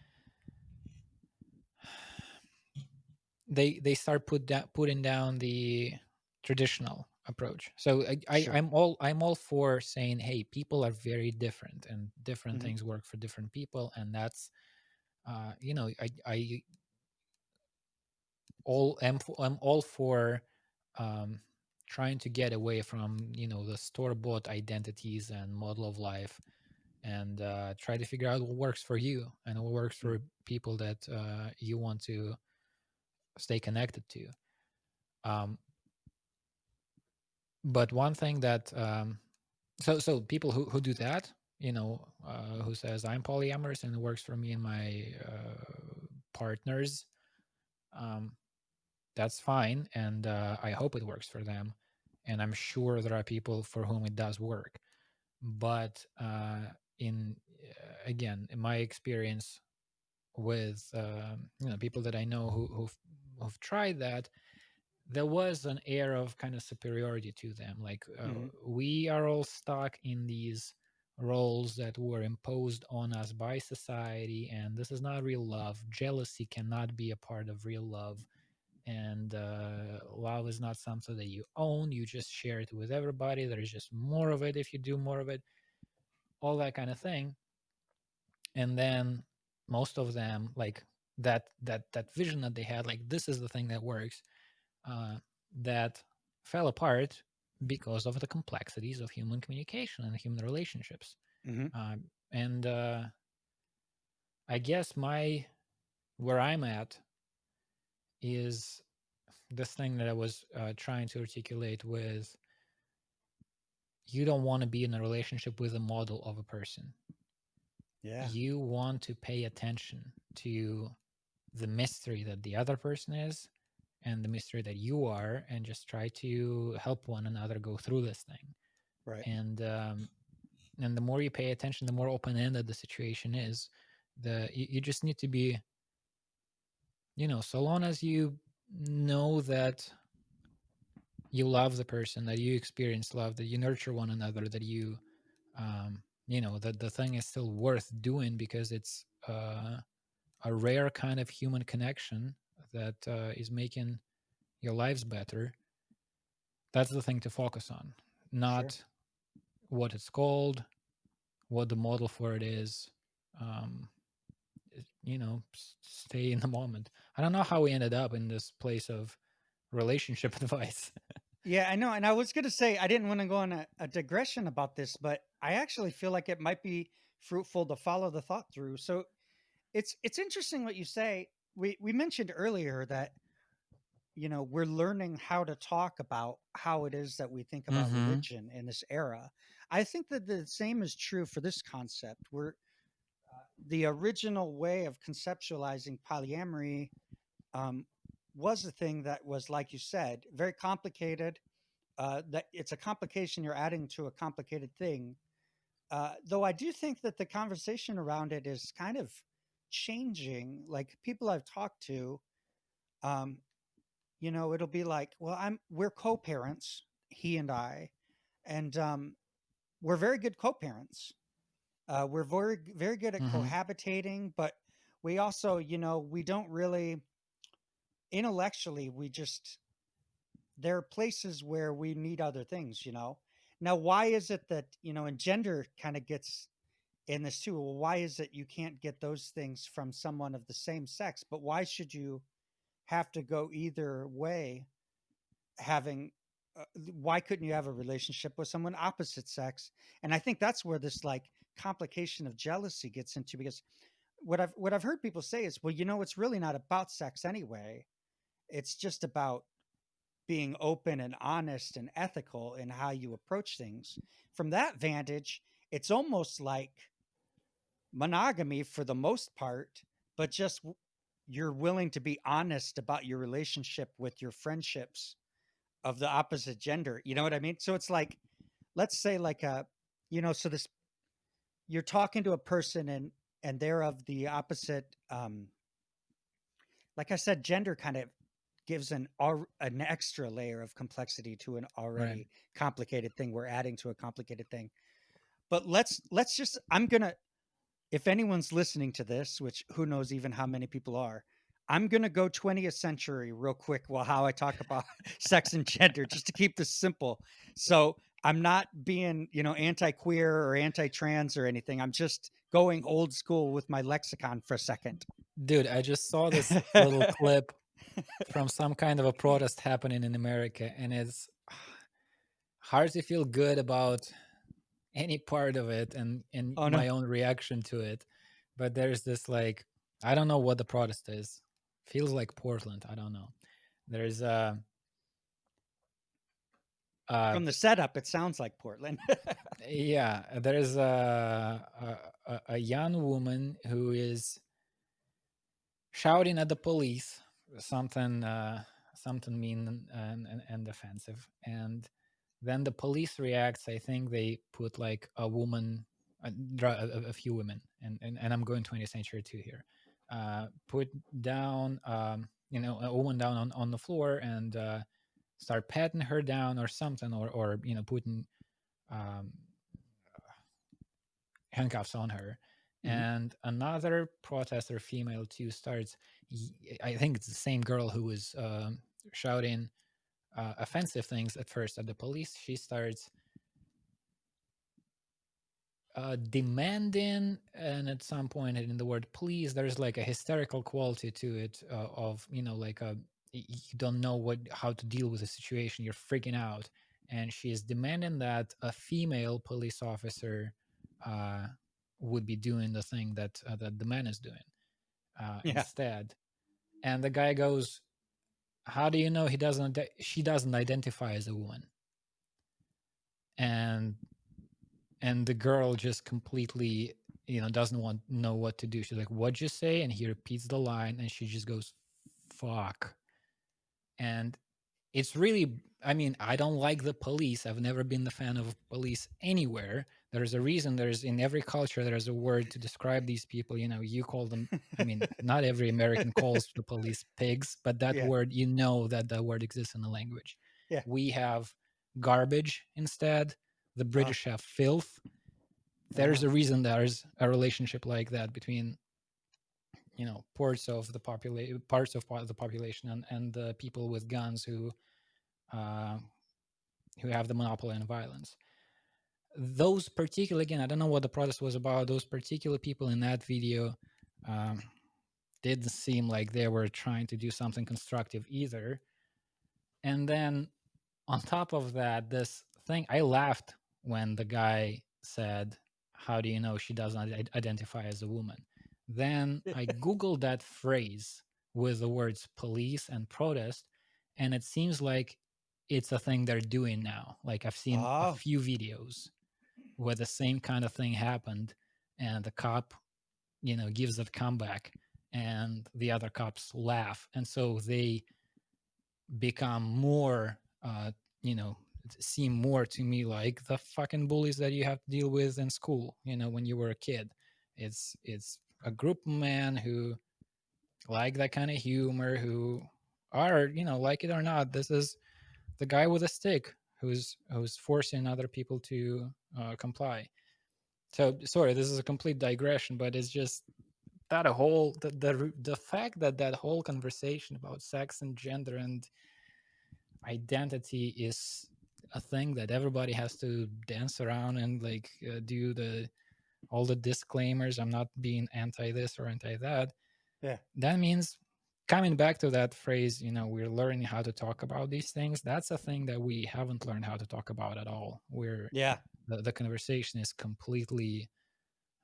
start putting down the traditional approach. So Sure. I'm all for saying, hey, people are very different and different Mhm. things work for different people, and that's I I'm all for um, trying to get away from the store bought identities and model of life, and try to figure out what works for you and what works Mm. for people that you want to stay connected to. Um, but one thing that so people who do that, who says I'm polyamorous and it works for me and my partners, um, that's fine, and I hope it works for them, and I'm sure there are people for whom it does work. But in again, in my experience, with people that I know who've tried that, there was an air of kind of superiority to them. Like Hmm. we are all stuck in these roles that were imposed on us by society, and this is not real love. Jealousy cannot be a part of real love, and love is not something that you own. You just share it with everybody. There's just more of it if you do more of it, all that kind of thing. And then most of them, like that vision that they had, like this is the thing that works, uh, that fell apart because of the complexities of human communication and human relationships. Hmm. And I guess my where I'm at is this thing that I was trying to articulate with, you don't want to be in a relationship with a model of a person. Yeah. You want to pay attention to the mystery that the other person is and the mystery that you are, and just try to help one another go through this thing. Right. And the more you pay attention, the more open-ended the situation is. You just need to be, so long as you know that you love the person, that you experience love, that you nurture one another, that that the thing is still worth doing because it's a rare kind of human connection that is making your lives better. That's the thing to focus on, Sure. not what it's called, what the model for it is. Um, stay in the moment. I don't know how we ended up in this place of relationship advice. Yeah, I know. And I was going to say, I didn't want to go on a digression about this, but I actually feel like it might be fruitful to follow the thought through. So it's interesting what you say. We mentioned earlier that we're learning how to talk about how it is that we think about Mm-hmm. religion in this era. I think that the same is true for this concept. Where the original way of conceptualizing polyamory um, was a thing that was, like you said, very complicated. That it's a complication you're adding to a complicated thing. Though I do think that the conversation around it is kind of changing. Like people I've talked to, um, it'll be like, well, we're co-parents, he and I, and we're very good co-parents. We're very good at Mm-hmm. cohabitating, but we also, we don't really intellectually. We just there are places where we need other things. Now, why is it that and gender kind of gets in this too? Well, why is it you can't get those things from someone of the same sex? But why should you have to go either way? Having Why couldn't you have a relationship with someone opposite sex? And I think that's where this like complication of jealousy gets into, because what I've heard people say is, well, it's really not about sex anyway. It's just about being open and honest and ethical in how you approach things. From that vantage, it's almost like monogamy for the most part, but just you're willing to be honest about your relationship with your friendships of the opposite gender. You know what I mean? So it's like, let's say like so this you're talking to a person and they're of the opposite like I said, gender kind of gives an extra layer of complexity to an Right. already complicated thing. We're adding to a complicated thing. But let's just I'm going to if anyone's listening to this, which who knows even how many people are, I'm going to go 20th century real quick while how I talk about sex and gender just to keep this simple. So, I'm not being, anti-queer or anti-trans or anything. I'm just going old school with my lexicon for a second. Dude, I just saw this little clip from some kind of a protest happening in America, and it's hard to feel good about any part of it and Oh no. my own reaction to it. But there's this, like, I don't know what the protest is. Feels like Portland. I don't know. There's uh From the setup, it sounds like Portland. yeah, there's a young woman who is shouting at the police something something mean and offensive, and then the police reacts. I think they put like a woman, a few women, and I'm going 20th century too here. put down, a woman down on the floor and start patting her down or something, or putting um, handcuffs on her. Hmm. And another protester, female too, starts. I think it's the same girl who was shouting offensive things at first at the police. She starts demanding, and at some point in the word please, there's like a hysterical quality to it, of like you don't know how to deal with the situation, you're freaking out, and she is demanding that a female police officer uh, would be doing the thing that the man is doing Yeah. instead. And the guy goes, how do you know she doesn't identify as a woman? and and the girl just completely doesn't want know what to do. She's like, what'd you say? And he repeats the line, and she just goes, fuck. And it's really, I mean, I don't like the police. I've never been the fan of police anywhere. There's a reason. There's in every culture there's a word to describe these people. You call them, I mean, not every American calls the police pigs, but that Yeah. word, that word exists in the language. Yeah. We have garbage instead. The Oh. British have filth. There's Oh. a reason there's a relationship like that between parts of the population, and the people with guns uh, who have the monopoly on violence. Those particular, again, I don't know what the protest was about. Those particular people in that video um, didn't seem like they were trying to do something constructive either. And then on top of that, this thing, I laughed when the guy said, how do you know she doesn't identify as a woman? Then I Googled that phrase with the words police and protest, and it seems like it's a thing they're doing now. Like I've seen a Oh. few videos where the same kind of thing happened, and the cop, gives that comeback, and the other cops laugh. And so they become more you know seem more to me like the fucking bullies that you have to deal with in school, when you were a kid. It's a group of men who like that kind of humor, who are, like it or not, this is the guy with a stick who's forcing other people to comply. So sorry, this is a complete digression, but it's just that a whole the fact that that whole conversation about sex and gender and identity is a thing that everybody has to dance around and like do the all the disclaimers, I'm not being anti this or anti that. Yeah. That means, coming back to that phrase, we're learning how to talk about these things. That's a thing that we haven't learned how to talk about at all, where Yeah. the conversation is completely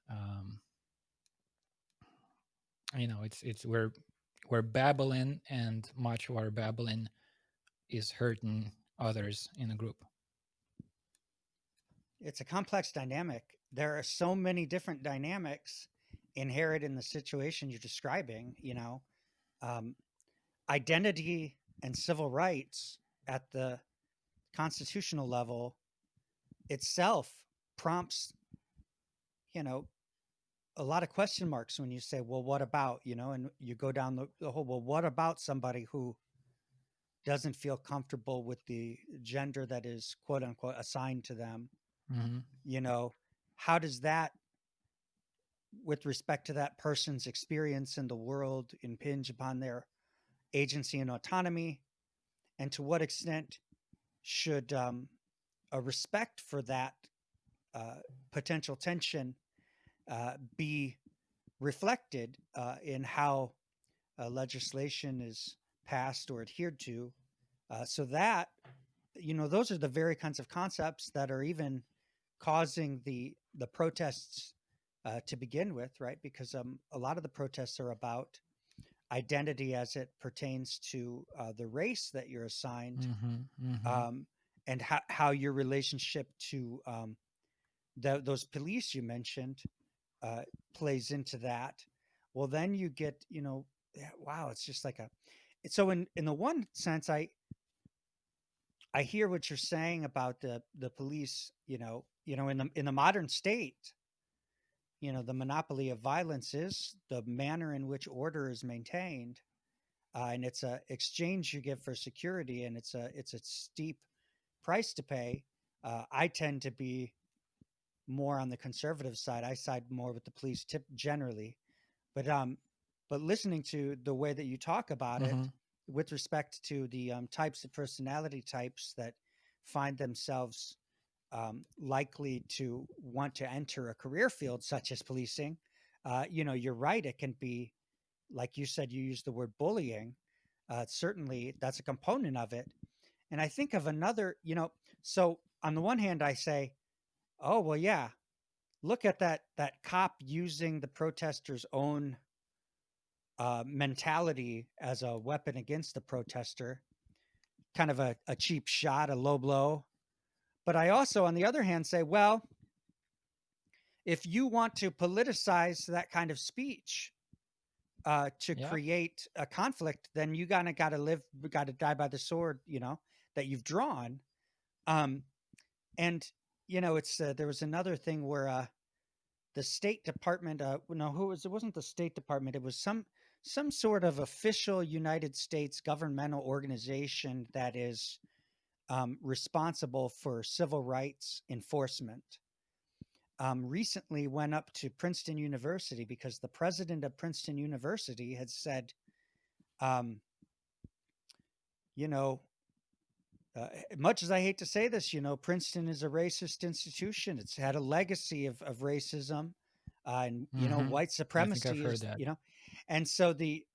um it's we're babbling, and much of our babbling is hurting others in a group. It's a complex dynamic. There are so many different dynamics inherent in the situation you're describing. Um, identity and civil rights at the constitutional level itself prompts, you know, a lot of question marks when you say, well, what about, and you go down the whole, well, what about somebody who doesn't feel comfortable with the gender that is quote unquote assigned to them? Mm-hmm. You know, how does that, with respect to that person's experience in the world, impinge upon their agency and autonomy? And to what extent should a respect for that uh, potential tension be reflected in how legislation is passed or adhered to, so that those are the very kinds of concepts that are even causing the protests to begin with, right? Because a lot of the protests are about identity as it pertains to the race that you're assigned, Mm-hmm. Mm-hmm. um, and how your relationship to those police you mentioned uh, plays into that. Well, then you get, yeah, wow, it's just like a. So in the one sense, I hear what you're saying about the police. In the modern state, the monopoly of violence is the manner in which order is maintained, and it's a exchange you give for security, and it's a steep price to pay. I tend to be more on the conservative side. I side more with the police tip generally, but listening to the way that you talk about it Mm-hmm. with respect to the types of personality types that find themselves likely to want to enter a career field such as policing, you're right. It can be, like you said, you use the word bullying. Certainly, that's a component of it. And I think of another, so on the one hand, I say, oh, well, yeah, look at that cop using the protesters' own mentality as a weapon against the protester, kind of a cheap shot, a low blow. But I also, on the other hand, say, well, if you want to politicize that kind of speech to Yeah. create a conflict, then you got to live, got to die by the sword, that you've drawn. Um, and it's there was another thing where the State Department, no, who was it? Wasn't the State Department? It was some sort of official United States governmental organization that is responsible for civil rights enforcement. Recently went up to Princeton University because the president of Princeton University had said, um, you know, much as I hate to say this, Princeton is a racist institution. It's had a legacy of racism, and Mm-hmm. white I think I've supremacy heard is, that. and so the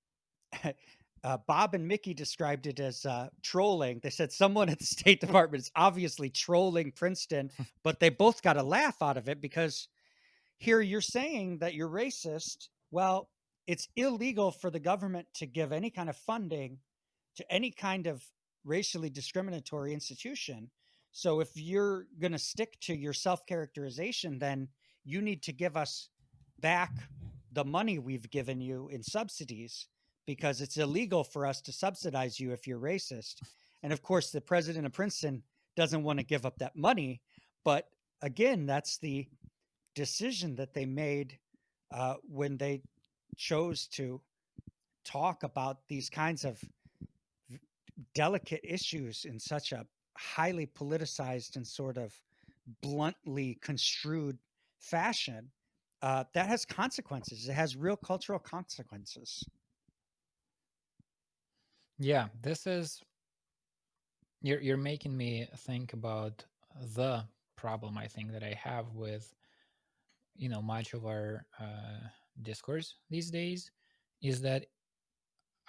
Bob and Mickey described it as trolling. They said someone at the State Department is obviously trolling Princeton, but they both got a laugh out of it because here you're saying that you're racist. Well, it's illegal for the government to give any kind of funding to any kind of racially discriminatory institution. So if you're going to stick to your self characterization, then you need to give us back the money we've given you in subsidies because it's illegal for us to subsidize you if you're racist. And of course, the president of Princeton doesn't want to give up that money. But again, that's the decision that they made when they chose to talk about these kinds of delicate issues in such a highly politicized and sort of bluntly construed fashion. That has consequences. It has real cultural consequences. Yeah, this is you're making me think about the problem I think that I have with much of our discourse these days is that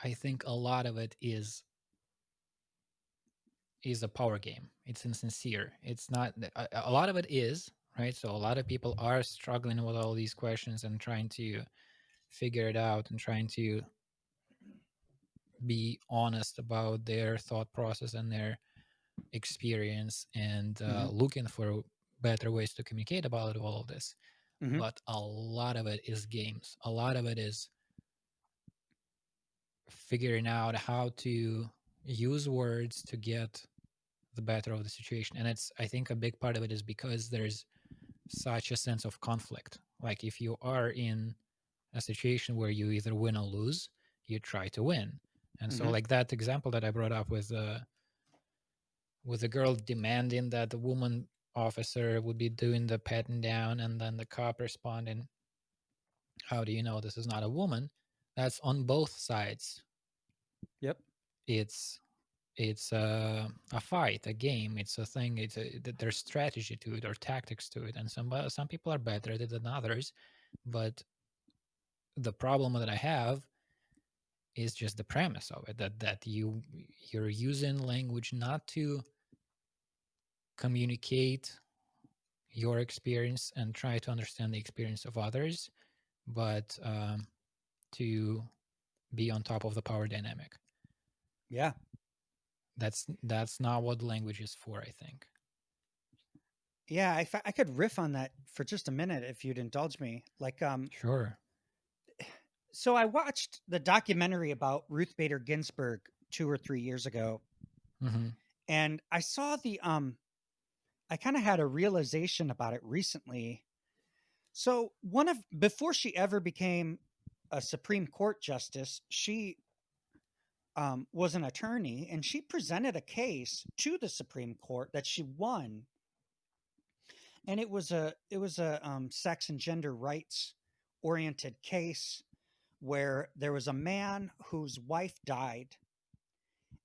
I think a lot of it is a power game. It's insincere. It's not a lot of it is right. So a lot of people are struggling with all these questions and trying to figure it out and trying to be honest about their thought process and their experience and Hmm. looking for better ways to communicate about all of this. Hmm. But a lot of it is games. A lot of it is figuring out how to use words to get the better of the situation. And it's, I think, a big part of it is because there's such a sense of conflict. Like if you are in a situation where you either win or lose, you try to win. And so, Hmm. like that example that I brought up with the girl demanding that the woman officer would be doing the patting down, and then the cop responding, "How do you know this is not a woman?" That's on both sides. Yep. It's a fight, a game. It's a thing. There's strategy to it or tactics to it, and some people are better at it than others. But the problem that I have is just the premise of it that you're using language not to communicate your experience and try to understand the experience of others, but to be on top of the power dynamic. Yeah. That's not what language is for, I think. Yeah. I could riff on that for just a minute if you'd indulge me. Like, Sure. so I watched the documentary about Ruth Bader Ginsburg 2 or 3 years ago, Mm-hmm. and I saw I kind of had a realization about it recently. So before she ever became a Supreme Court justice, she was an attorney, and she presented a case to the Supreme Court that she won, and it was a sex and gender rights oriented case where there was a man whose wife died,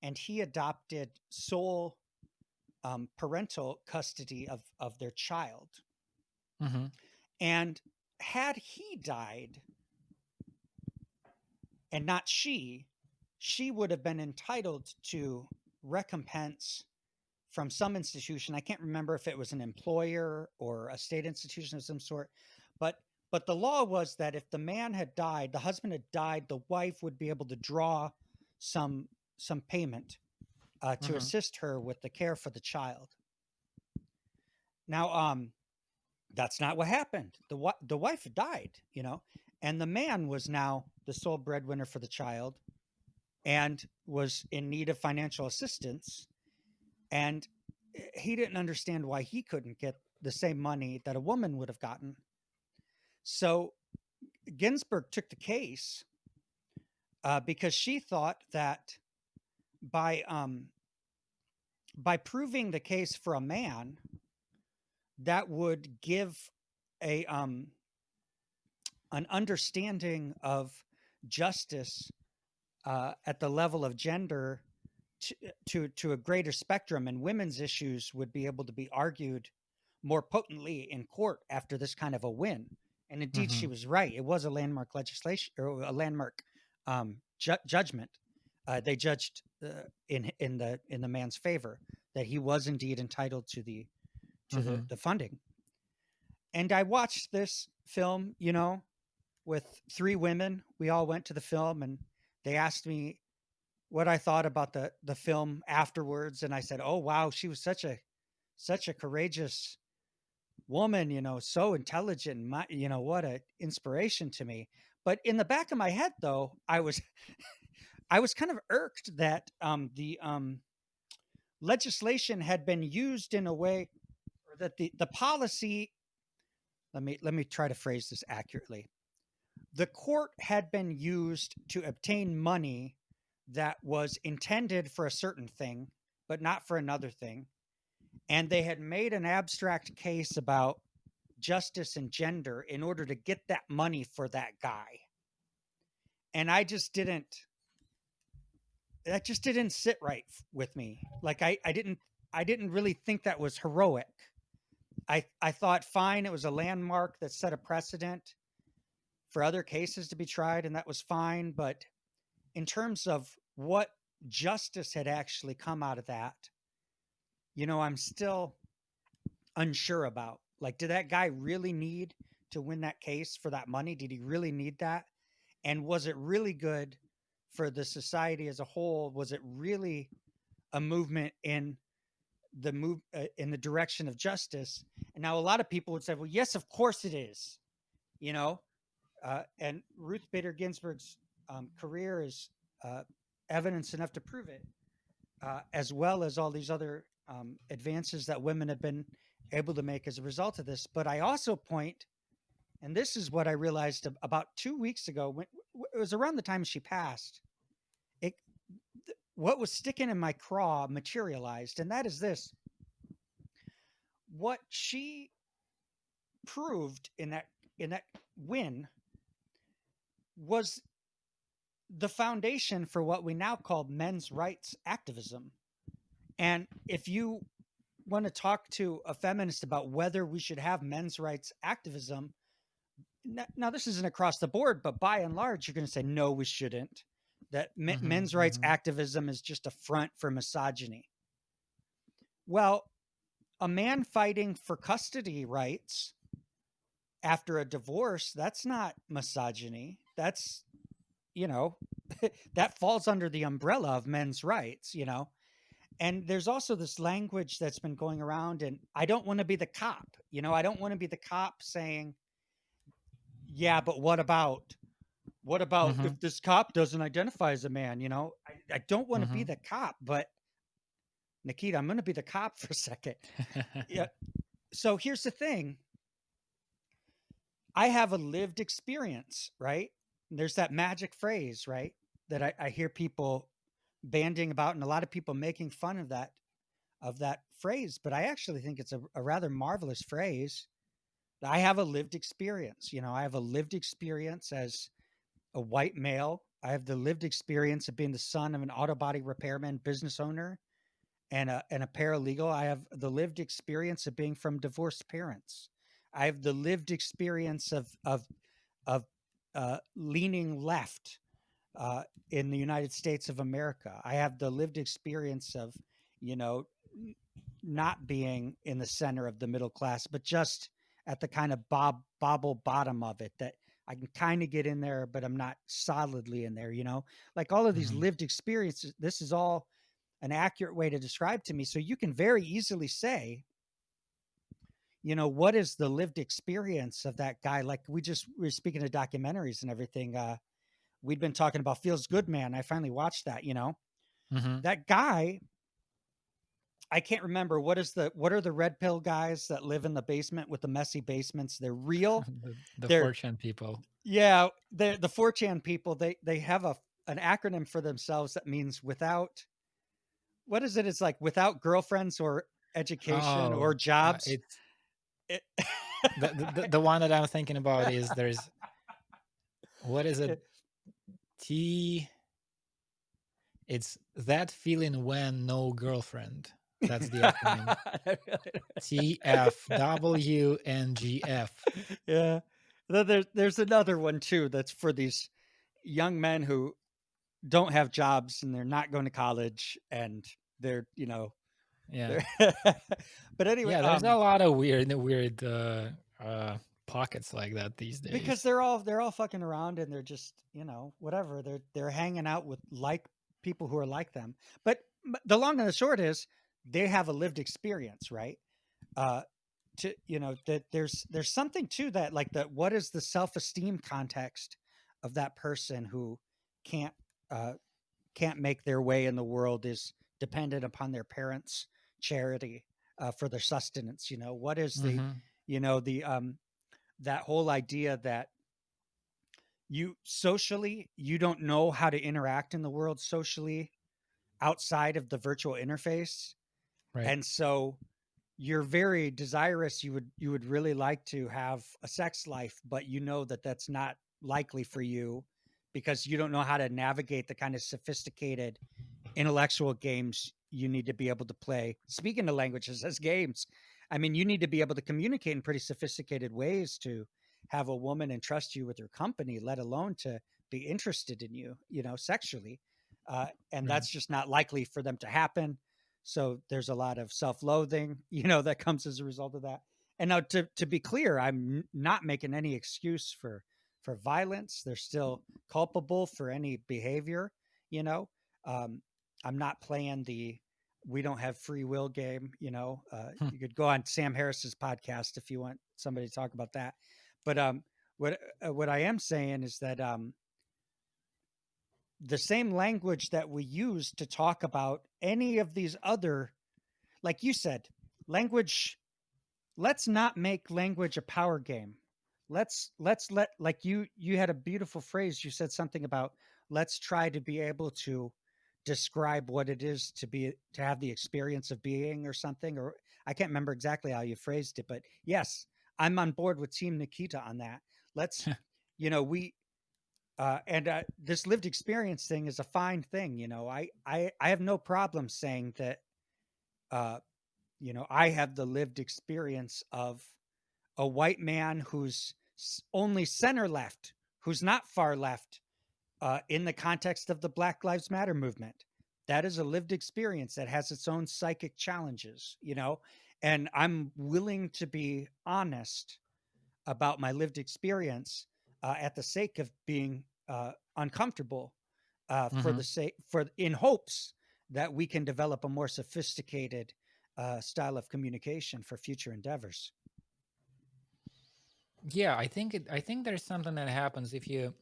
and he adopted sole parental custody of their child. Mm-hmm. And had he died and not she would have been entitled to recompense from some institution. I can't remember if it was an employer or a state institution of some sort, but the law was that if the man had died, the husband had died, the wife would be able to draw some payment to Mm-hmm. assist her with the care for the child. Now, that's not what happened. The wife died, and the man was now the sole breadwinner for the child and was in need of financial assistance. And he didn't understand why he couldn't get the same money that a woman would have gotten. So Ginsburg took the case because she thought that by proving the case for a man, that would give a an understanding of justice at the level of gender to a greater spectrum, and women's issues would be able to be argued more potently in court after this kind of a win. And indeed, Mm-hmm. she was right. It was a landmark legislation or a landmark judgment. They judged in the man's favor that he was indeed entitled to Mm-hmm. the funding. And I watched this film, with three women. We all went to the film, and they asked me what I thought about the film afterwards, and I said, "Oh wow, she was such a courageous woman, so intelligent. What a inspiration to me." But in the back of my head, though, I was kind of irked that the legislation had been used in a way, or that the policy. Let me try to phrase this accurately. The court had been used to obtain money that was intended for a certain thing, but not for another thing. And they had made an abstract case about justice and gender in order to get that money for that guy. And that just didn't sit right with me. Like I didn't really think that was heroic. I thought fine, it was a landmark that set a precedent for other cases to be tried, and that was fine. But in terms of what justice had actually come out of that, I'm still unsure about. Like, did that guy really need to win that case for that money? Did he really need that? And was it really good for the society as a whole? Was it really a movement in the direction of justice? And now a lot of people would say, well, yes, of course it is. You know, and Ruth Bader Ginsburg's career is evidence enough to prove it, as well as all these other advances that women have been able to make as a result of this. But I also point, and this is what I realized about 2 weeks ago, when it was around the time she passed. It, what was sticking in my craw materialized, and that is this: what she proved in that win was the foundation for what we now call men's rights activism. And if you want to talk to a feminist about whether we should have men's rights activism, now this isn't across the board, but by and large, you're going to say, no, we shouldn't. That Mm-hmm. men's rights Mm-hmm. activism is just a front for misogyny. Well, a man fighting for custody rights after a divorce, that's not misogyny. That's, you know, that falls under the umbrella of men's rights, And there's also this language that's been going around, and I don't want to be the cop. I don't want to be the cop saying, yeah, but what about Mm-hmm. if this cop doesn't identify as a man? I don't want to be Mm-hmm. the cop, but Nikita, I'm going to be the cop for a second. Yeah. So here's the thing. I have a lived experience, right? There's that magic phrase, right? That I hear people banding about, and a lot of people making fun of that phrase. But I actually think it's a rather marvelous phrase. I have a lived experience. You know, I have a lived experience as a white male. I have the lived experience of being the son of an auto body repairman, business owner, and a paralegal. I have the lived experience of being from divorced parents. I have the lived experience of leaning left uh, in the United States of America. I have the lived experience of, you know, not being in the center of the middle class, but just at the kind of bobble bottom of it, that I can kind of get in there, but I'm not solidly in there, you know, like all of these Hmm. lived experiences. This is all an accurate way to describe to me. So you can very easily say, you know, what is the lived experience of that guy? Like we were speaking of documentaries and everything. We'd been talking about Feels Good Man. I finally watched that, you know. Hmm. That guy, I can't remember what are the red pill guys that live in the basement with the messy basements. They're real. The They're fortune people. yeah, they're the 4chan people. They have an acronym for themselves that means without, what is it? It's like without girlfriends or education or Oh, jobs. it's It, the one that I'm thinking about is there's what is it? T. It's that feeling when no girlfriend. That's the acronym. TFWNGF. yeah. There's another one too that's for these young men who don't have jobs and they're not going to college and they're, you know, Yeah, they're but anyway, yeah. There's a lot of weird pockets like that these because days. they're all fucking around and they're just, you know, whatever. They're hanging out with like people who are like them. But the long and the short is they have a lived experience, right? Uh to, you know, that there's something to that, like that what is the self-esteem context of that person who can't uh can't make their way in the world, is dependent upon their parents charity for their sustenance. You know, what is the, Hmm. you know, the that whole idea that you socially, you don't know how to interact in the world socially outside of the virtual interface, Right. and so you're very desirous, you would really like to have a sex life, but you know that that's not likely for you because you don't know how to navigate the kind of sophisticated intellectual games you need to be able to play. Speaking of languages as games, I mean, you need to be able to communicate in pretty sophisticated ways to have a woman entrust you with her company, let alone to be interested in you, you know, sexually. And Right. that's just not likely for them to happen. So there's a lot of self-loathing, you know, that comes as a result of that. And now, to be clear, not making any excuse for violence. They're still culpable for any behavior, you know. Um, I'm not playing the we don't have free will game. You know, you could go on Sam Harris's podcast if you want somebody to talk about that. But what I am saying is that the same language that we use to talk about any of these other, like you said, language, let's not make language a power game. Let's let, like you had a beautiful phrase. You said something about let's try to be able to describe what it is to be, to have the experience of being or something, or I can't remember exactly how you phrased it, but yes, I'm on board with Team Nikita on that. Let's, you know, we and this lived experience thing is a fine thing. You know, I have no problem saying that. Uh, you know, I have the lived experience of a white man who's only center left, who's not far left, in the context of the Black Lives Matter movement. That is a lived experience that has its own psychic challenges, you know, and I'm willing to be honest about my lived experience at the sake of being uncomfortable, for Hmm. the sake, for in hopes that we can develop a more sophisticated style of communication for future endeavors. Yeah, I think there's something that happens if you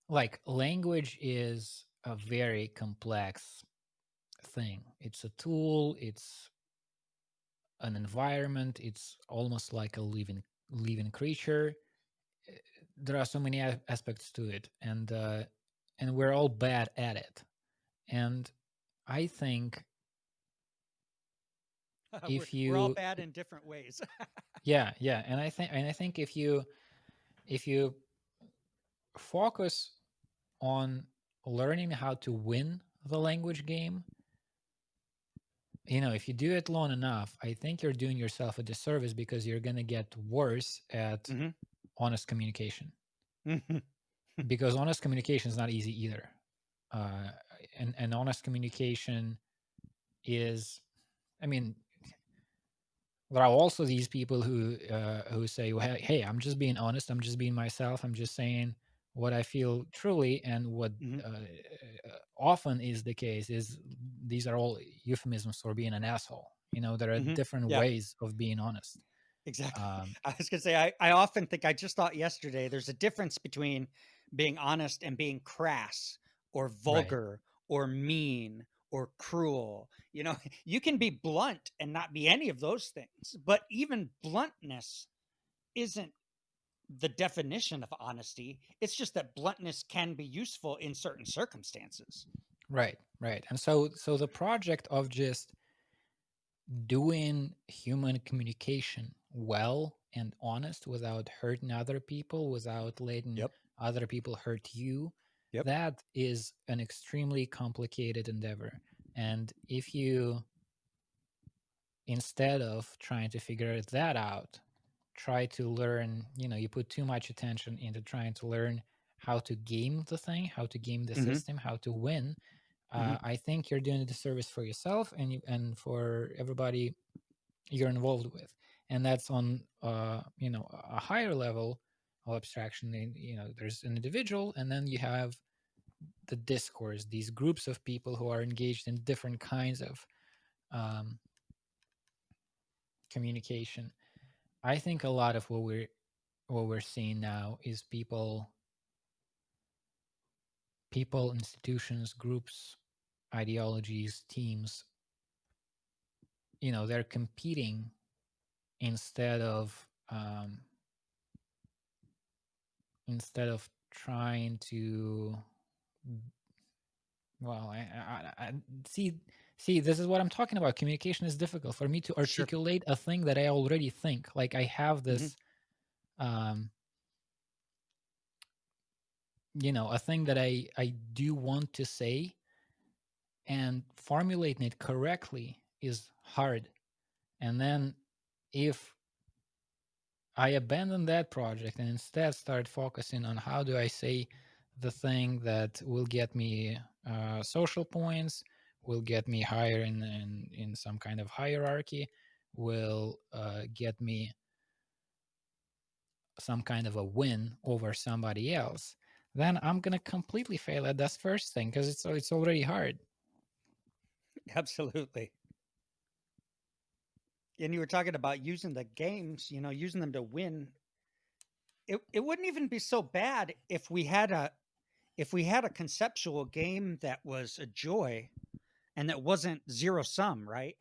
like language is a very complex thing. It's a tool, it's an environment, it's almost like a living living creature. Uh, There are so many aspects to it, and we're all bad at it. And I think if we're all you, bad in different ways. yeah, yeah, and I think if you focus on learning how to win the language game, if you do it long enough, I think you're doing yourself a disservice, because you're going to get worse at Hmm. honest communication. Hmm. Because honest communication is not easy either. Uh, and honest communication is, I mean, there are also these people who say, well, hey, I'm just being honest, I'm just being myself, I'm just saying what I feel truly. And what Hmm. often is the case is these are all euphemisms for being an asshole. There are Hmm. different Yeah, ways of being honest. exactly. um, I was gonna say, I often think, I just thought yesterday, there's a difference between being honest and being crass or right, vulgar or mean or cruel. You can be blunt and not be any of those things, but even bluntness isn't the definition of honesty. It's just that bluntness can be useful in certain circumstances. right. And so the project of just doing human communication well and honest without hurting other people, without letting Yep. other people hurt you, Yep. that is an extremely complicated endeavor. And if you, instead of trying to figure that out, try to learn, you put too much attention into trying to learn how to game the thing, how to game the Hmm. system, how to win, Hmm. I think you're doing a disservice for yourself and for everybody you're involved with. And that's on a higher level of abstraction. There's an individual, and then you have the discourse, these groups of people who are engaged in different kinds of um, communication. I think a lot of what we're seeing now is people, institutions, groups, ideologies, teams, they're competing instead of trying to, well, I see, this is what I'm talking about. Communication is difficult for me to Sure. articulate a thing that I already think. Like, I have Hmm. this, um a thing that I do want to say, and formulating it correctly is hard. And then, if I abandon that project and instead start focusing on how do I say the thing that will get me social points, will get me higher in some kind of hierarchy, will get me some kind of a win over somebody else, then I'm gonna completely fail at that first thing, because it's already hard. Absolutely. And you were talking about using the games, using them to win. It wouldn't even be so bad if we had a conceptual game that was a joy and that wasn't zero sum, right?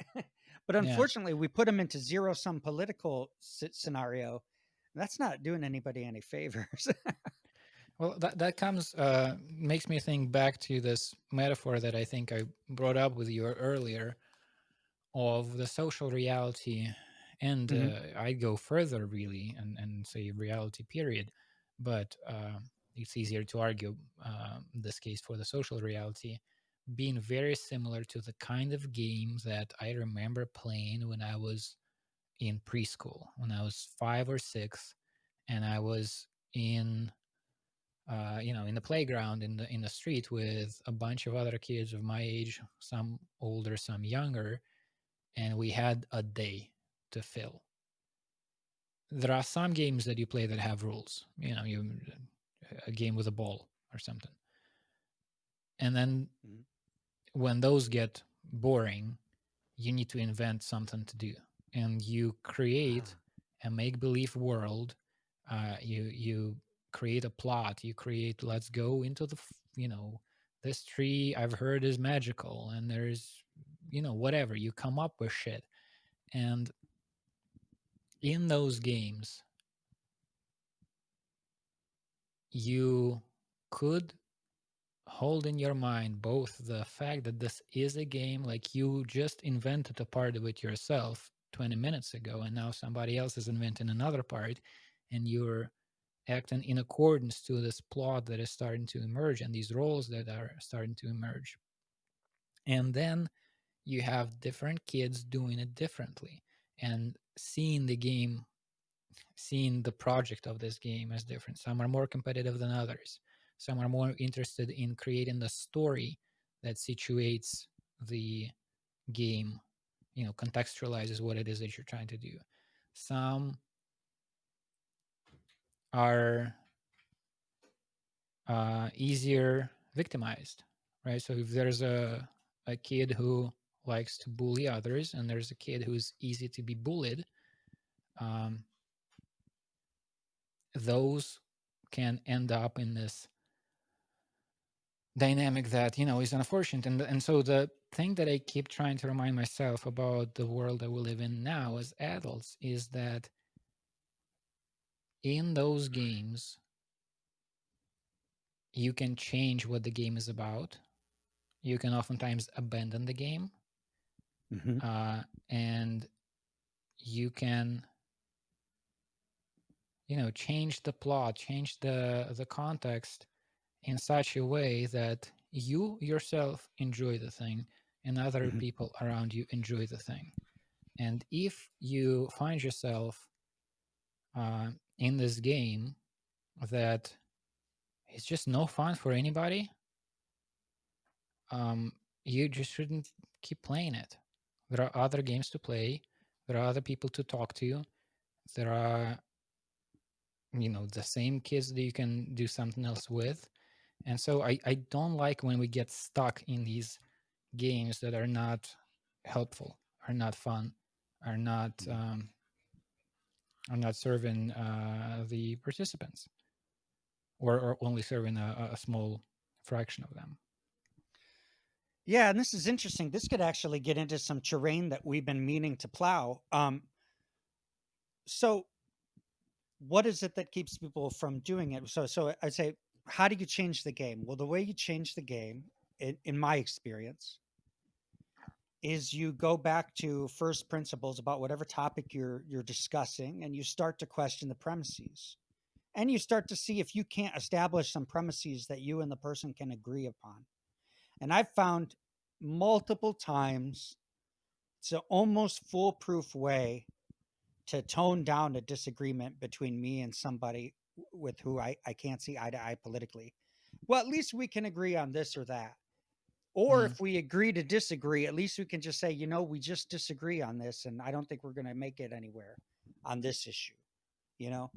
But Yeah. unfortunately, we put them into zero sum political scenario. That's not doing anybody any favors. Well, that comes makes me think back to this metaphor that I think I brought up with you earlier, of the social reality. And Hmm. I go further, really, and say reality period. But it's easier to argue this case for the social reality being very similar to the kind of games that I remember playing when I was in preschool, when I was 5 or 6, and I was in in the playground, in the street, with a bunch of other kids of my age, some older, some younger, and we had a day to fill. There are some games that you play that have rules. A game with a ball or something, and then Hmm. when those get boring, you need to invent something to do, and you create a make believe world. You create a plot. You create, let's go into this tree I've heard is magical, and there's whatever, you come up with shit. And in those games, you could hold in your mind both the fact that this is a game, like you just invented a part of it yourself 20 minutes ago, and now somebody else is inventing another part, and you're acting in accordance to this plot that is starting to emerge and these roles that are starting to emerge. And then you have different kids doing it differently and seeing the game, seeing the project of this game as different. Some are more competitive than others. Some are more interested in creating the story that situates the game, contextualizes what it is that you're trying to do. Some are easier victimized, right? So if there's a kid who likes to bully others and there's a kid who's easy to be bullied, um, those can end up in this dynamic that is unfortunate. And so the thing that I keep trying to remind myself about the world that we live in now as adults is that in those games you can change what the game is about. You can oftentimes abandon the game, Mm-hmm. and you can change the plot, change the context in such a way that you yourself enjoy the thing and other Mm-hmm. people around you enjoy the thing. And if you find yourself in this game that it's just no fun for anybody, um, you just shouldn't keep playing it. There are other games to play. There are other people to talk to. There are, the same kids that you can do something else with. And so I don't like when we get stuck in these games that are not helpful, are not fun, are not um, are not serving the participants, or only serving a small fraction of them. Yeah, and this is interesting. This could actually get into some terrain that we've been meaning to plow. So what is it that keeps people from doing it? So I'd say, how do you change the game? Well, the way you change the game, in my experience, is you go back to first principles about whatever topic you're discussing, and you start to question the premises, and you start to see if you can't establish some premises that you and the person can agree upon. And I've found multiple times it's an almost foolproof way to tone down a disagreement between me and somebody with who I can't see eye to eye politically. Well, at least we can agree on this or that. Or Mm, if we agree to disagree, at least we can just say, we just disagree on this, and I don't think we're going to make it anywhere on this issue, you know,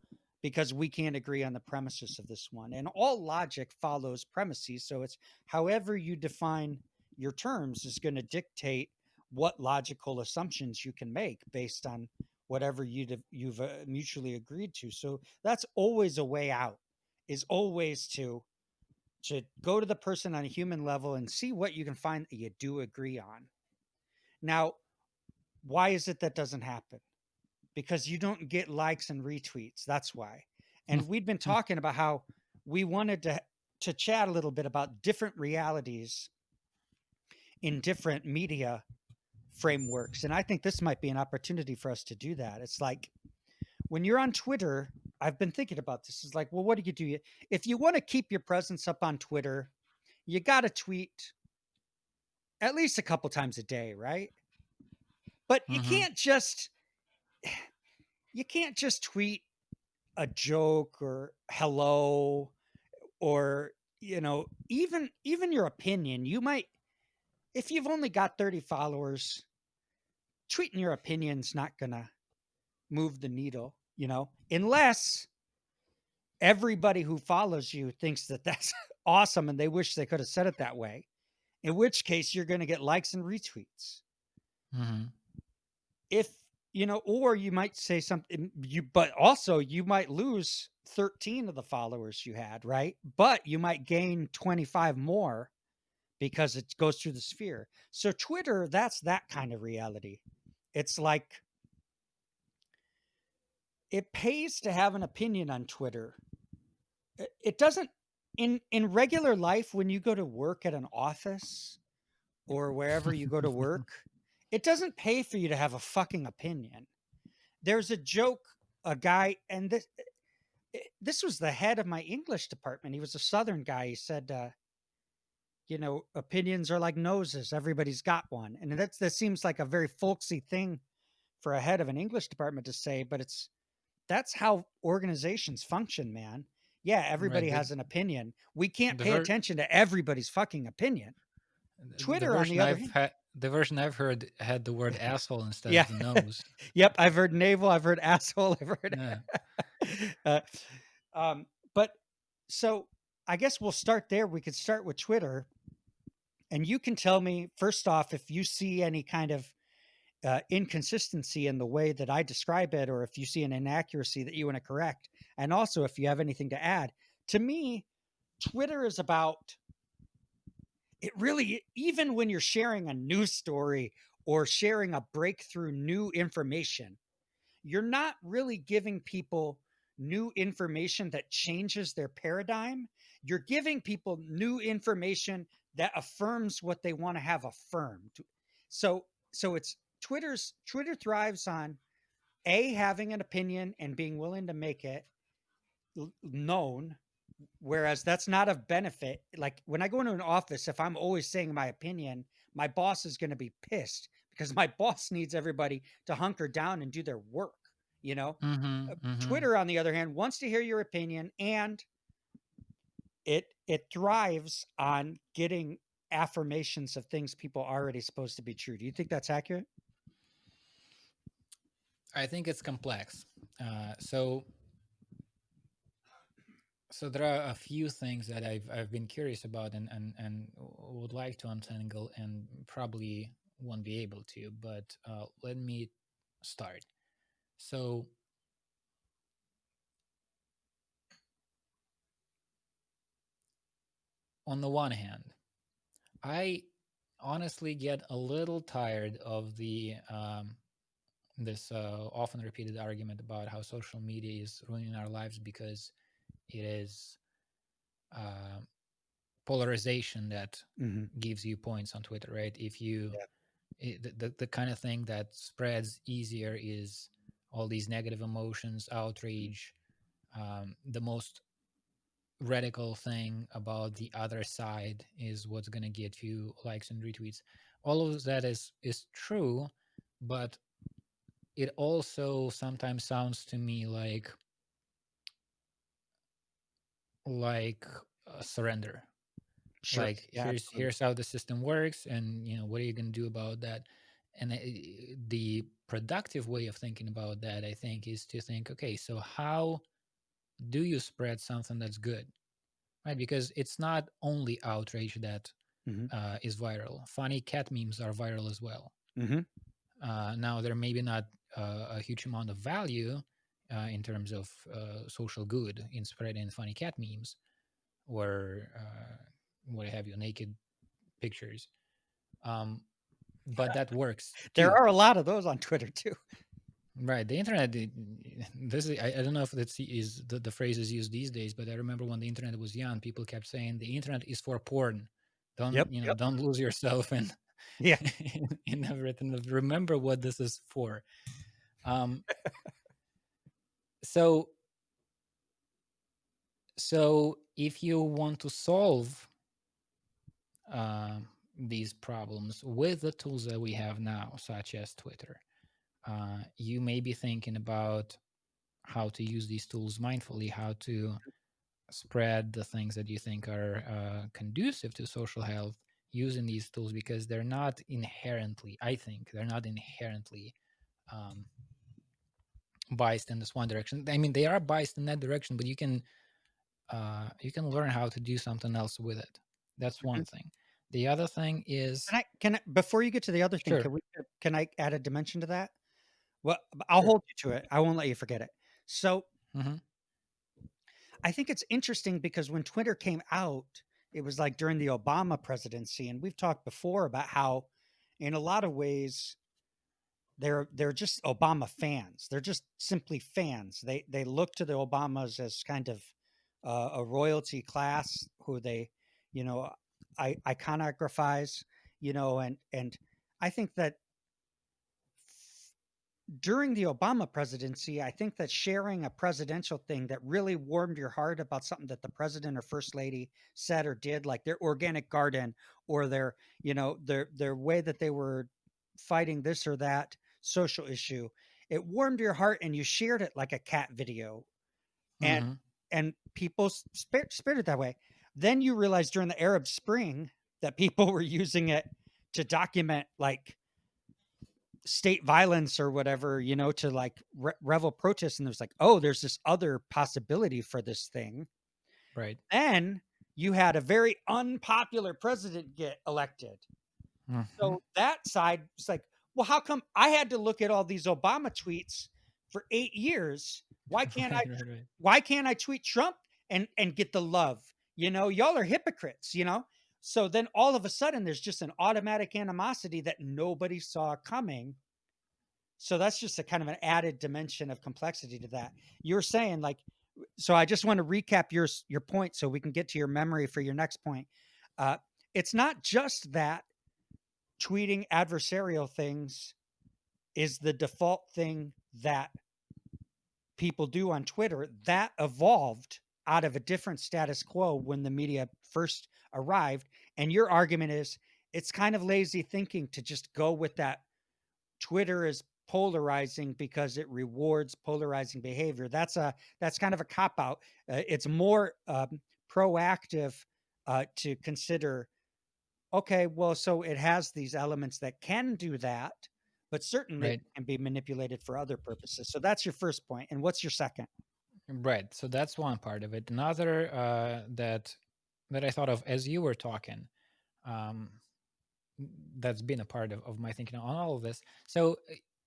because we can't agree on the premises of this one. And all logic follows premises. So it's however you define your terms is going to dictate what logical assumptions you can make based on whatever you've mutually agreed to. So that's always a way out, is always to go to the person on a human level and see what you can find that you do agree on. Now, why is it that doesn't happen? Because you don't get likes and retweets. That's why. And we'd been talking about how we wanted to chat a little bit about different realities in different media frameworks. And I think this might be an opportunity for us to do that. It's like when you're on Twitter, I've been thinking about this. It's like, well, what do you do? If you want to keep your presence up on Twitter, you got to tweet at least a couple times a day, right? But mm-hmm, you can't just tweet a joke or hello or even your opinion. You might, if you've only got 30 followers, tweeting your opinion's not gonna move the needle, unless everybody who follows you thinks that that's awesome and they wish they could have said it that way, in which case you're going to get likes and retweets. mm-hmm, If or you might say something, but also you might lose 13 of the followers you had, right? But you might gain 25 more because it goes through the sphere. So Twitter, that's that kind of reality. It's like it pays to have an opinion on Twitter, it doesn't in regular life when you go to work at an office or wherever you go to work, it doesn't pay for you to have a fucking opinion. There's a joke, a guy, and this was the head of my English department. He was a Southern guy. He said, opinions are like noses. Everybody's got one, and that seems like a very folksy thing for a head of an English department to say, but that's how organizations function, man. Yeah, Right. everybody has an opinion. We can't The pay ver- attention to everybody's fucking opinion. the Twitter, on the version other I've hand, had the version I've heard had the word asshole instead yeah, of the nose. yep. I've heard navel. I've heard asshole. I've heard. Yeah. uh, but so I guess we'll start there. We could start with Twitter, and you can tell me first off if you see any kind of inconsistency in the way that I describe it, or if you see an inaccuracy that you want to correct, and also if you have anything to add. To me, Twitter is about it really, even when you're sharing a news story or sharing a breakthrough new information, you're not really giving people new information that changes their paradigm. You're giving people new information that affirms what they want to have affirmed. So it's Twitter thrives on a having an opinion and being willing to make it known, whereas that's not of benefit. Like when I go into an office, if I'm always saying my opinion, my boss is going to be pissed because my boss needs everybody to hunker down and do their work, you know. Mm-hmm. Mm-hmm. Twitter, on the other hand, wants to hear your opinion, and it thrives on getting affirmations of things people are already supposed to be true. Do you think that's accurate? I think it's complex. So there are a few things that I've been curious about and would like to untangle and probably won't be able to. But let me start. So on the one hand, I honestly get a little tired of the this often repeated argument about how social media is ruining our lives because it is uh, polarization that Mm-hmm. gives you points on Twitter, right? If you Yeah. the kind of thing that spreads easier is all these negative emotions, outrage, the most radical thing about the other side is what's going to get you likes and retweets. All of that is true, but it also sometimes sounds to me like surrender. Sure. Like Yeah, absolutely. here's how the system works, and what are you going to do about that? And the productive way of thinking about that, I think, is to think, okay, so how do you spread something that's good, right? Because it's not only outrage that Mm-hmm. is viral. Funny cat memes are viral as well. Mm-hmm. Now they're maybe not a huge amount of value in terms of social good in spreading funny cat memes or what have you, naked pictures. Um, but that works There too. are a lot of those on Twitter too. Right, the internet. This is, I don't know if that's is the phrase is used these days, but I remember when the internet was young, people kept saying the internet is for porn. Don't Yep. Yep. don't lose yourself in Yeah. in everything. Remember what this is for. Um, so so if you want to solve uh, these problems with the tools that we have now, such as Twitter, you may be thinking about how to use these tools mindfully, how to spread the things that you think are conducive to social health using these tools, because they're not inherently, I think, they're not inherently um, biased in this one direction. I mean, they are biased in that direction, but you can learn how to do something else with it. That's one Mhm. thing. The other thing is Can I before you get to the other thing, sure, can I add a dimension to that? Well, I'll sure. hold you to it. I won't let you forget it. So Hmm. I think it's interesting because when Twitter came out, it was like during the Obama presidency, and we've talked before about how, in a lot of ways, they're just Obama fans. They're just simply fans. They look to the Obamas as kind of a royalty class who they, you know, iconographize, and I think that during the Obama presidency, I think that sharing a presidential thing that really warmed your heart about something that the president or first lady said or did, like their organic garden or their, their way that they were fighting this or that social issue, it warmed your heart and you shared it like a cat video, and Hmm. people spared it that way. Then you realize during the Arab Spring that people were using it to document like state violence or whatever, to like revel protests. And there's like, oh, there's this other possibility for this thing. Right. Then you had a very unpopular president get elected. Hmm. So that side was like, well, how come I had to look at all these Obama tweets for 8 years? Why can't I? Right. Right. Right. Why can't I tweet Trump and get the love? Y'all are hypocrites. So then all of a sudden, there's just an automatic animosity that nobody saw coming. So that's just a kind of an added dimension of complexity to that. You were saying like, so I just want to recap your point so we can get to your memory for your next point. Uh, it's not just that tweeting adversarial things is the default thing that people do on Twitter. That evolved out of a different status quo when the media first arrived. And your argument is it's kind of lazy thinking to just go with that. Twitter is polarizing because it rewards polarizing behavior. That's kind of a cop out. It's more proactive to consider. Okay, well, so it has these elements that can do that, but certainly Right. can be manipulated for other purposes. So that's your first point. And what's your second? Right. So that's one part of it. Another that I thought of as you were talking, um, that's been a part of my thinking on all of this. So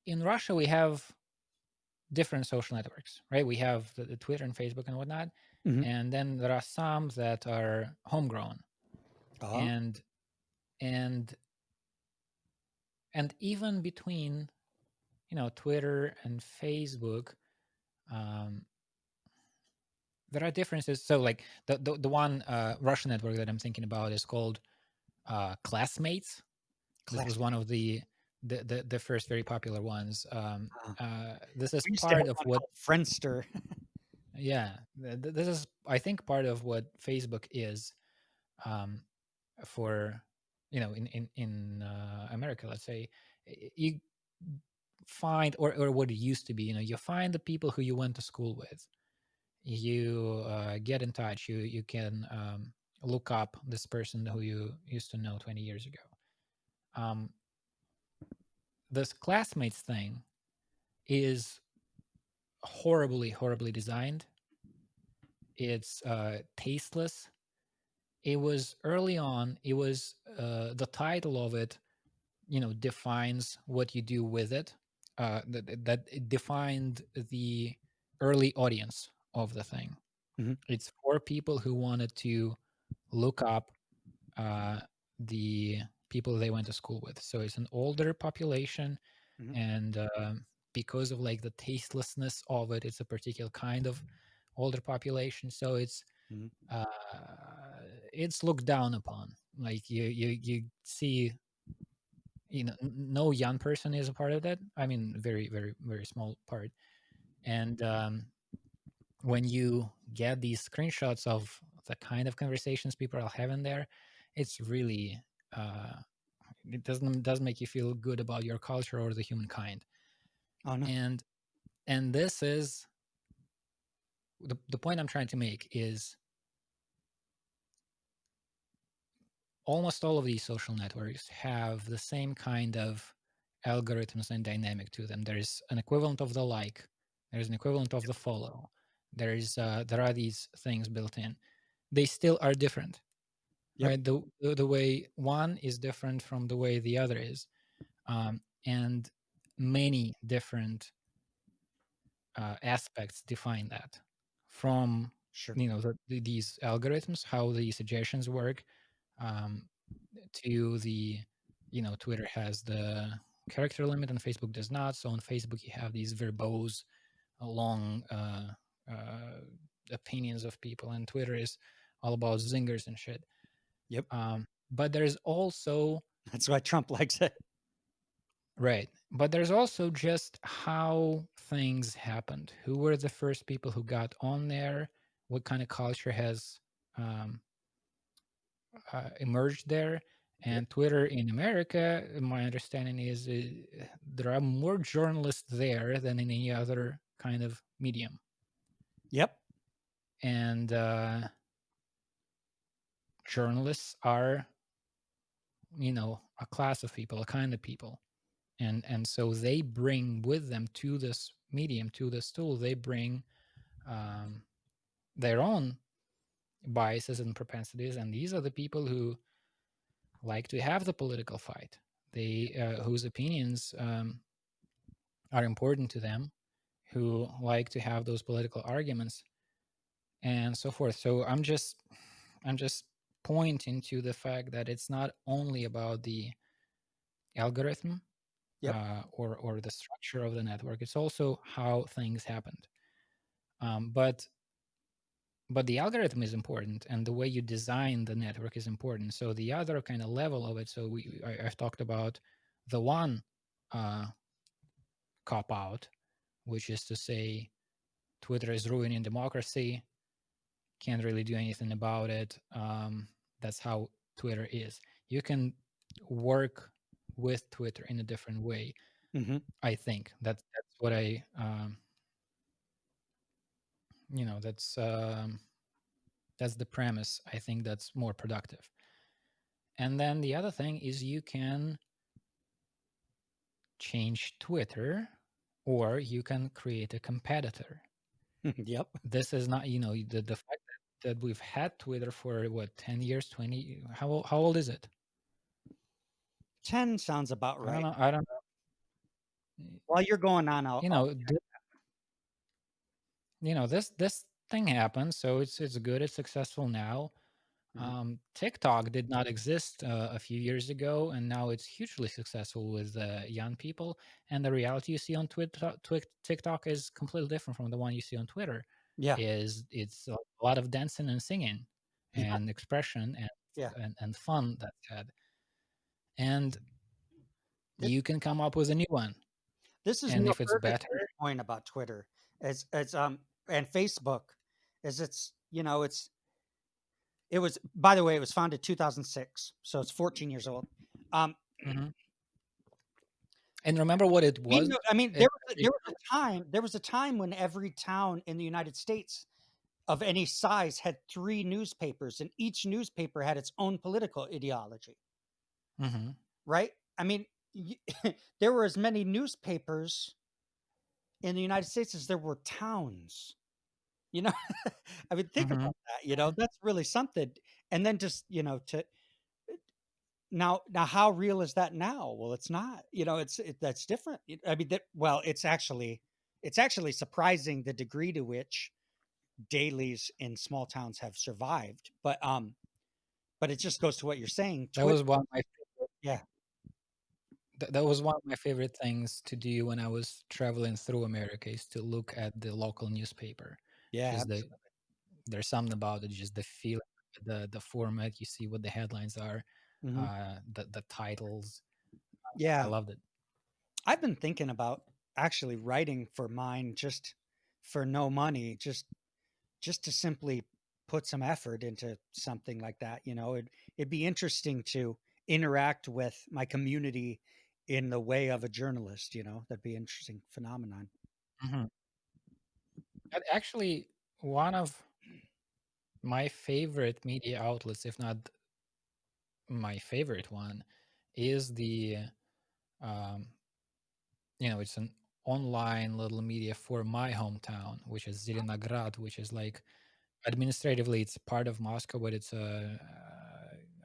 in Russia, we have different social networks, right? We have the Twitter and Facebook and whatnot, Mm-hmm. and then there are some that are homegrown, Uh-huh. and and and even between Twitter and Facebook, um, there are differences. So like the one Russian network that I'm thinking about is called Classmates. This was one Classmate. of the first very popular ones. Uh, This is we used to have part of one what, called Friendster. yeah, this is, I think, part of what Facebook is, um, for in America. Let's say you find, or what it used to be, you find the people who you went to school with. You get in touch. You can look up this person who you used to know 20 years ago. Um, this classmates thing is horribly designed. It's tasteless. It was early on. It was the title of it, defines what you do with it. That it defined the early audience of the thing. Mm-hmm. It's for people who wanted to look up uh, the people they went to school with. So it's an older population, Mm-hmm. and because of like the tastelessness of it, it's a particular kind of older population. So Mm-hmm. uh, it's looked down upon. Like you see, no young person is a part of that. I mean, very small part. And when you get these screenshots of the kind of conversations people are having there, it's really uh, it doesn't make you feel good about your culture or the humankind. Oh no. And this is the point I'm trying to make is almost all of these social networks have the same kind of algorithms and dynamic to them. There is an equivalent of the like, there's an equivalent of the follow. There are these things built in. They still are different, Yep. right? The way one is different from the way the other is, and many different aspects define that. From Sure. these algorithms, how the suggestions work, um, to the Twitter has the character limit and Facebook does not. So on Facebook you have these verbose long opinions of people, and Twitter is all about zingers and shit. Yep. But there's also That's why Trump likes it. right, but there's also just how things happened. Who were the first people who got on there? What kind of culture has um, emerged there? Yep. And Twitter in America, my understanding is there are more journalists there than in any other kind of medium. Yep. And journalists are, a class of people, a kind of people. And so they bring with them to this medium, to this tool, they bring um, their own biases and propensities. And these are the people who like to have the political fight, they whose opinions are important to them, who like to have those political arguments and so forth. So I'm just pointing to the fact that it's not only about the algorithm Yep. or the structure of the network, it's also how things happened. But the algorithm is important, and the way you design the network is important. So the other kind of level of it, so I've talked about the one uh, cop out, which is to say Twitter is ruining democracy, can't really do anything about it. That's how Twitter is. You can work with Twitter in a different way. Mm-hmm. I think that's what I that's the premise. I think that's more productive. And then the other thing is you can change Twitter, or you can create a competitor. Yep. This is not, the fact that we've had Twitter for what, 10 years, 20, how old is it? 10 sounds about I don't right. know. I don't know. While you're going on, You know, this thing happened, so it's good, it's successful now. Mhm. TikTok did not exist a few years ago, and now it's hugely successful with young people. And the reality you see on TikTok is completely different from the one you see on Twitter. Yeah. It's a lot of dancing and singing, Yeah. and expression and Yeah. and fun that's had. And Th- you can come up with a new one, This is and Neil if it's Ferguson's better, point about Twitter. It's and Facebook is it was, by the way, it was founded 2006, so it's 14 years old. Um, mhm. And remember what it was. I mean, It, there was a time when every town in the United States of any size had 3 newspapers, and each newspaper had its own political ideology, mhm, right? I mean, there were as many newspapers in the United States as there were towns. You know, I mean, think mhm, about that. That's really something. And then just to now, how real is that now? Well, it's not. That's different. I mean, it's actually surprising the degree to which dailies in small towns have survived. But it just goes to what you're saying. that Twitter, was one of my yeah, that was one of my favorite things to do when I was traveling through America, is to look at the local newspaper. yeah, Just there's something about it, just the feel, the format. You see what the headlines are, hmm the titles. I yeah. loved it. I've been thinking about actually writing for mine, just for no money, just to simply put some effort into something like that. It'd be interesting to interact with my community in the way of a journalist. That'd be an interesting phenomenon. Mhm. And actually, one of my favorite media outlets, if not my favorite one, is um, it's an online little media for my hometown, which is Zelenograd, which is like administratively it's part of Moscow, but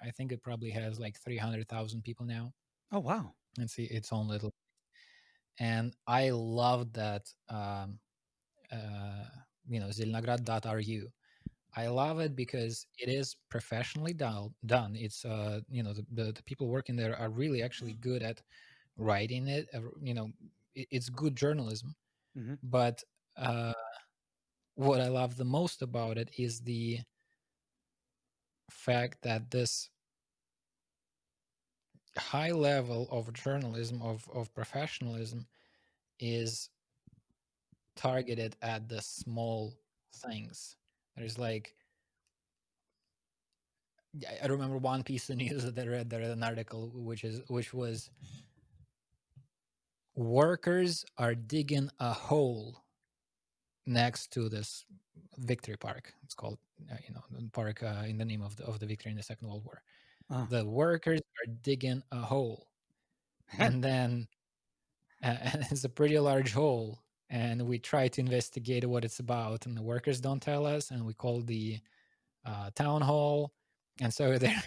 I think it probably has like 300,000 people now. Oh wow. It's its own little, and I love that. Uh, Zelenograd.ru. I love it because it is professionally done. It's the people working there are really actually good at writing it. It's good journalism, hmm but uh, what I love the most about it is the fact that this high level of journalism, of professionalism, is targeted at the small things. There's like, I remember one piece of news that I read there, an article which was, workers are digging a hole next to this victory park. It's called, park in the name of the victory in the Second World War. Uh, The workers are digging a hole, and then it's a pretty large hole. And we try to investigate what it's about, and the workers don't tell us. And we call the town hall, and so there.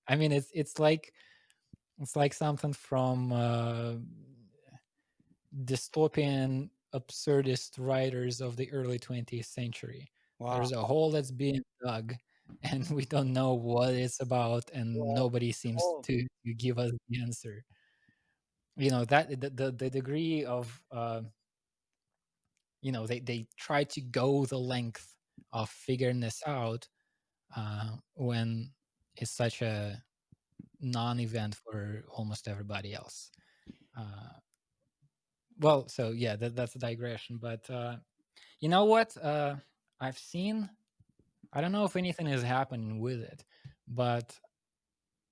I mean, it's like something from dystopian absurdist writers of the early 20th century. wow. There's a hole that's being dug, and we don't know what it's about, and Well, nobody seems oh, to give us the answer. That the degree of they try to go the length of figuring this out when it's such a non-event for almost everybody else. Uh, well, so yeah, that's a digression, but you know what? I've seen. I don't know if anything is happening with it, but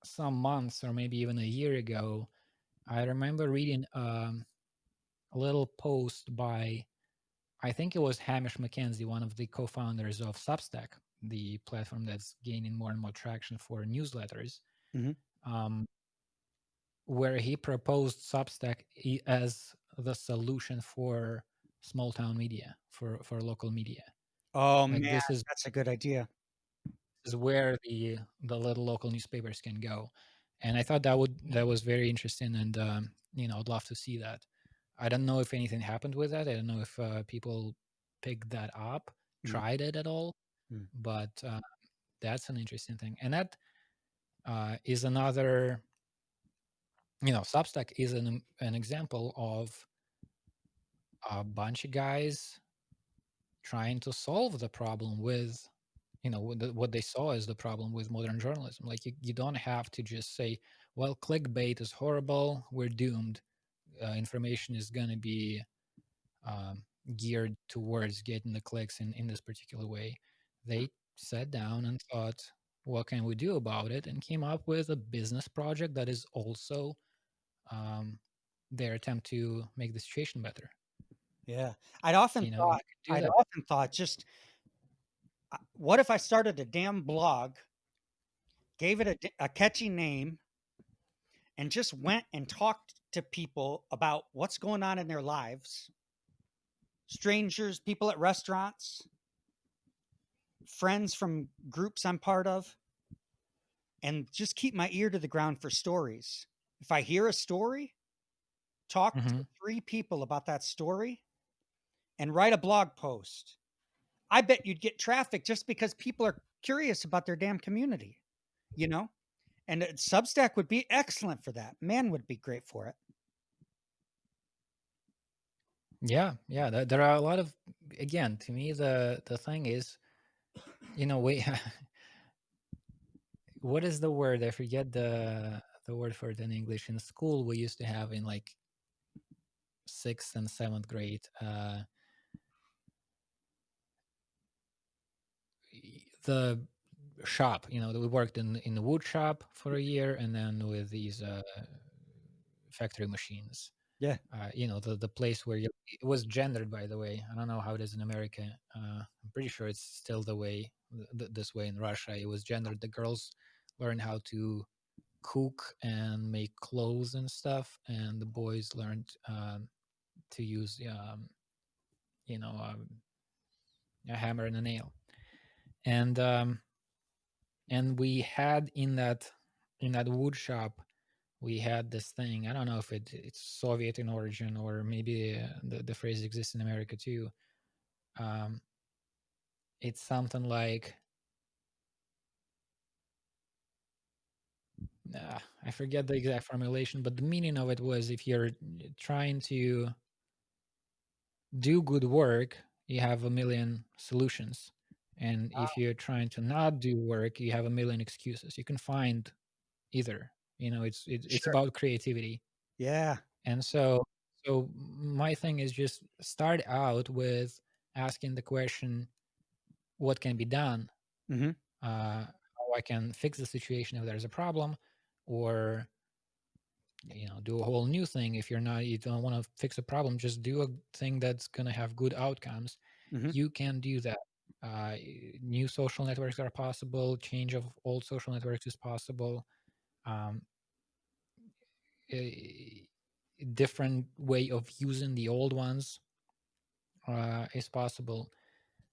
some months or maybe even a year ago, I remember reading a little post by, I think it was Hamish McKenzie, one of the co-founders of Substack, the platform that's gaining more and more traction for newsletters, mhm. um, where he proposed Substack as the solution for small town media, for local media. Oh Like, man, that's a good idea. is where the little local newspapers can go. And I thought that was very interesting, and I'd love to see that. I don't know if anything happened with that. I don't know if people picked that up, Mm, tried it at all, mm. but that's an interesting thing. And that is another, Substack is an example of a bunch of guys trying to solve the problem with, what they saw as the problem with modern journalism. Like, you don't have to just say, well, clickbait is horrible, we're doomed, information is going to be um, geared towards getting the clicks in this particular way. They sat down and thought, what can we do about it, and came up with a business project that is also um, their attempt to make the situation better. Yeah. I'd often You thought, can do I'd that. often thought, just what if I started a damn blog, gave it a catchy name, and just went and talked to people about what's going on in their lives, strangers, people at restaurants, friends from groups I'm part of, and just keep my ear to the ground for stories. If I hear a story, talk to Hmm. three people about that story and write a blog post. I bet you'd get traffic just because people are curious about their damn community, you know? And Substack would be excellent for that. Man would be great for it. Yeah, yeah. There are a lot of, again, to me, the thing is, we what is the word? I forget the word for it in English. In school, we used to have in like sixth and seventh grade. The shop, we worked in the wood shop for a year, and then with these factory machines. Yeah. The place where it was gendered, by the way. I don't know how it is in America. I'm pretty sure it's still the way this way in Russia. It was gendered. The girls learned how to cook and make clothes and stuff, and the boys learned to use you know um, a hammer and a nail. And we had in that wood shop, we had this thing. I don't know if it's Soviet in origin, or maybe the phrase exists in America too. um, it's something like, I forget the exact formulation, but the meaning of it was, if you're trying to do good work, you have a million solutions. And if you're trying to not do work, you have a million excuses. You can find either. It's Sure. about creativity. Yeah. And so my thing is just start out with asking the question, what can be done? Mm-hmm. How I can fix the situation if there's a problem, or do a whole new thing. If you don't want to fix a problem, just do a thing that's going to have good outcomes. Mm-hmm. You can do that. uh, New social networks are possible, change of old social networks is possible. um, a different way of using the old ones is possible.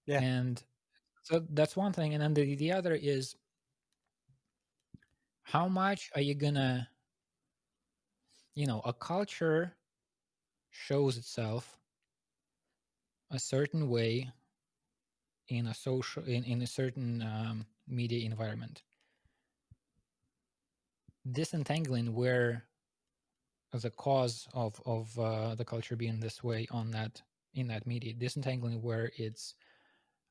Yeah. And so that's one thing. And then the other is, how much are you gonna, a culture shows itself a certain way in a social in a certain media environment. Disentangling where the cause of the culture being this way on that in that media, disentangling where it's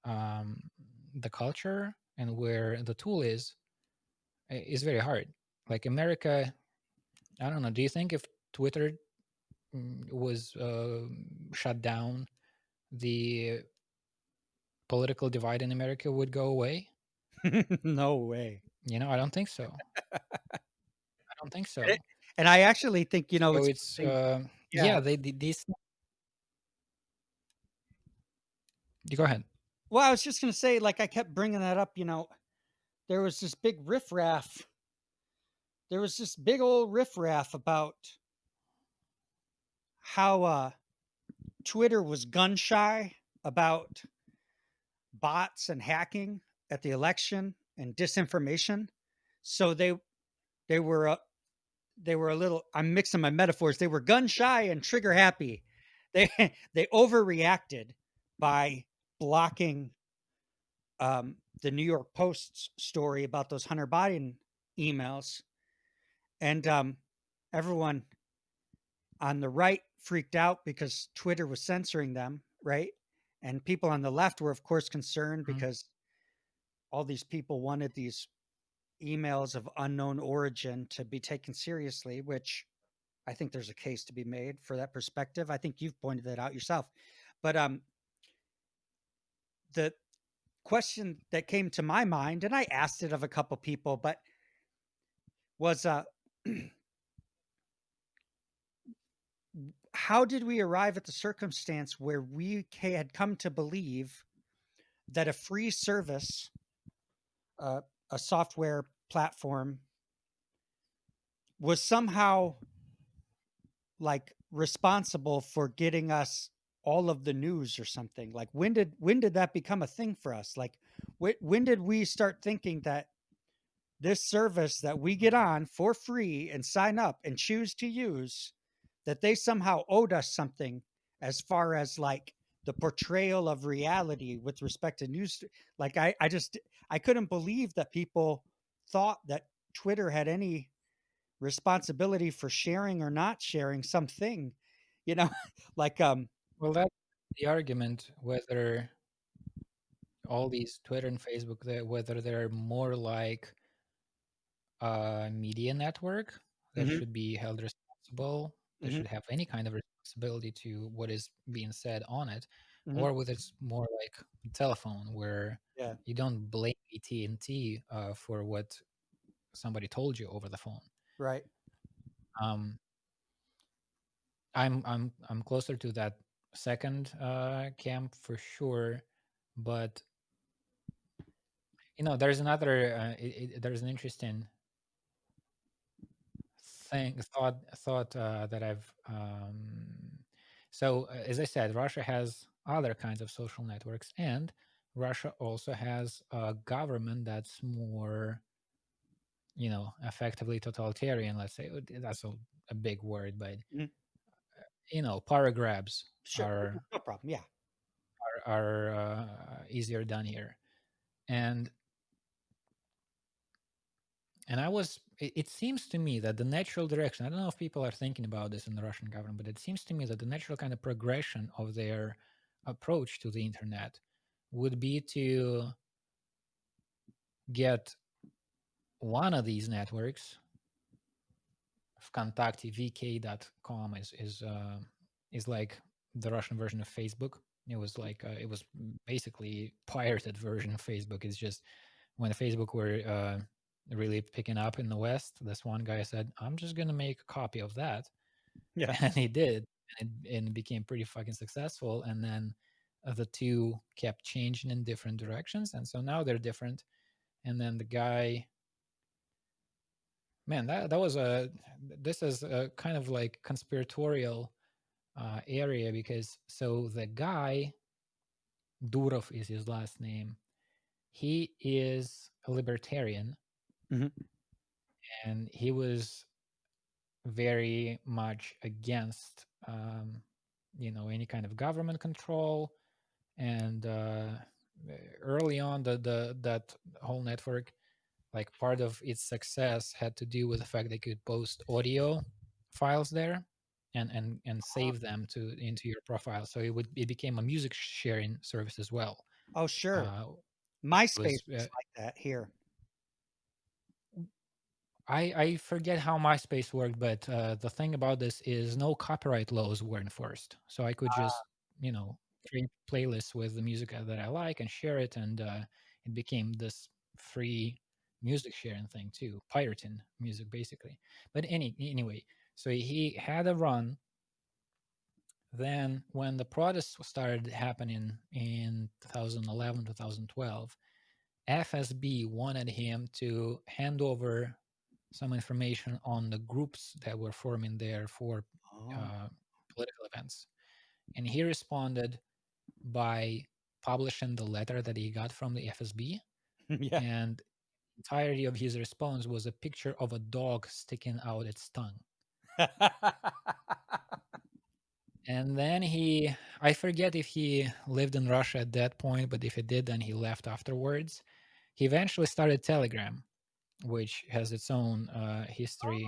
um, the culture and where the tool is very hard. Like America, I don't know. Do you think if Twitter was shut down, the political divide in America would go away? No way. I don't think so. I don't think And, it, so. and I actually think So it's it's something. Yeah. yeah, these. You go ahead. Well, I was just gonna say, like I kept bringing that up. There was this big riffraff. There was this big old riffraff about how Twitter was gun shy about bots and hacking at the election and disinformation. So they were they were a little. I'm mixing my metaphors. They were gun shy and trigger happy. They they overreacted by blocking the New York Post's story about those Hunter Biden emails, and everyone on the right freaked out because Twitter was censoring them, right? And people on the left were, of course, concerned Mhm. because all these people wanted these emails of unknown origin to be taken seriously, which I think there's a case to be made for that perspective. I think you've pointed that out yourself. But the question that came to my mind, and I asked it of a couple people, but was how did we arrive at the circumstance where we had come to believe that a free service, uh, a software platform, was somehow like responsible for getting us all of the news or something? Like when did that become a thing for us? Like when did we start thinking that this service that we get on for free and sign up and choose to use, that they somehow owed us something as far as like the portrayal of reality with respect to news? Like I couldn't believe that people thought that Twitter had any responsibility for sharing or not sharing something, you know, like Well, that's the argument, whether all these Twitter and Facebook, whether they're more like a media network that mhm, should be held responsible, that mhm, should have any kind of responsibility to what is being said on it, mhm, or whether it's more like a telephone where yeah, you don't blame AT&T for what somebody told you over the phone. right, Um, I'm closer to that second camp for sure, but there's another there's an interesting thought that I've so as I said, Russia has other kinds of social networks, and Russia also has a government that's more effectively totalitarian, let's say. That's a big word, but mhm, power grabs sure, are no problem, yeah, easier done here. and And it seems to me that the natural direction, I don't know if people are thinking about this in the Russian government, but it seems to me that the natural kind of progression of their approach to the internet would be to get one of these networks. Vkontakte vk.com is like the Russian version of Facebook. It was like it was basically pirated version of Facebook. It's just when Facebook were really picking up in the West, this one guy said, "I'm just gonna make a copy of that," Yeah. and he did, and it became pretty fucking successful. And then the two kept changing in different directions, and so now they're different. And then the guy, man, that was a this is a kind of like conspiratorial area, because so the guy, Durov is his last name, he is a libertarian, Hmm. and he was very much against any kind of government control. And early on, the that whole network, like part of its success had to do with the fact they could post audio files there and save them to into your profile, so it became a music sharing service as well. Oh, sure. uh, it MySpace was was like that here. I forget how MySpace worked, but the thing about this is no copyright laws were enforced, so I could just create playlists with the music that I like and share it, and it became this free music sharing thing too, pirating music basically. But anyway, so he had a run. Then when the protests started happening in 2011, 2012, FSB wanted him to hand over some information on the groups that were forming there for Oh. uh, political events. And he responded by publishing the letter that he got from the FSB. Yeah. And the entirety of his response was a picture of a dog sticking out its tongue. And then I forget if he lived in Russia at that point, but if he did, then he left afterwards. He eventually started Telegram, which has its own history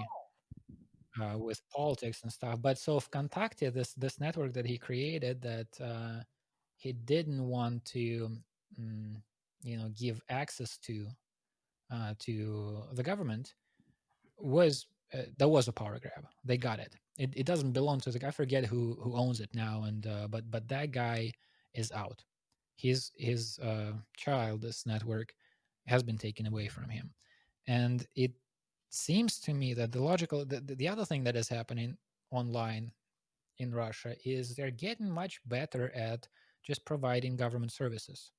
with politics and stuff. But so Vkontakte, this network that he created, that he didn't want to, mm, give access to the government, was that was a power grab. They got it. It doesn't belong to the guy. I forget who owns it now, and but that guy is out. His child, this network, has been taken away from him, and it seems to me that the other thing that is happening online in Russia is they're getting much better at just providing government services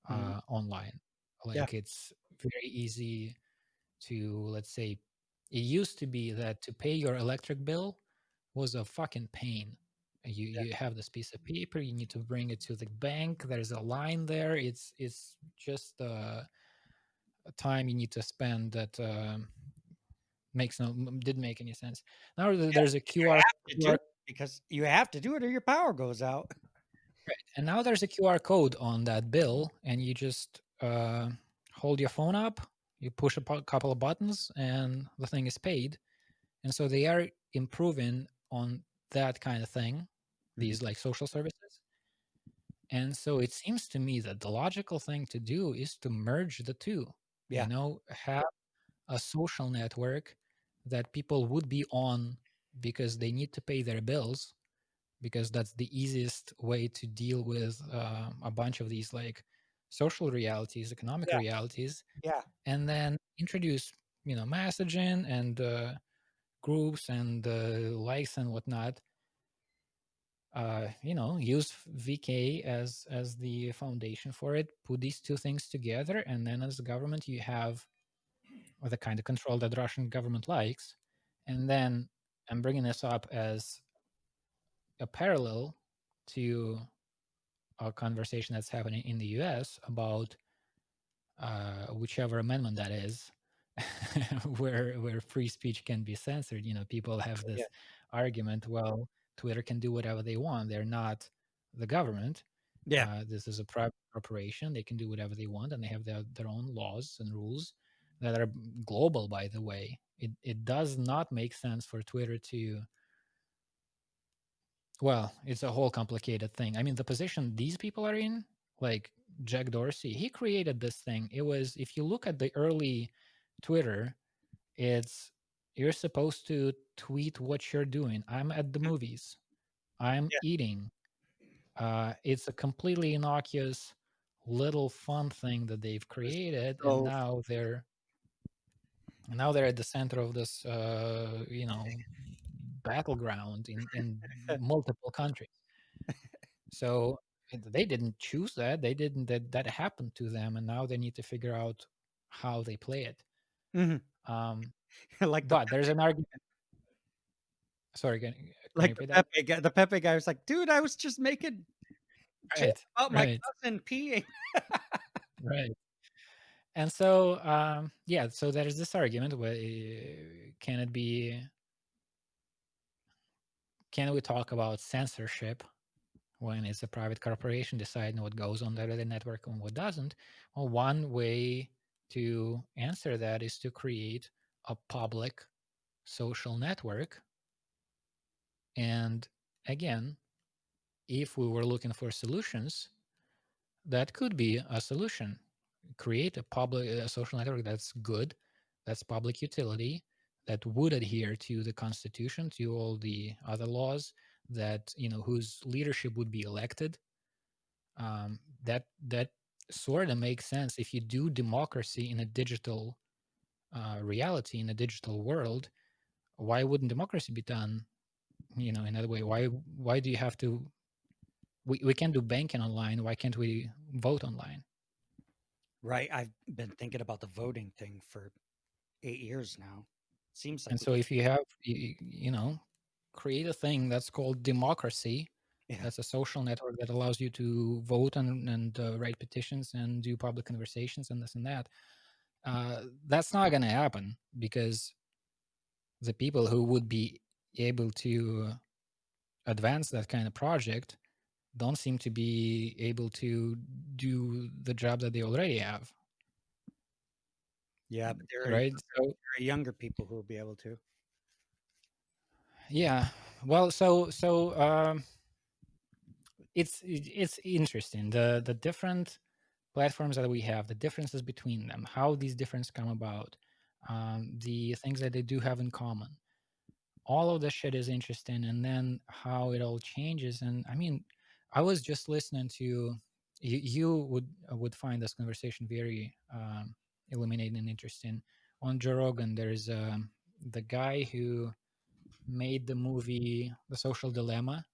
Mhm. online. Yeah. Like it's very easy to, let's say, it used to be that to pay your electric bill was a fucking pain. You have this piece of paper, you need to bring it to the bank. There's a line there. It's just a time you need to spend that didn't make any sense. Now Yeah. there's a You QR have to do QR it because you have to do it or your power goes out. right, and now there's a QR code on that bill, and you just hold your phone up, you push a couple of buttons, and the thing is paid. And so they are improving on that kind of thing, Mhm. these like social services. And so it seems to me that the logical thing to do is to merge the two, Yeah. have a social network that people would be on because they need to pay their bills, because that's the easiest way to deal with a bunch of these like social realities, economic Yeah. realities, Yeah. and then introduce, messaging and groups and likes and whatnot. Use VK as the foundation for it. Put these two things together, and then as a government, you have the kind of control that the Russian government likes. And then I'm bringing this up as a parallel to a conversation that's happening in the US about whichever amendment that is, where free speech can be censored. People have Yeah. this argument, well, Twitter can do whatever they want. They're not the government. Yeah. This is a private corporation. They can do whatever they want, and they have their own laws and rules that are global, by the way. It does not make sense for Twitter to Well, it's a whole complicated thing. I mean, the position these people are in, like Jack Dorsey, he created this thing. It was, if you look at the early Twitter, it's you're supposed to tweet what you're doing. I'm at the movies. I'm Yeah. eating. It's a completely innocuous little fun thing that they've It was created, and so now they're at the center of this, battleground in multiple countries. So they didn't choose that. They didn't that happened to them, and now they need to figure out how they play it. Mhm. Um, like the but there's an argument. Sorry, can you like the repeat that? Pepe guy. The Pepe guy was like, "Dude, I was just making joke Right, about my right, cousin peeing." right. And so, yeah, so there's this argument where can we talk about censorship when it's a private corporation deciding what goes on the network and what doesn't? Well, one way to answer that is to create a public social network. And again, if we were looking for solutions, that could be a solution. Create a social network that's good, that's public utility, that would adhere to the Constitution, to all the other laws, that whose leadership would be elected. That sort of makes sense if you do democracy in a digital reality, in a digital world. Why wouldn't democracy be done? In another way. Why do you have to? We can do banking online. Why can't we vote online? Right. I've been thinking about the voting thing for 8 years now. Seems like And we so if you have, create a thing that's called democracy, yeah. that's a social network that allows you to vote and write petitions and do public conversations and this and that. That's not going to happen because the people who would be able to advance that kind of project don't seem to be able to do the job that they already have, Yeah, but right? So there are younger people who will be able to. yeah, well, so it's interesting, the different platforms that we have, the differences between them, how these differences come about, the things that they do have in common. All of this shit is interesting, and then how it all changes. And I mean, I was just listening to you would find this conversation very illuminating and interesting. On Joe Rogan, there's the guy who made the movie The Social Dilemma,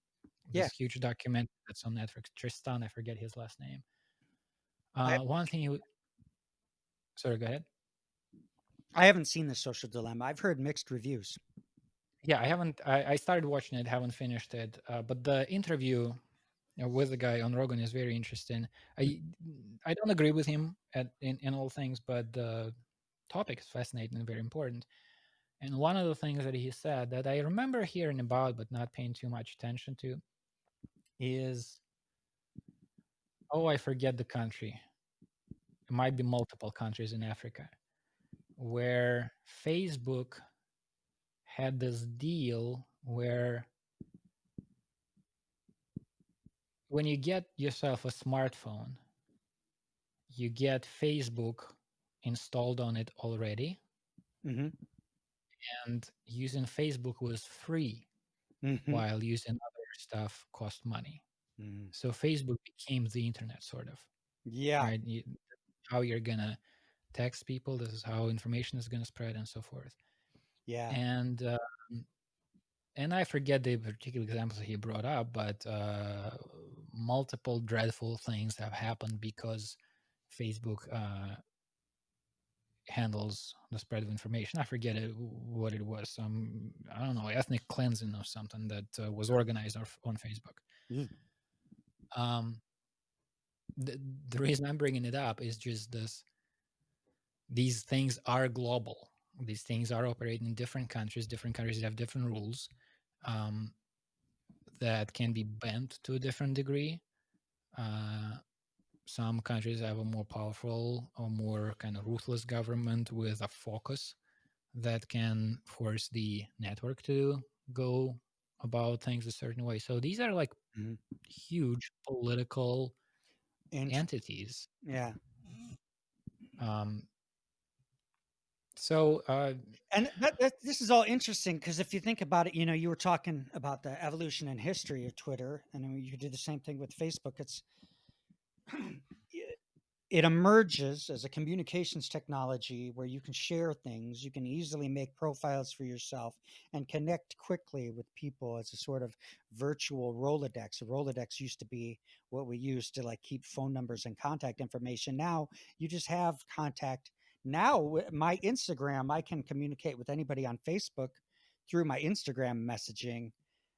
Yeah. this huge documentary that's on Netflix. Tristan, I forget his last name. I One thing sorry, go ahead. I haven't seen The Social Dilemma. I've heard mixed reviews. Yeah, I haven't. I started watching it, haven't finished it. But the interview with the guy on Rogan is very interesting. I don't agree with him in all things, but the topic is fascinating and very important. And one of the things that he said that I remember hearing about but not paying too much attention to is, oh, I forget the country. It might be multiple countries in Africa where Facebook had this deal where when you get yourself a smartphone, you get Facebook installed on it already, Mhm. and using Facebook was free, Mhm. while using other stuff cost money. Mhm. So Facebook became the internet, sort of, Yeah. right? How you're gonna text people. This is how information is gonna spread, and so forth. Yeah. And I forget the particular examples he brought up, but multiple dreadful things have happened because Facebook handles the spread of information. I forget what it was. Some, I don't know, ethnic cleansing or something that was organized on Facebook. Mm. Um, the, the reason I'm bringing it up is just this: these things are global. These things are operating in different countries. Different countries have different rules um, that can be bent to a different degree. Uh, some countries have a more powerful or more kind of ruthless government with a focus that can force the network to go about things a certain way. So these are like Mhm. huge political Interesting. entities. Yeah. Um, so And this is all interesting because if you think about it, you were talking about the evolution and history of Twitter, and I mean, you could do the same thing with Facebook. It emerges as a communications technology where you can share things, you can easily make profiles for yourself and connect quickly with people as a sort of virtual Rolodex. A Rolodex used to be what we used to like keep phone numbers and contact information. Now you just have contact. Now my Instagram, I can communicate with anybody on Facebook through my Instagram messaging.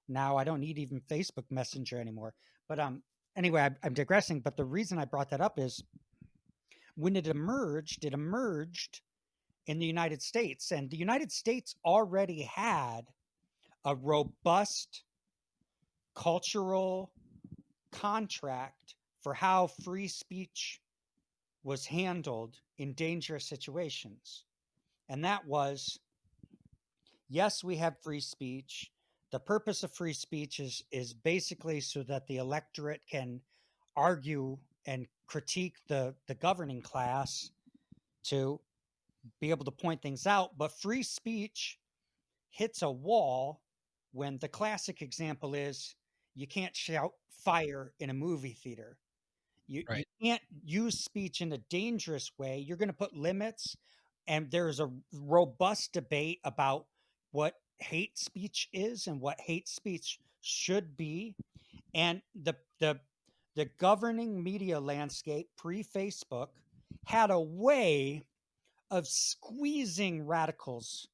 Now I don't need even Facebook Messenger anymore. But anyway, I'm digressing. But the reason I brought that up is when it emerged in the United States. And the United States already had a robust cultural contract for how free speech was handled in dangerous situations. And that was yes, we have free speech. The purpose of free speech is basically so that the electorate can argue and critique the governing class to be able to point things out. But free speech hits a wall when the classic example is you can't shout fire in a movie theater. You right, can't use speech in a dangerous way. You're going to put limits. And there's a robust debate about what hate speech is and what hate speech should be. And the governing media landscape pre Facebook had a way of squeezing radicals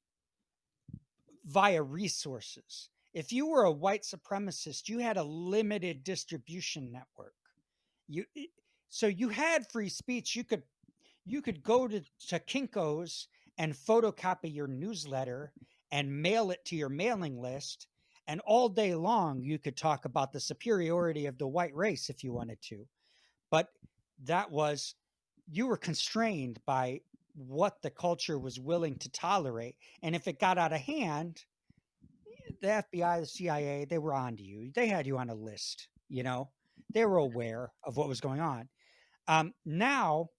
via resources. If you were a white supremacist, you had a limited distribution network. You so you had free speech. You could go to Kinko's and photocopy your newsletter and mail it to your mailing list. And all day long, you could talk about the superiority of the white race if you wanted to. But that was, you were constrained by what the culture was willing to tolerate. And if it got out of hand, the FBI, the CIA, they were on to you. They had you on a list, they were aware of what was going on. Now,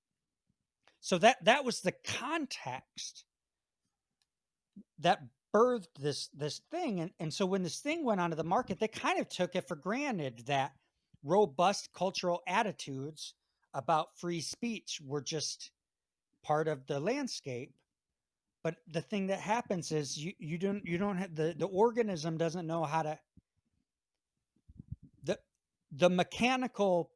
so that was the context that birthed this thing. And so when this thing went onto the market, they kind of took it for granted that robust cultural attitudes about free speech were just part of the landscape. But the thing that happens is you don't have the organism doesn't know how to the the mechanical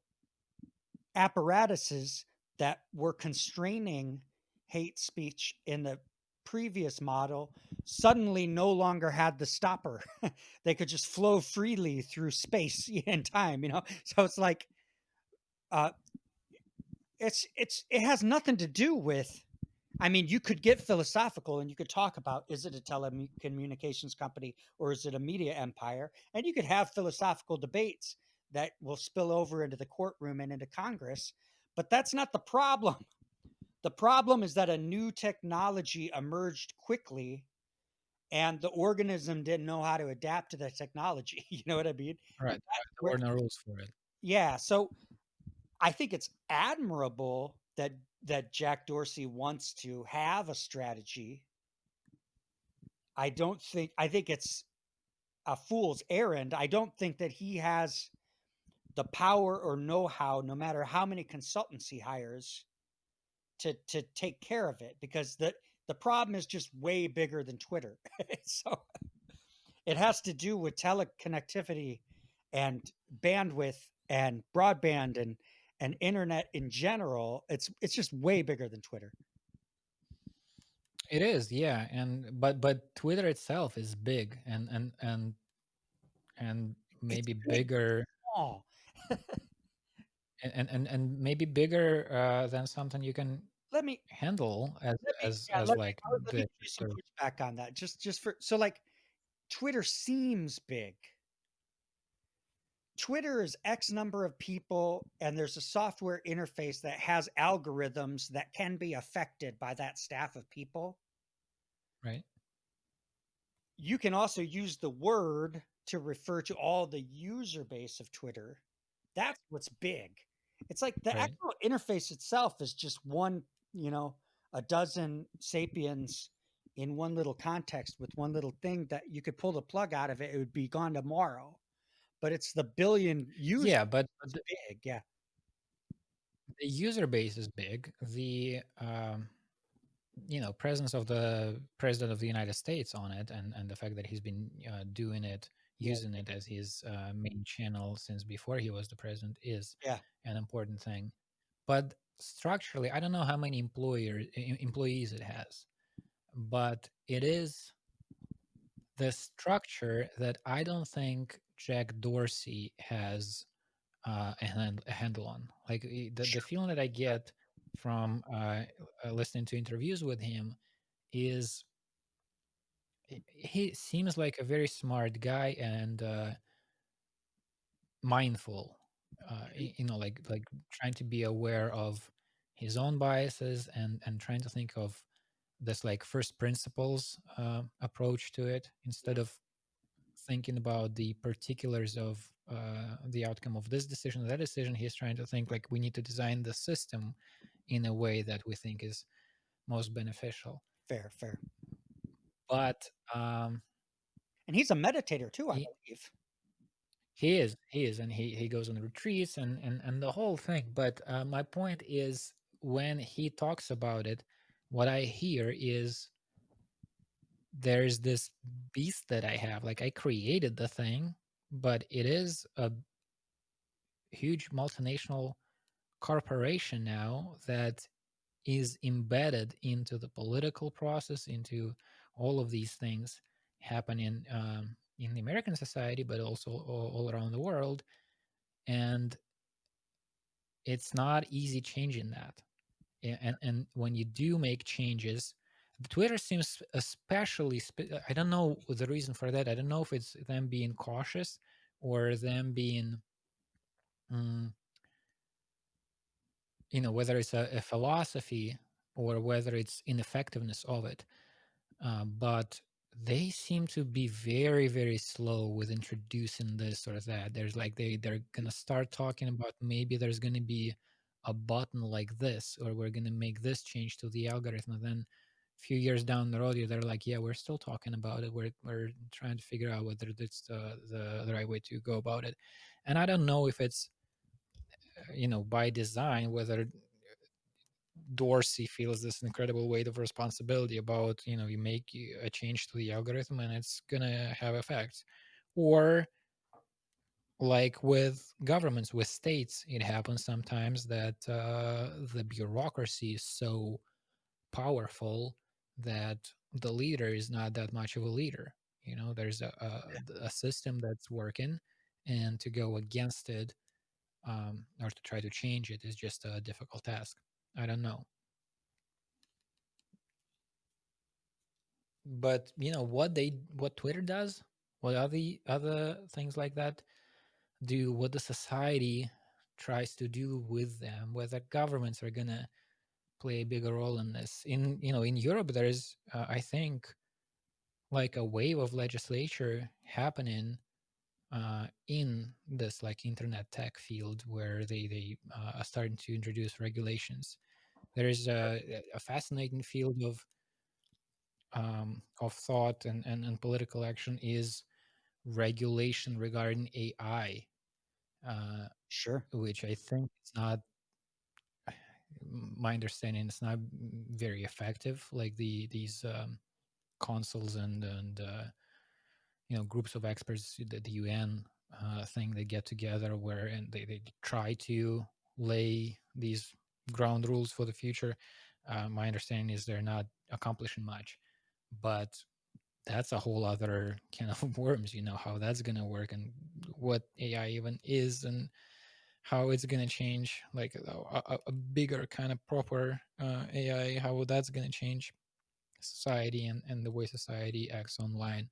apparatuses that were constraining hate speech in the previous model suddenly no longer had the stopper. They could just flow freely through space and time. So it's like uh it has nothing to do with, I mean, you could get philosophical and you could talk about, is it a telecommunications company or is it a media empire? And you could have philosophical debates that will spill over into the courtroom and into Congress. But that's not the problem. The problem is that a new technology emerged quickly and the organism didn't know how to adapt to the technology. You know what I mean? right. And that, There were no rules for it. yeah. So I think it's admirable that Jack Dorsey wants to have a strategy. I think it's a fool's errand. I don't think that he has the power or know-how, no matter how many consultants he hires, to take care of it, because the problem is just way bigger than Twitter. So it has to do with teleconnectivity and bandwidth and broadband and internet in general. It's just way bigger than Twitter. It is, yeah, and but Twitter itself is big and It's maybe big, bigger small. and maybe bigger than something you can Let me handle let me yeah, as let me like let me the give you some sort of pushback on that. Just for so like Twitter seems big. Twitter is X number of people, and there's a software interface that has algorithms that can be affected by that staff of people. right. You can also use the word to refer to all the user base of Twitter. That's what's big. It's like the Right. actual interface itself is just one, you know, a dozen sapiens in one little context with one little thing that you could pull the plug out of it, it would be gone tomorrow. But it's the billion users Yeah, but is big. Yeah. the user base is big. The presence of the president of the United States on it, and the fact that he's been doing it, Yeah. using it as his main channel since before he was the president, is Yeah. an important thing. But structurally, I don't know how many employees it has, but it is the structure that I don't think Jack Dorsey has a handle on. Like the Sure. feeling that I get from listening to interviews with him is he seems like a very smart guy and mindful. Like trying to be aware of his own biases and trying to think of this like first principles approach to it instead of thinking about the particulars of the outcome of this decision, that decision. He's trying to think like we need to design the system in a way that we think is most beneficial. Fair, fair. But And he's a meditator too, I he, believe. he is, and he goes on retreats and the whole thing. But my point is, when he talks about it, what I hear is there's this beast that I have. Like I created the thing, but it is a huge multinational corporation now that is embedded into the political process, into all of these things happening in the American society, but also all around the world. And it's not easy changing that. And when you do make changes, Twitter seems especially, I don't know the reason for that. I don't know if it's them being cautious or them being, mm, whether it's a philosophy or whether it's ineffectiveness of it. But they seem to be very, very slow with introducing this or that. There's like they're gonna start talking about maybe there's gonna be a button like this, or we're gonna make this change to the algorithm. And then a few years down the road, they're like, yeah, we're still talking about it. We're trying to figure out whether it's the right way to go about it. And I don't know if it's by design, whether Dorsey feels this incredible weight of responsibility about, you make a change to the algorithm and it's gonna have effects. Or like with governments, with states, it happens sometimes that the bureaucracy is so powerful that the leader is not that much of a leader. There's a system that's working, and to go against it, or to try to change it, is just a difficult task. I don't know. But what Twitter does, what other things like that do, what the society tries to do with them, whether governments are gonna play a bigger role in this. In Europe, there is I think like a wave of legislature happening in this like internet tech field, where they are starting to introduce regulations. There is a fascinating field of thought and political action, is regulation regarding AI, uh, Sure. which I think it's not, my understanding, it's not very effective. Like these councils and groups of experts, the UN thing, they get together where and they try to lay these ground rules for the future. My understanding is they're not accomplishing much, but that's a whole other can of worms. How that's going to work, and what AI even is, and how it's going to change, like a bigger kind of proper AI, how that's going to change society and the way society acts online.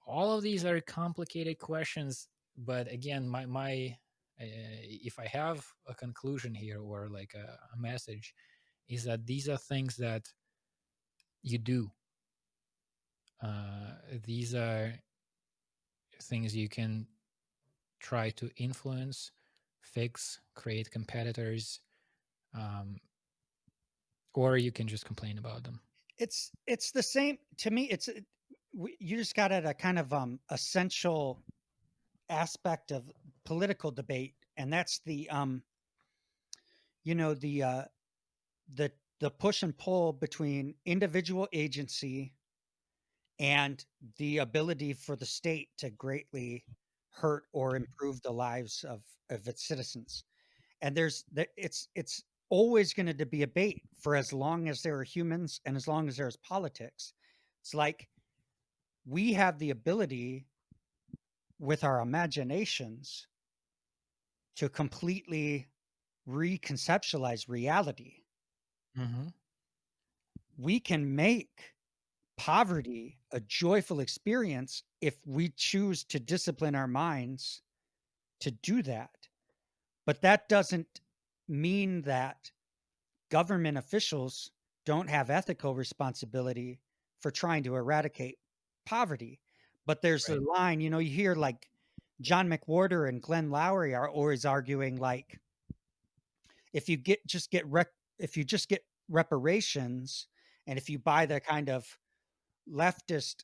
All of these are complicated questions, but again, my if I have a conclusion here, or like a message, is that these are things that you do. These are things you can try to influence, fix, create competitors, um, or you can just complain about them. It's the same to me. You just got at a kind of essential aspect of political debate, and that's you know the the push and pull between individual agency and the ability for the state to greatly hurt or improve the lives of its citizens. And it's always going to be a debate for as long as there are humans and as long as there's politics. It's like we have the ability with our imaginations to completely reconceptualize reality. Mm-hmm. We can make poverty a joyful experience if we choose to discipline our minds to do that. But that doesn't mean that government officials don't have ethical responsibility for trying to eradicate poverty. But there's a Right. line, you hear like John McWhorter and Glenn Lowry are always arguing like if you get just get rec- if you just get reparations and if you buy the kind of leftist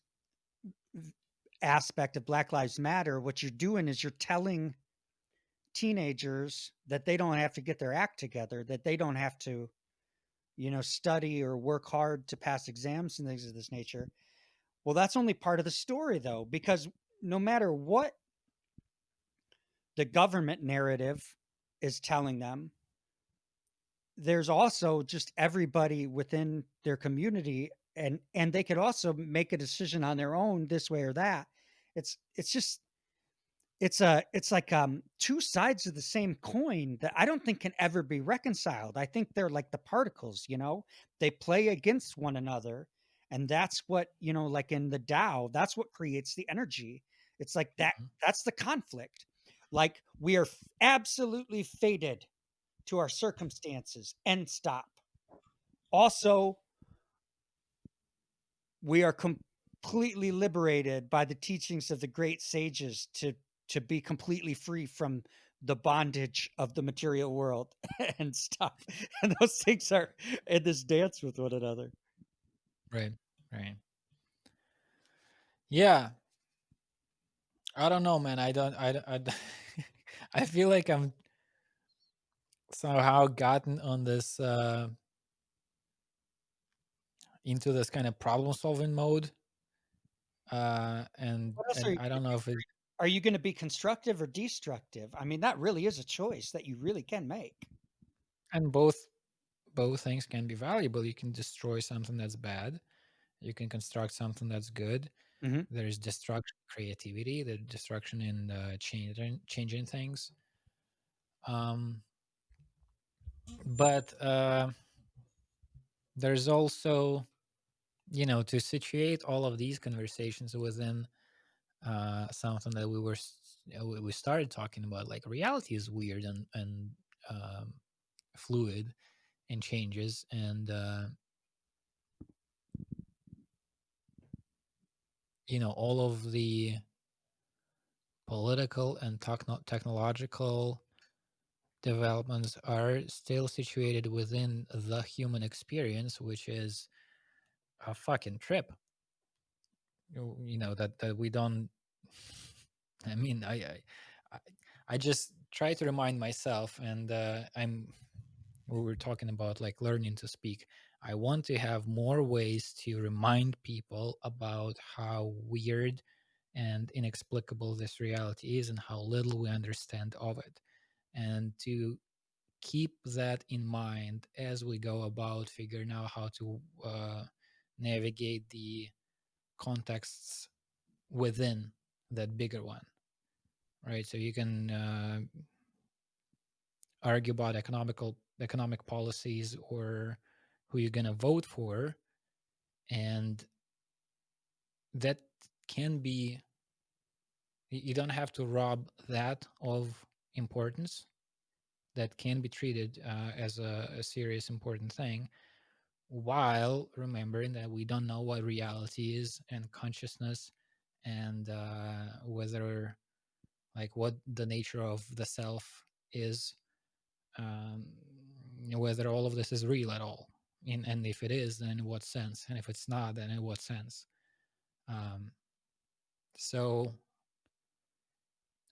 aspect of Black Lives Matter, what you're doing is you're telling teenagers that they don't have to get their act together, that they don't have to, study or work hard to pass exams and things of this nature. Well, that's only part of the story, though, because no matter what the government narrative is telling them, there's also just everybody within their community and they could also make a decision on their own this way or that. It's just it's like two sides of the same coin that I don't think can ever be reconciled. I think they're like the particles, they play against one another, and that's what, like in the Tao, that's what creates the energy. It's like Mhm. that's the conflict. Like we are absolutely fated to our circumstances, end stop. Also, we are completely liberated by the teachings of the great sages to be completely free from the bondage of the material world and stuff. And those things are in this dance with one another. Right. Right. Yeah. I don't know, man. I don't. I feel like I'm somehow gotten on this into this kind of problem solving mode, What else are and you I gonna don't know if it. Are you going to be constructive or destructive? I mean, that really is a choice that you really can make. And both things can be valuable. You can destroy something that's bad. You can construct something that's good. Hmm. There's destruction, creativity, the destruction in changing things. Um, but there's also, to situate all of these conversations within something that we started talking about. Like reality is weird and um, fluid and changes, and all of the political and technological developments are still situated within the human experience, which is a fucking trip. That we don't. I mean, I I just try to remind myself, and we were talking about like learning to speak. I want to have more ways to remind people about how weird and inexplicable this reality is and how little we understand of it, and to keep that in mind as we go about figuring out how to navigate the contexts within that bigger one, right? So you can argue about economic policies or who you're going to vote for, and that can be, you don't have to rob that of importance. That can be treated as a serious important thing, while remembering that we don't know what reality is and consciousness and whether, like, what the nature of the self is, um, whether all of this is real at all, and if it is, then in what sense, and if it's not, then in what sense. um, so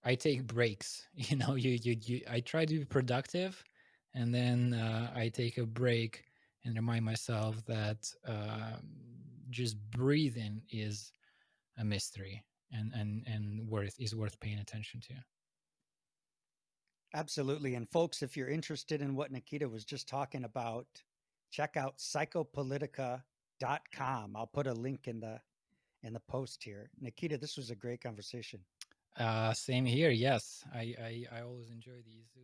I take breaks. I try to be productive, and then I take a break and remind myself that just breathing is a mystery, and worth paying attention to. Absolutely. And folks, if you're interested in what Nikita was just talking about, check out psychopolitica.com. I'll put a link in the post here. Nikita, this was a great conversation. Same here. Yes, I always enjoy these.